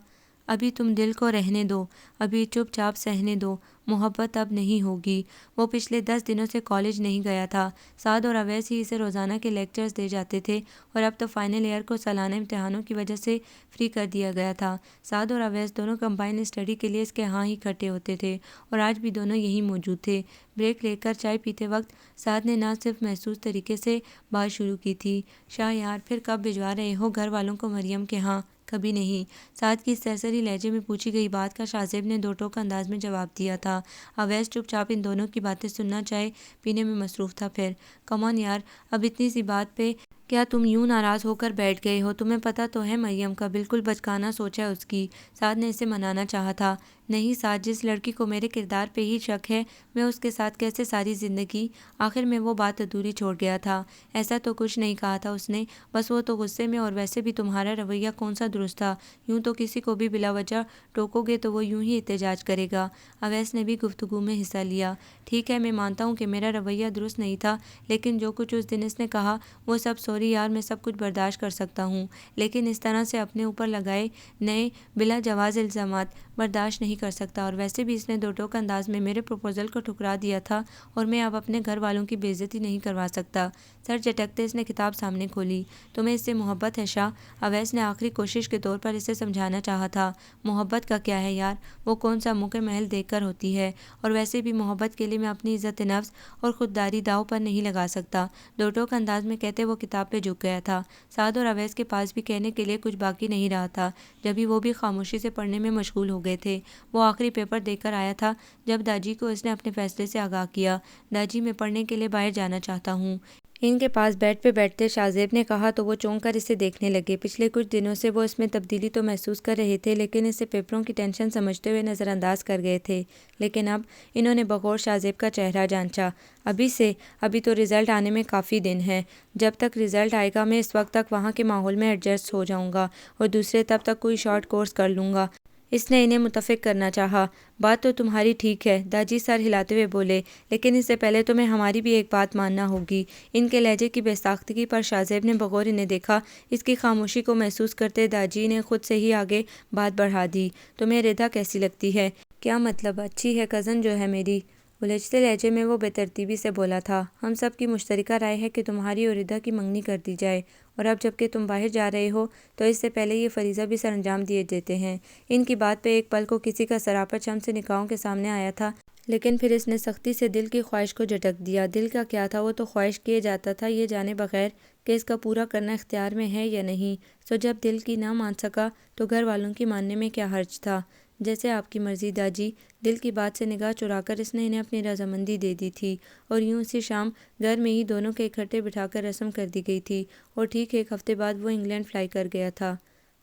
ابھی تم دل کو رہنے دو، ابھی چپ چاپ سہنے دو، محبت اب نہیں ہوگی۔ وہ پچھلے 10 دنوں سے کالج نہیں گیا تھا۔ سعد اور اویس ہی اسے روزانہ کے لیکچرز دے جاتے تھے، اور اب تو فائنل ایئر کو سالانہ امتحانوں کی وجہ سے فری کر دیا گیا تھا۔ سعد اور اویس دونوں کمبائن اسٹڈی کے لیے اس کے ہاں ہی اکٹھے ہوتے تھے، اور آج بھی دونوں یہیں موجود تھے۔ بریک لے کر چائے پیتے وقت سعد نے نہ صرف محسوس طریقے سے بات شروع کی تھی، شاہ یار، پھر کب بھجوا رہے ہو گھر والوں کو مریم کے ہاں؟ کبھی نہیں۔ سعد کی سرسری لہجے میں پوچھی گئی بات کا شاہ زیب نے دو ٹوک انداز میں جواب دیا تھا۔ اویس چپ چاپ ان دونوں کی باتیں سننا، چائے پینے میں مصروف تھا۔ پھر کم آن یار، اب اتنی سی بات پہ کیا تم یوں ناراض ہو کر بیٹھ گئے ہو؟ تمہیں پتہ تو ہے مریم کا بالکل بچکانہ سوچ ہے اس کی۔ سعد نے اسے منانا چاہا تھا۔ نہیں سعد، جس لڑکی کو میرے کردار پہ ہی شک ہے، میں اس کے ساتھ کیسے ساری زندگی؟ آخر میں وہ بات ادھوری چھوڑ گیا تھا۔ ایسا تو کچھ نہیں کہا تھا اس نے، بس وہ تو غصے میں، اور ویسے بھی تمہارا رویہ کون سا درست تھا؟ یوں تو کسی کو بھی بلا وجہ ٹوکو گے تو وہ یوں ہی احتجاج کرے گا۔ اویس نے بھی گفتگو میں حصہ لیا۔ ٹھیک ہے، میں مانتا ہوں کہ میرا رویہ درست نہیں تھا، لیکن جو کچھ اس دن اس نے کہا وہ سب سوری یار، میں سب کچھ برداشت کر سکتا ہوں، لیکن اس طرح سے اپنے اوپر لگائے نئے بلا جواز الزامات برداشت نہیں کر سکتا، اور ویسے بھی اس نے دو ٹوک انداز میں میرے پروپوزل کو ٹھکرا دیا تھا، اور میں اب اپنے گھر والوں کی بے عزتی نہیں کروا سکتا۔ سر جھٹکتے اس نے کتاب سامنے کھولی۔ تمہیں اس سے محبت ہے شاہ؟ اویس نے آخری کوشش کے طور پر اسے سمجھانا چاہا تھا۔ محبت کا کیا ہے یار، وہ کون سا منہ کے محل دیکھ کر ہوتی ہے، اور ویسے بھی محبت کے لیے میں اپنی عزت نفس اور خودداری داؤ پر نہیں لگا سکتا، دو ٹوک انداز میں کہتے وہ کتاب پہ جھک گیا تھا۔ سعد اور اویس کے پاس بھی کہنے کے لیے کچھ باقی نہیں رہا تھا، جبھی وہ بھی خاموشی سے پڑھنے میں مشغول ہو گئے تھے۔ وہ آخری پیپر دے کر آیا تھا جب داجی کو اس نے اپنے فیصلے سے آگاہ کیا۔ داجی، میں پڑھنے کے لیے باہر جانا چاہتا ہوں۔ ان کے پاس بیڈ پہ بیٹھتے شاہ زیب نے کہا تو وہ چونک کر اسے دیکھنے لگے۔ پچھلے کچھ دنوں سے وہ اس میں تبدیلی تو محسوس کر رہے تھے، لیکن اسے پیپروں کی ٹینشن سمجھتے ہوئے نظر انداز کر گئے تھے، لیکن اب انہوں نے بغور شاہ زیب کا چہرہ جانچا۔ ابھی تو رزلٹ آنے میں کافی دن ہیں۔ جب تک رزلٹ آئے گا میں اس وقت تک وہاں کے ماحول میں ایڈجسٹ ہو جاؤں گا، اور دوسرے تب تک کوئی شارٹ کورس کر لوں گا۔ اس نے انہیں متفق کرنا چاہا۔ بات تو تمہاری ٹھیک ہے، داجی سر ہلاتے ہوئے بولے، لیکن اس سے پہلے تمہیں ہماری بھی ایک بات ماننا ہوگی۔ ان کے لہجے کی بے ساختگی پر شاہ زیب نے بغور انہیں دیکھا۔ اس کی خاموشی کو محسوس کرتے داجی نے خود سے ہی آگے بات بڑھا دی۔ تمہیں ردا کیسی لگتی ہے؟ کیا مطلب؟ اچھی ہے، کزن جو ہے میری۔ الجھتے لہجے میں وہ بے ترتیبی سے بولا تھا۔ ہم سب کی مشترکہ رائے ہے کہ تمہاری اور ردا کی منگنی کر دی جائے، اور اب جب کہ تم باہر جا رہے ہو تو اس سے پہلے یہ فریضہ بھی سر انجام دیے دیتے ہیں۔ ان کی بات پہ ایک پل کو کسی کا سراپا شم سے نگاہوں کے سامنے آیا تھا، لیکن پھر اس نے سختی سے دل کی خواہش کو جھٹک دیا۔ دل کا کیا تھا؟ وہ تو خواہش کیے جاتا تھا یہ جانے بغیر کہ اس کا پورا کرنا اختیار میں ہے یا نہیں۔ سو جب دل کی نہ مان سکا تو گھر والوں کی ماننے میں کیا حرج تھا؟ جیسے آپ کی مرضی داجی۔ دل کی بات سے نگاہ چرا کر اس نے انہیں اپنی رضامندی دے دی تھی، اور یوں اسی شام گھر میں ہی دونوں کے اکٹھے بٹھا کر رسم کر دی گئی تھی، اور ٹھیک ایک ہفتے بعد وہ انگلینڈ فلائی کر گیا تھا۔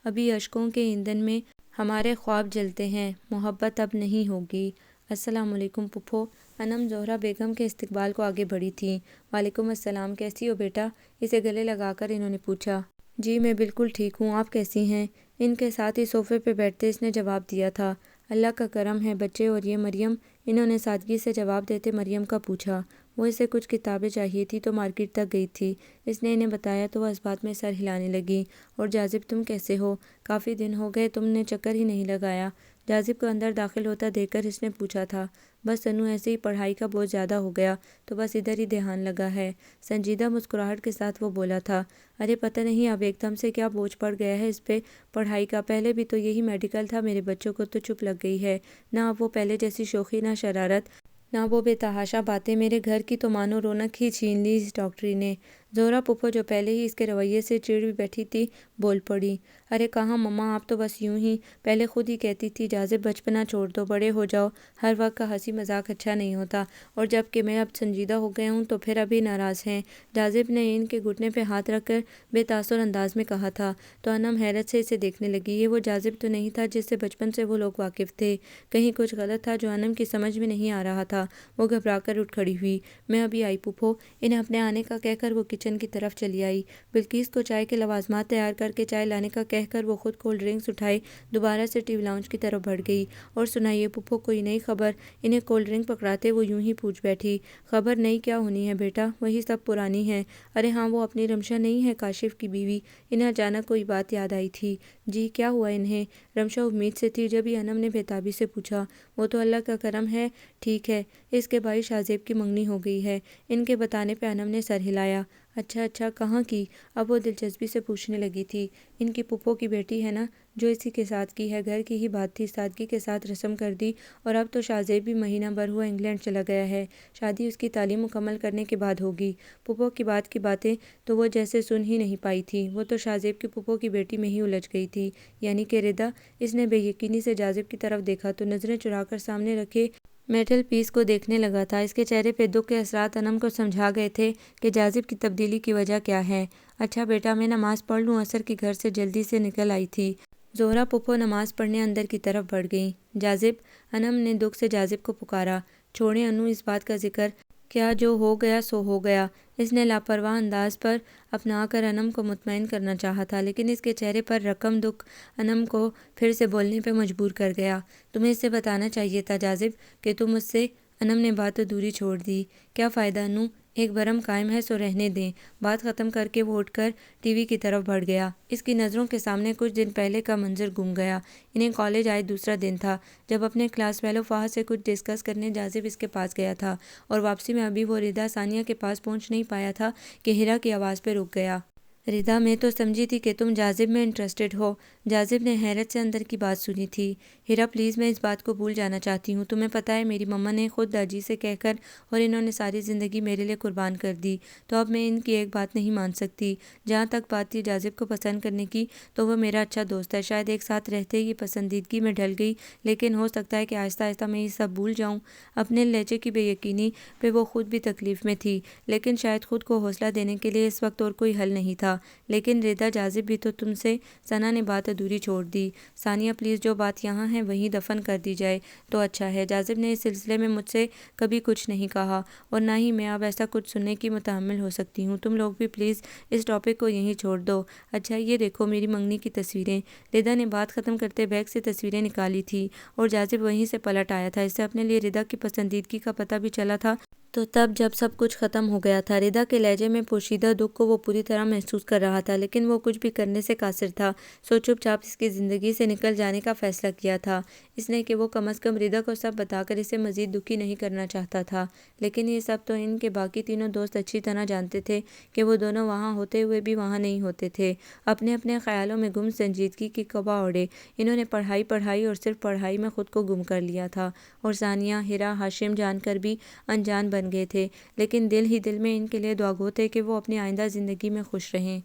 ابھی اشکوں کے ایندھن میں ہمارے خواب جلتے ہیں، محبت اب نہیں ہوگی۔ السلام علیکم پھپھو۔ انم زہرا بیگم کے استقبال کو آگے بڑھی تھیں۔ وعلیکم السلام، کیسی ہو بیٹا؟ اسے گلے لگا کر انہوں نے پوچھا۔ جی میں بالکل ٹھیک ہوں، آپ کیسی ہیں؟ ان کے ساتھ ہی صوفے پہ بیٹھتے اس نے جواب دیا تھا۔ اللہ کا کرم ہے بچے، اور یہ مریم؟ انہوں نے سادگی سے جواب دیتے مریم کا پوچھا۔ وہ اسے کچھ کتابیں چاہیے تھی تو مارکیٹ تک گئی تھی۔ اس نے انہیں بتایا تو وہ اس بات میں سر ہلانے لگیں۔ اور جاذب تم کیسے ہو؟ کافی دن ہو گئے تم نے چکر ہی نہیں لگایا۔ جاذب کو اندر داخل ہوتا دیکھ کر اس نے پوچھا تھا۔ بس انو ایسے ہی پڑھائی کا بوجھ زیادہ ہو گیا تو بس ادھر ہی دھیان لگا ہے۔ سنجیدہ مسکراہٹ کے ساتھ وہ بولا تھا۔ ارے پتہ نہیں اب ایک دم سے کیا بوجھ پڑ گیا ہے اس پہ پڑھائی کا، پہلے بھی تو یہی میڈیکل تھا، میرے بچوں کو تو چپ لگ گئی ہے، نہ اب وہ پہلے جیسی شوخی، نہ شرارت، نہ وہ بے تحاشا باتیں، میرے گھر کی تو مانو رونق ہی چھین لی اس ڈاکٹری نے۔ زہرا پھپھو جو پہلے ہی اس کے رویے سے چڑ بیٹھی تھی بول پڑی۔ ارے کہاں مما، آپ تو بس یوں ہی، پہلے خود ہی کہتی تھی جاذب بچپنا چھوڑ دو، بڑے ہو جاؤ، ہر وقت کا ہنسی مذاق اچھا نہیں ہوتا، اور جب کہ میں اب سنجیدہ ہو گیا ہوں تو پھر ابھی ناراض ہیں۔ جاذب نے ان کے گھٹنے پہ ہاتھ رکھ کر بے تاثر انداز میں کہا تھا، تو انم حیرت سے اسے دیکھنے لگی۔ یہ وہ جاذب تو نہیں تھا جس سے بچپن سے وہ لوگ واقف تھے، کہیں کچھ غلط تھا جو انم کی سمجھ میں نہیں آ رہا تھا۔ وہ گھبرا کر اٹھ کھڑی ہوئی۔ میں ابھی آئی پھپھو۔ انہیں اپنے آنے کا کہہ کر وہ کچن کی طرف چلی آئی۔ بلقیس کو چائے کے لوازمات تیار کر کے چائے لانے کا کہہ کر وہ خود کولڈ ڈرنکس اٹھائے دوبارہ سے ٹی وی لاؤنج کی طرف بڑھ گئی۔ اور سنائیے پھپھو، کوئی نئی خبر؟ انہیں کولڈ ڈرنک پکڑاتے وہ یوں ہی پوچھ بیٹھی۔ خبر نئی کیا ہونی ہے بیٹا، وہی سب پرانی ہے۔ ارے ہاں وہ اپنی رمشا نہیں ہے کاشف کی بیوی؟ انہیں اچانک کوئی بات یاد آئی تھی۔ جی کیا ہوا انہیں؟ رمشا امید سے تھی جب ہی انم نے بےتابی سے پوچھا۔ وہ تو اللہ کا کرم ہے ٹھیک ہے، اس کے بھائی شاہ زیب کی منگنی ہو گئی ہے۔ ان کے بتانے پہ انم نے سر ہلایا۔ اچھا اچھا، کہاں کی؟ اب وہ دلچسپی سے پوچھنے لگی تھی۔ ان کی پھپھو کی بیٹی ہے نا جو اسی کے ساتھ کی ہے، گھر کی ہی بات تھی، سادگی کے ساتھ رسم کر دی، اور اب تو شاہ زیب بھی مہینہ بھر ہوا انگلینڈ چلا گیا ہے، شادی اس کی تعلیم مکمل کرنے کے بعد ہوگی۔ پھپھو کی بات کی باتیں تو وہ جیسے سن ہی نہیں پائی تھی، وہ تو شاہ زیب کی پھپھو کی بیٹی میں ہی الجھ گئی تھی۔ یعنی کہ ردا؟ اس نے بے یقینی سے جاذب کی طرف دیکھا تو نظریں چرا کر سامنے رکھے میٹل پیس کو دیکھنے لگا تھا۔ اس کے چہرے پہ دکھ کے اثرات انم کو سمجھا گئے تھے کہ جاذب کی تبدیلی کی وجہ کیا ہے۔ اچھا بیٹا میں نماز پڑھ لوں، عصر کی گھر سے جلدی سے نکل آئی تھی۔ زہرا پھپھو نماز پڑھنے اندر کی طرف بڑھ گئیں۔ جاذب، انم نے دکھ سے جاذب کو پکارا۔ چھوڑیں انو اس بات کا ذکر، کیا جو ہو گیا سو ہو گیا۔ اس نے لاپرواہ انداز پر اپنا کر انم کو مطمئن کرنا چاہا تھا، لیکن اس کے چہرے پر رقم دکھ انم کو پھر سے بولنے پہ مجبور کر گیا۔ تمہیں اس سے بتانا چاہیے تھا جاذب کہ تم مجھ سے۔ انم نے بات دوری چھوڑ دی۔ کیا فائدہ انو، ایک بھرم قائم ہے سو رہنے دیں۔ بات ختم کر کے وہ اٹھ کر ٹی وی کی طرف بڑھ گیا۔ اس کی نظروں کے سامنے کچھ دن پہلے کا منظر گم گیا۔ انہیں کالج آئے دوسرا دن تھا جب اپنے کلاس فیلو فہد سے کچھ ڈسکس کرنے جاذب اس کے پاس گیا تھا، اور واپسی میں ابھی وہ ردا ثانیہ کے پاس پہنچ نہیں پایا تھا کہ ہیرا کی آواز پہ رک گیا۔ ردا، میں تو سمجھی تھی کہ تم جاذب میں انٹرسٹڈ ہو۔ جاذب نے حیرت سے اندر کی بات سنی تھی۔ ہیرا پلیز، میں اس بات کو بھول جانا چاہتی ہوں، تمہیں پتہ ہے میری مما نے خود داجی سے کہہ کر، اور انہوں نے ساری زندگی میرے لیے قربان کر دی، تو اب میں ان کی ایک بات نہیں مان سکتی۔ جہاں تک بات تھی جاذب کو پسند کرنے کی تو وہ میرا اچھا دوست ہے، شاید ایک ساتھ رہتے ہی پسندیدگی میں ڈھل گئی، لیکن ہو سکتا ہے کہ آہستہ آہستہ میں یہ سب بھول جاؤں۔ اپنے لہجے کی بے یقینی پہ وہ خود بھی تکلیف میں تھی، لیکن شاید خود کو حوصلہ دینے کے لیے اس وقت اور کوئی حل نہیں تھا۔ لیکن ردا جاذب بھی تو تم سے۔ ثنا نے بات ادھوری چھوڑ دی۔ ثانیہ پلیز جو بات یہاں ہے وہیں دفن کر دی جائے تو اچھا ہے۔ جاذب نے اس سلسلے میں مجھ سے کبھی کچھ نہیں کہا اور نہ ہی میں اب ایسا کچھ سننے کی متحمل ہو سکتی ہوں۔ تم لوگ بھی پلیز اس ٹاپک کو یہیں چھوڑ دو۔ اچھا یہ دیکھو میری منگنی کی تصویریں۔ ردا نے بات ختم کرتے بیگ سے تصویریں نکالی تھی اور جاذب وہیں سے پلٹ آیا تھا۔ اس سے اپنے لیے ردا کی پسندیدگی کا پتہ بھی چلا تھا تو تب جب سب کچھ ختم ہو گیا تھا۔ ردا کے لہجے میں پوشیدہ دکھ کو وہ پوری طرح محسوس کر رہا تھا، لیکن وہ کچھ بھی کرنے سے قاصر تھا، سو چپ چاپ اس کی زندگی سے نکل جانے کا فیصلہ کیا تھا اس نے کہ وہ کم از کم ردا کو سب بتا کر اسے مزید دکھی نہیں کرنا چاہتا تھا۔ لیکن یہ سب تو ان کے باقی تینوں دوست اچھی طرح جانتے تھے کہ وہ دونوں وہاں ہوتے ہوئے بھی وہاں نہیں ہوتے تھے۔ اپنے اپنے خیالوں میں گم سنجیدگی کی قبا اوڑھے انہوں نے پڑھائی اور صرف پڑھائی میں خود کو گم کر لیا تھا، اور ثانیہ، ہیرا، ہاشم جان کر بھی انجان بن گئے تھے، لیکن دل ہی دل میں ان کے لیے دعاگو تھے کہ وہ اپنی آئندہ زندگی میں خوش رہیں۔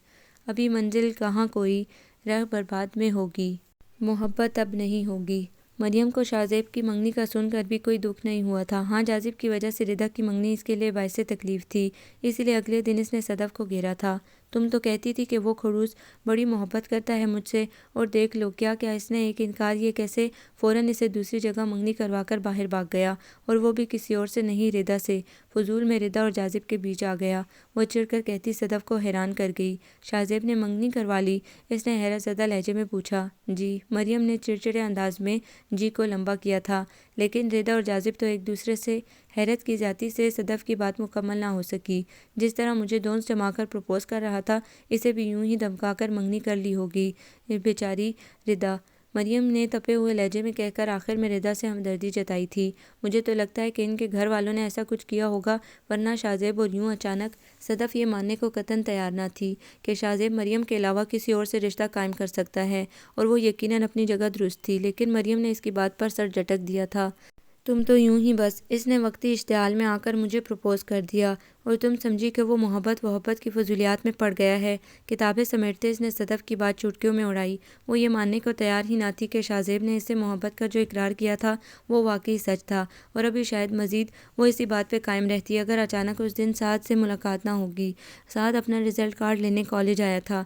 ابھی منزل کہاں کوئی رہ برباد میں ہوگی، محبت اب نہیں ہوگی۔ مریم کو شاہ زیب کی منگنی کا سن کر بھی کوئی دکھ نہیں ہوا تھا۔ ہاں جاذب کی وجہ سے ردا کی منگنی اس کے لیے باعث تکلیف تھی، اسی لیے اگلے دن اس نے صدف کو گھیرا تھا۔ تم تو کہتی تھی کہ وہ خڑوس بڑی محبت کرتا ہے مجھ سے، اور دیکھ لو کیا اس نے ایک انکار یہ کیسے فوراً اسے دوسری جگہ منگنی کروا کر باہر بھاگ گیا، اور وہ بھی کسی اور سے نہیں ردا سے۔ فضول میں ردا اور جاذب کے بیچ آ گیا، وہ چڑ کر کہتی صدف کو حیران کر گئی۔ شاہ زیب نے منگنی کروا لی؟ اس نے حیرت زدہ لہجے میں پوچھا۔ جی، مریم نے چڑچڑے انداز میں جی کو لمبا کیا تھا، لیکن ردا اور جاذب تو ایک دوسرے سے حیرت کی زیادتی سے صدف کی بات مکمل نہ ہو سکی۔ جس طرح مجھے دونس جما کر پروپوز کر رہا تھا، اسے بھی یوں ہی دمکا کر منگنی کر لی ہوگی، بیچاری ردا، مریم نے تپے ہوئے لہجے میں کہہ کر آخر میں ردا سے ہمدردی جتائی تھی۔ مجھے تو لگتا ہے کہ ان کے گھر والوں نے ایسا کچھ کیا ہوگا، ورنہ شاہ زیب اور یوں اچانک۔ صدف یہ ماننے کو قطعاً تیار نہ تھی کہ شاہ زیب مریم کے علاوہ کسی اور سے رشتہ قائم کر سکتا ہے، اور وہ یقیناً اپنی جگہ درست تھی، لیکن مریم نے اس کی بات پر سر جھٹک دیا تھا۔ تم تو یوں ہی بس، اس نے وقتی اشتعال میں آ کر مجھے پروپوز کر دیا، اور تم سمجھی کہ وہ محبت کی فضولیات میں پڑ گیا ہے۔ کتابیں سمیٹتے اس نے صدف کی بات چٹکیوں میں اڑائی۔ وہ یہ ماننے کو تیار ہی نہ تھی کہ شاہ زیب نے اس سے محبت کا جو اقرار کیا تھا وہ واقعی سچ تھا، اور ابھی شاید مزید وہ اسی بات پہ قائم رہتی اگر اچانک اس دن سعد سے ملاقات نہ ہوگی۔ سعد اپنا رزلٹ کارڈ لینے کالج آیا تھا،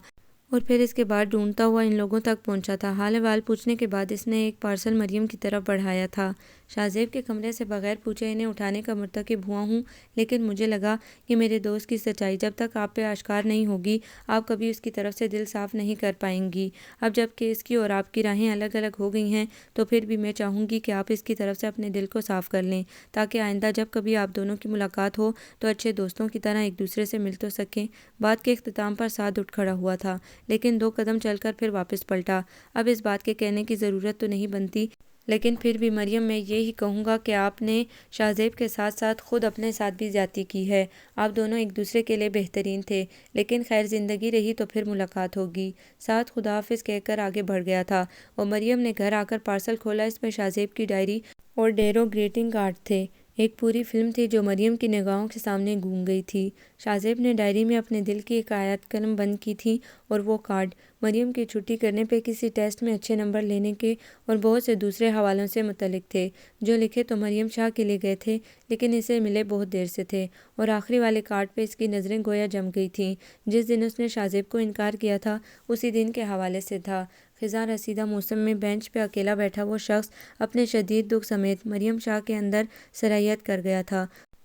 اور پھر اس کے بعد ڈھونڈتا ہوا ان لوگوں تک پہنچا تھا۔ حال احوال پوچھنے کے بعد اس نے ایک پارسل مریم کی طرف بڑھایا تھا۔ شاہ زیب کے کمرے سے بغیر پوچھے انہیں اٹھانے کا مرتکب ہوا ہوں، لیکن مجھے لگا کہ میرے دوست کی سچائی جب تک آپ پہ آشکار نہیں ہوگی، آپ کبھی اس کی طرف سے دل صاف نہیں کر پائیں گی۔ اب جب کہ اس کی اور آپ کی راہیں الگ الگ ہو گئی ہیں، تو پھر بھی میں چاہوں گی کہ آپ اس کی طرف سے اپنے دل کو صاف کر لیں، تاکہ آئندہ جب کبھی آپ دونوں کی ملاقات ہو تو اچھے دوستوں کی طرح ایک دوسرے سے مل تو سکیں۔ بات کے اختتام پر سعد اٹھ کھڑا ہوا تھا، لیکن 2 قدم چل کر پھر واپس پلٹا۔ اب اس بات کے کہنے کی ضرورت تو نہیں بنتی، لیکن پھر بھی مریم میں یہی کہوں گا کہ آپ نے شاہ زیب کے ساتھ ساتھ خود اپنے ساتھ بھی زیادتی کی ہے۔ آپ دونوں ایک دوسرے کے لیے بہترین تھے، لیکن خیر زندگی رہی تو پھر ملاقات ہوگی۔ سعد خدا حافظ کہہ کر آگے بڑھ گیا تھا، اور مریم نے گھر آ کر پارسل کھولا۔ اس میں شاہ زیب کی ڈائری اور ڈھیروں گریٹنگ کارڈ تھے۔ ایک پوری فلم تھی جو مریم کی نگاہوں کے سامنے گھوم گئی تھی۔ شاہ زیب نے ڈائری میں اپنے دل کی ایک آیت قلم بند کی تھی، اور وہ کارڈ مریم کی چھٹی کرنے پہ کسی ٹیسٹ میں اچھے نمبر لینے کے اور بہت سے دوسرے حوالوں سے متعلق تھے، جو لکھے تو مریم شاہ کے لیے گئے تھے، لیکن اسے ملے بہت دیر سے تھے، اور آخری والے کارڈ پہ اس کی نظریں گویا جم گئی تھیں۔ جس دن اس نے شاہ زیب کو انکار کیا تھا اسی دن کے حوالے سے تھا۔ خزاں رسیدہ موسم میں بینچ پہ اکیلا بیٹھا وہ شخص اپنے شدید دکھ سمیت مریم شاہ کے اندر سرایت کر گیا تھا،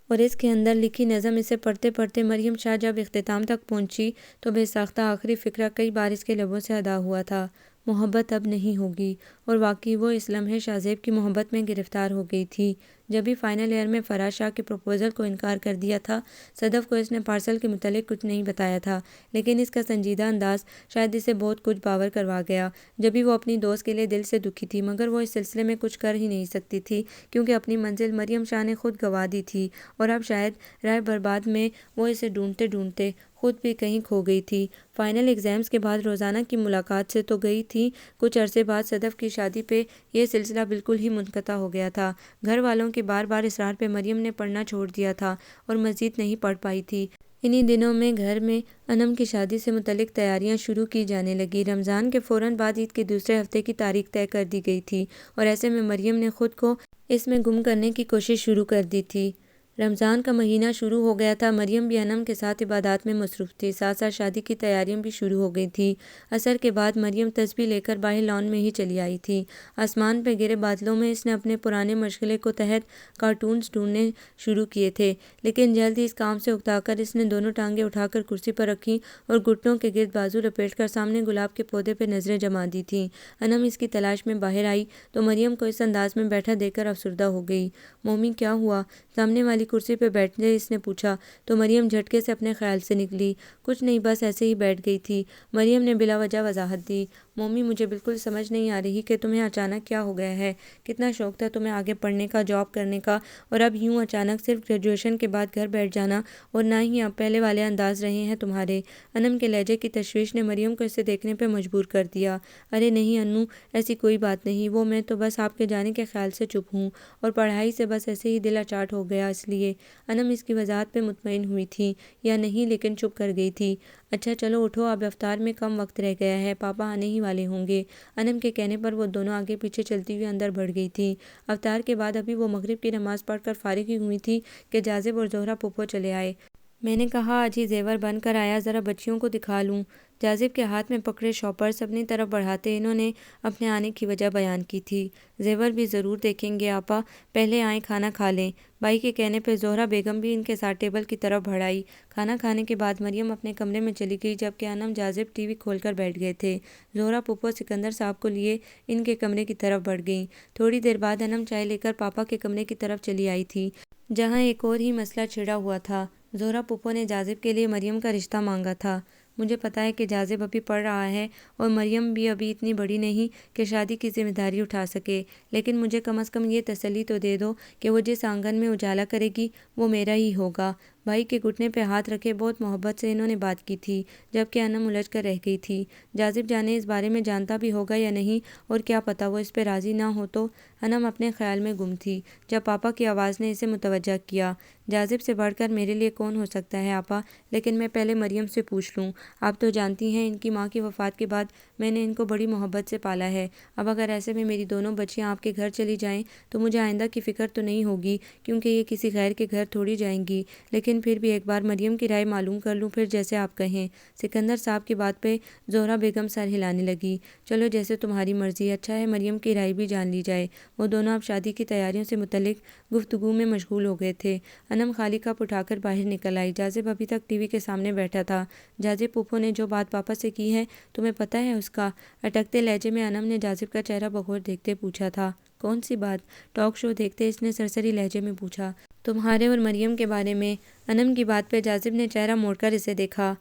اور اس کے اندر لکھی نظم اسے پڑھتے پڑھتے مریم شاہ جب اختتام تک پہنچی تو بے ساختہ آخری فقرہ کئی بار اس کے لبوں سے ادا ہوا تھا، محبت اب نہیں ہوگی۔ اور واقعی وہ اس لمحے شاہ زیب کی محبت میں گرفتار ہو گئی تھی۔ جب ہی فائنل ایئر میں فراز شاہ کے پروپوزل کو انکار کر دیا تھا، صدف کو اس نے پارسل کے متعلق کچھ نہیں بتایا تھا، لیکن اس کا سنجیدہ انداز شاید اسے بہت کچھ باور کروا گیا۔ جبھی وہ اپنی دوست کے لیے دل سے دکھی تھی، مگر وہ اس سلسلے میں کچھ کر ہی نہیں سکتی تھی، کیونکہ اپنی منزل مریم شاہ نے خود گنوا دی تھی، اور اب شاید راہ برباد میں وہ اسے ڈھونڈتے ڈھونڈتے خود بھی کہیں کھو گئی تھی۔ فائنل ایگزامز کے بعد روزانہ کی ملاقات سے تو گئی تھی، کچھ عرصے بعد صدف کی شادی پہ یہ سلسلہ بالکل ہی منقطع ہو گیا تھا۔ گھر والوں کے بار بار اصرار پہ مریم نے پڑھنا چھوڑ دیا تھا، اور مزید نہیں پڑھ پائی تھی۔ انہی دنوں میں گھر میں انم کی شادی سے متعلق تیاریاں شروع کی جانے لگی۔ رمضان کے فوراً بعد عید کے دوسرے ہفتے کی تاریخ طے کر دی گئی تھی، اور ایسے میں مریم نے خود کو اس میں گم کرنے کی کوشش شروع کر دی تھی۔ رمضان کا مہینہ شروع ہو گیا تھا۔ مریم بھی انم کے ساتھ عبادات میں مصروف تھی، ساتھ ساتھ شادی کی تیاریاں بھی شروع ہو گئی تھیں۔ عصر کے بعد مریم تسبیح لے کر باہر لان میں ہی چلی آئی تھی۔ آسمان پہ گرے بادلوں میں اس نے اپنے پرانے مشغلے کو تحت کارٹونز ڈھونڈنے شروع کیے تھے، لیکن جلد ہی اس کام سے اکتا کر اس نے دونوں ٹانگیں اٹھا کر کرسی پر رکھیں اور گھٹنوں کے گرد بازو لپیٹ کر سامنے گلاب کے پودے پہ نظریں جما دی تھیں۔ انم اس کی تلاش میں باہر آئی تو مریم کو اس انداز میں بیٹھا دیکھ کر افسردہ ہو گئی۔ مومی کیا ہوا؟ سامنے والی کرسی پہ بیٹھتے اس نے پوچھا تو مریم جھٹکے سے اپنے خیال سے نکلی۔ کچھ نہیں، بس ایسے ہی بیٹھ گئی تھی، مریم نے بلا وجہ وضاحت دی۔ مومی مجھے بالکل سمجھ نہیں آ رہی کہ تمہیں اچانک کیا ہو گیا ہے، کتنا شوق تھا تمہیں آگے پڑھنے کا، جاب کرنے کا، اور اب یوں اچانک صرف گریجویشن کے بعد گھر بیٹھ جانا، اور نہ ہی اب پہلے والے انداز رہے ہیں تمہارے۔ انم کے لہجے کی تشویش نے مریم کو اسے دیکھنے پہ مجبور کر دیا۔ ارے نہیں انو، ایسی کوئی بات نہیں، وہ میں تو بس آپ کے جانے کے خیال سے چپ ہوں، اور پڑھائی سے بس ایسے ہی دل اچاٹ ہو گیا اس لیے۔ انم اس کی وضاحت پہ مطمئن ہوئی تھی یا نہیں، لیکن چپ کر گئی تھی۔ اچھا چلو اٹھو، اب افطار میں کم وقت رہ گیا ہے، پاپا آنے ہی والے ہوں گے۔ انم کے کہنے پر وہ دونوں آگے پیچھے چلتی ہوئی اندر بڑھ گئی تھی۔ افطار کے بعد ابھی وہ مغرب کی نماز پڑھ کر فارغ ہی ہوئی تھی کہ جاذب اور زہرہ پھپھو چلے آئے۔ میں نے کہا آج ہی زیور بن کر آیا، ذرا بچیوں کو دکھا لوں۔ جاذب کے ہاتھ میں پکڑے شاپرز اپنی طرف بڑھاتے انہوں نے اپنے آنے کی وجہ بیان کی تھی۔ زیور بھی ضرور دیکھیں گے آپا، پہلے آئیں کھانا کھا لیں۔ بھائی کے کہنے پہ زہرہ بیگم بھی ان کے ساتھ ٹیبل کی طرف بڑھ آئی۔ کھانا کھانے کے بعد مریم اپنے کمرے میں چلی گئی، جبکہ انم جاذب ٹی وی کھول کر بیٹھ گئے تھے۔ زہرہ پھپھو سکندر صاحب کو لیے ان کے کمرے کی طرف بڑھ گئیں۔ تھوڑی دیر بعد انم چائے لے کر پاپا کے کمرے کی طرف چلی آئی تھی، جہاں ایک اور ہی مسئلہ چھڑا ہوا تھا۔ زہرہ پھپھو نے جاذب کے لیے مریم کا رشتہ مانگا تھا۔ مجھے پتا ہے کہ جاذب ابھی پڑھ رہا ہے اور مریم بھی ابھی اتنی بڑی نہیں کہ شادی کی ذمہ داری اٹھا سکے، لیکن مجھے کم از کم یہ تسلی تو دے دو کہ وہ جس آنگن میں اجالا کرے گی وہ میرا ہی ہوگا۔ بھائی کے گھٹنے پہ ہاتھ رکھے بہت محبت سے انہوں نے بات کی تھی، جبکہ انم الجھ کر رہ گئی تھی۔ جاذب جانے اس بارے میں جانتا بھی ہوگا یا نہیں، اور کیا پتا وہ اس پہ راضی نہ ہو تو۔ انم اپنے خیال میں گم تھی جب پاپا کی آواز نے اسے متوجہ کیا۔ جاذب سے بڑھ کر میرے لیے کون ہو سکتا ہے آپا، لیکن میں پہلے مریم سے پوچھ لوں۔ آپ تو جانتی ہیں ان کی ماں کی وفات کے بعد میں نے ان کو بڑی محبت سے پالا ہے۔ اب اگر ایسے میں میری دونوں بچیاں آپ کے گھر چلی جائیں تو مجھے آئندہ کی فکر تو نہیں ہوگی، کیونکہ یہ کسی غیر کے گھر تھوڑی جائیں گی، لیکن پھر بھی ایک بار مریم کی رائے معلوم کر لوں، پھر جیسے آپ کہیں۔ سکندر صاحب کی بات پہ زہرہ بیگم سر ہلانے لگی۔ چلو جیسے تمہاری مرضی، اچھا ہے مریم کی رائے بھی جان لی جائے۔ وہ دونوں اب شادی کی تیاریوں سے متعلق گفتگو میں مشغول ہو گئے تھے۔ انم خالی کپ اٹھا کر باہر نکل آئی۔ جاذب ابھی تک ٹی وی کے سامنے بیٹھا تھا۔ جاذب پھپھو نے جو بات پاپا سے کی ہے تمہیں پتہ ہے اس کا؟ اٹکتے لہجے میں انم نے جاذب کا چہرہ بغور دیکھتے پوچھا تھا۔ کون سی بات؟ ٹاک شو دیکھتے اس نے سرسری لہجے میں پوچھا۔ تمہارے اور مریم کے بارے میں۔ انم کی بات پہ جاذب نے چہرہ موڑ کر اسے دیکھا۔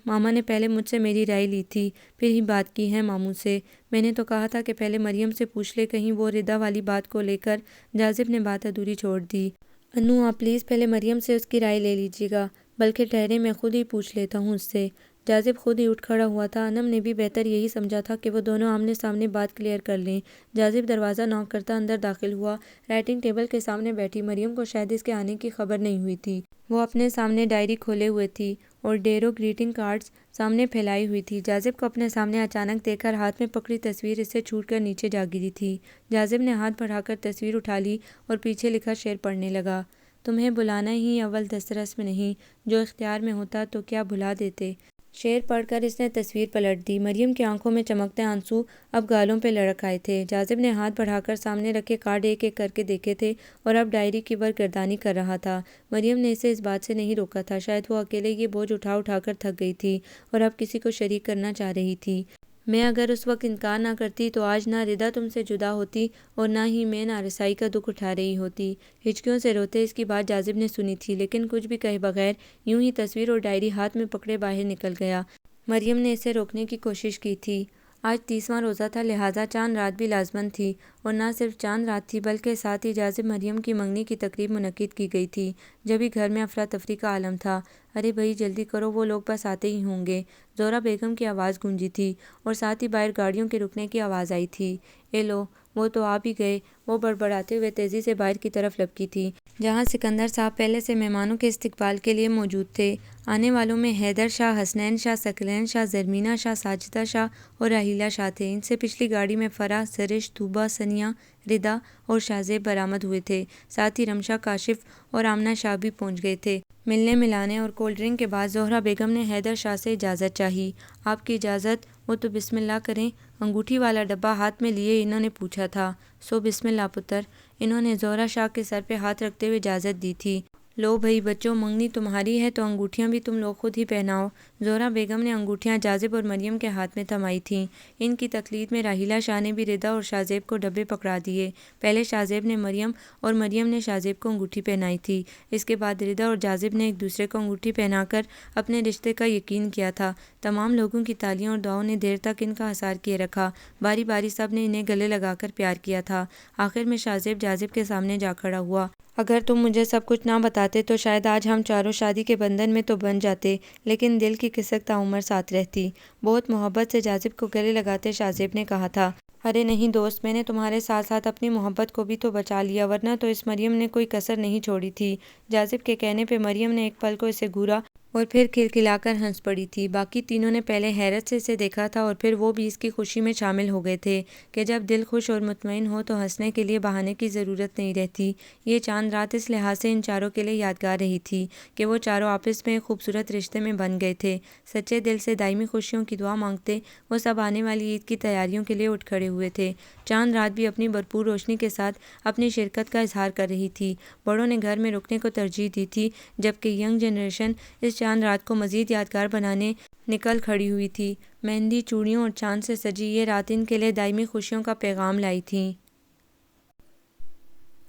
ماما نے پہلے مجھ سے میری رائے لی تھی، پھر ہی بات کی ہے ماموں سے۔ میں نے تو کہا تھا کہ پہلے مریم سے پوچھ لے، کہیں وہ ردا والی بات کو لے کر۔ جاذب نے بات ادھوری چھوڑ دی۔ انو آپ پلیز پہلے مریم سے اس کی رائے لے لیجیے گا، بلکہ ٹھہرے میں خود ہی پوچھ لیتا ہوں اس سے۔ جاذب خود ہی اٹھ کھڑا ہوا تھا۔ انم نے بھی بہتر یہی سمجھا تھا کہ وہ دونوں آمنے سامنے بات کلیئر کر لیں۔ جاذب دروازہ نوک کرتا اندر داخل ہوا۔ رائٹنگ ٹیبل کے سامنے بیٹھی مریم کو شاید اس کے آنے کی خبر نہیں ہوئی تھی۔ وہ اپنے سامنے ڈائری کھولے ہوئے تھی اور ڈھیروں گریٹنگ کارڈز سامنے پھیلائی ہوئی تھی۔ جاذب کو اپنے سامنے اچانک دیکھ کر ہاتھ میں پکڑی تصویر اس سے چھوٹ کر نیچے جا گری تھی۔ جاذب نے ہاتھ بڑھا کر تصویر اٹھا لی اور پیچھے لکھا شعر پڑھنے لگا۔ تمہیں بلانا ہی اول دسترس میں نہیں، جو اختیار میں ہوتا تو کیا بھلا دیتے۔ شعر پڑھ کر اس نے تصویر پلٹ دی۔ مریم کی آنکھوں میں چمکتے آنسو اب گالوں پہ لڑک آئے تھے۔ جاذب نے ہاتھ بڑھا کر سامنے رکھے کارڈ ایک ایک کر کے دیکھے تھے اور اب ڈائری کی برگردانی کر رہا تھا۔ مریم نے اسے اس بات سے نہیں روکا تھا، شاید وہ اکیلے یہ بوجھ اٹھا اٹھا کر تھک گئی تھی اور اب کسی کو شریک کرنا چاہ رہی تھی۔ میں اگر اس وقت انکار نہ کرتی تو آج نہ ردا تم سے جدا ہوتی اور نہ ہی میں نارسائی کا دکھ اٹھا رہی ہوتی۔ ہچکیوں سے روتے اس کی بات جاذب نے سنی تھی، لیکن کچھ بھی کہے بغیر یوں ہی تصویر اور ڈائری ہاتھ میں پکڑے باہر نکل گیا۔ مریم نے اسے روکنے کی کوشش کی تھی۔ آج 30واں روزہ تھا، لہٰذا چاند رات بھی لازمند تھی، اور نہ صرف چاند رات تھی بلکہ ساتھ ہی جاذب مریم کی منگنی کی تقریب منعقد کی گئی تھی۔ جبھی گھر میں افراتفری کا عالم تھا۔ ارے بھائی جلدی کرو، وہ لوگ بس آتے ہی ہوں گے۔ زہرا بیگم کی آواز گونجی تھی اور ساتھ ہی باہر گاڑیوں کے رکنے کی آواز آئی تھی۔ اے لو، وہ تو آ بھی گئے۔ وہ بڑبڑاتے ہوئے تیزی سے باہر کی طرف لپکی تھی، جہاں سکندر صاحب پہلے سے مہمانوں کے استقبال کے لیے موجود تھے۔ آنے والوں میں حیدر شاہ، حسنین شاہ، ثقلین شاہ، زرمینہ شاہ، ساجدہ شاہ اور راحیلہ شاہ تھے۔ ان سے پچھلی گاڑی میں فرح، سرش، طوبیٰ، ثنیہ، ردا اور شاہ زیب برآمد ہوئے تھے۔ ساتھ ہی رمشا، کاشف اور آمنہ شاہ بھی پہنچ گئے تھے۔ ملنے ملانے اور کولڈ ڈرنک کے بعد زہرا بیگم نے حیدر شاہ سے اجازت چاہی۔ آپ کی اجازت؟ وہ تو بسم اللہ کریں۔ انگوٹھی والا ڈبہ ہاتھ میں لیے انہوں نے پوچھا تھا۔ سو بسم اللہ پتر۔ انہوں نے زہرا شاہ کے سر پہ ہاتھ رکھتے ہوئے اجازت دی تھی۔ لو بھائی بچوں، منگنی تمہاری ہے تو انگوٹھیاں بھی تم لوگ خود ہی پہناؤ۔ زہرا بیگم نے انگوٹھیاں جاذب اور مریم کے ہاتھ میں تھمائی تھیں۔ ان کی تقلید میں راحیلہ شاہ نے بھی ردا اور شاہ زیب کو ڈبے پکڑا دیے۔ پہلے شاہ زیب نے مریم اور مریم نے شاہ زیب کو انگوٹھی پہنائی تھی۔ اس کے بعد ردا اور جاذب نے ایک دوسرے کو انگوٹھی پہنا کر اپنے رشتے کا یقین کیا تھا۔ تمام لوگوں کی تالیوں اور دعاؤں نے دیر تک ان کا حصار کیے رکھا۔ باری باری سب نے انہیں گلے لگا کر پیار کیا تھا۔ آخر میں شاہ زیب جاذب کے سامنے جا کھڑا ہوا۔ اگر تم مجھے سب کچھ نہ بتاتے تو شاید آج ہم چاروں شادی کے بندھن میں تو بندھ جاتے، لیکن دل کی کسک تعمر ساتھ رہتی۔ بہت محبت سے جاذب کو گلے لگاتے شاہ زیب نے کہا تھا۔ ارے نہیں دوست، میں نے تمہارے ساتھ ساتھ اپنی محبت کو بھی تو بچا لیا، ورنہ تو اس مریم نے کوئی کسر نہیں چھوڑی تھی۔ جاذب کے کہنے پہ مریم نے ایک پل کو اسے گھورا اور پھر کھلکھلا کر ہنس پڑی تھی۔ باقی تینوں نے پہلے حیرت سے اسے دیکھا تھا اور پھر وہ بھی اس کی خوشی میں شامل ہو گئے تھے کہ جب دل خوش اور مطمئن ہو تو ہنسنے کے لیے بہانے کی ضرورت نہیں رہتی۔ یہ چاند رات اس لحاظ سے ان چاروں کے لیے یادگار رہی تھی کہ وہ چاروں آپس میں ایک خوبصورت رشتے میں بندھ گئے تھے۔ سچے دل سے دائمی خوشیوں کی دعا مانگتے وہ سب آنے والی عید کی تیاریوں کے لیے اٹھ کھڑے ہوئے تھے۔ چاند رات بھی اپنی بھرپور روشنی کے ساتھ اپنی شرکت کا اظہار کر رہی تھی۔ بڑوں نے گھر میں رکنے کو ترجیح دی تھی، جبکہ ینگ جنریشن اس چاند رات کو مزید یادگار بنانے نکل کھڑی ہوئی تھی۔ مہندی، چوڑیوں اور چاند سے سجی یہ رات ان کے لیے دائمی خوشیوں کا پیغام لائی تھی۔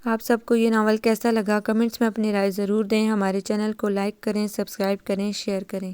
آپ سب کو یہ ناول کیسا لگا؟ کمنٹس میں اپنی رائے ضرور دیں۔ ہمارے چینل کو لائک کریں، سبسکرائب کریں، شیئر کریں۔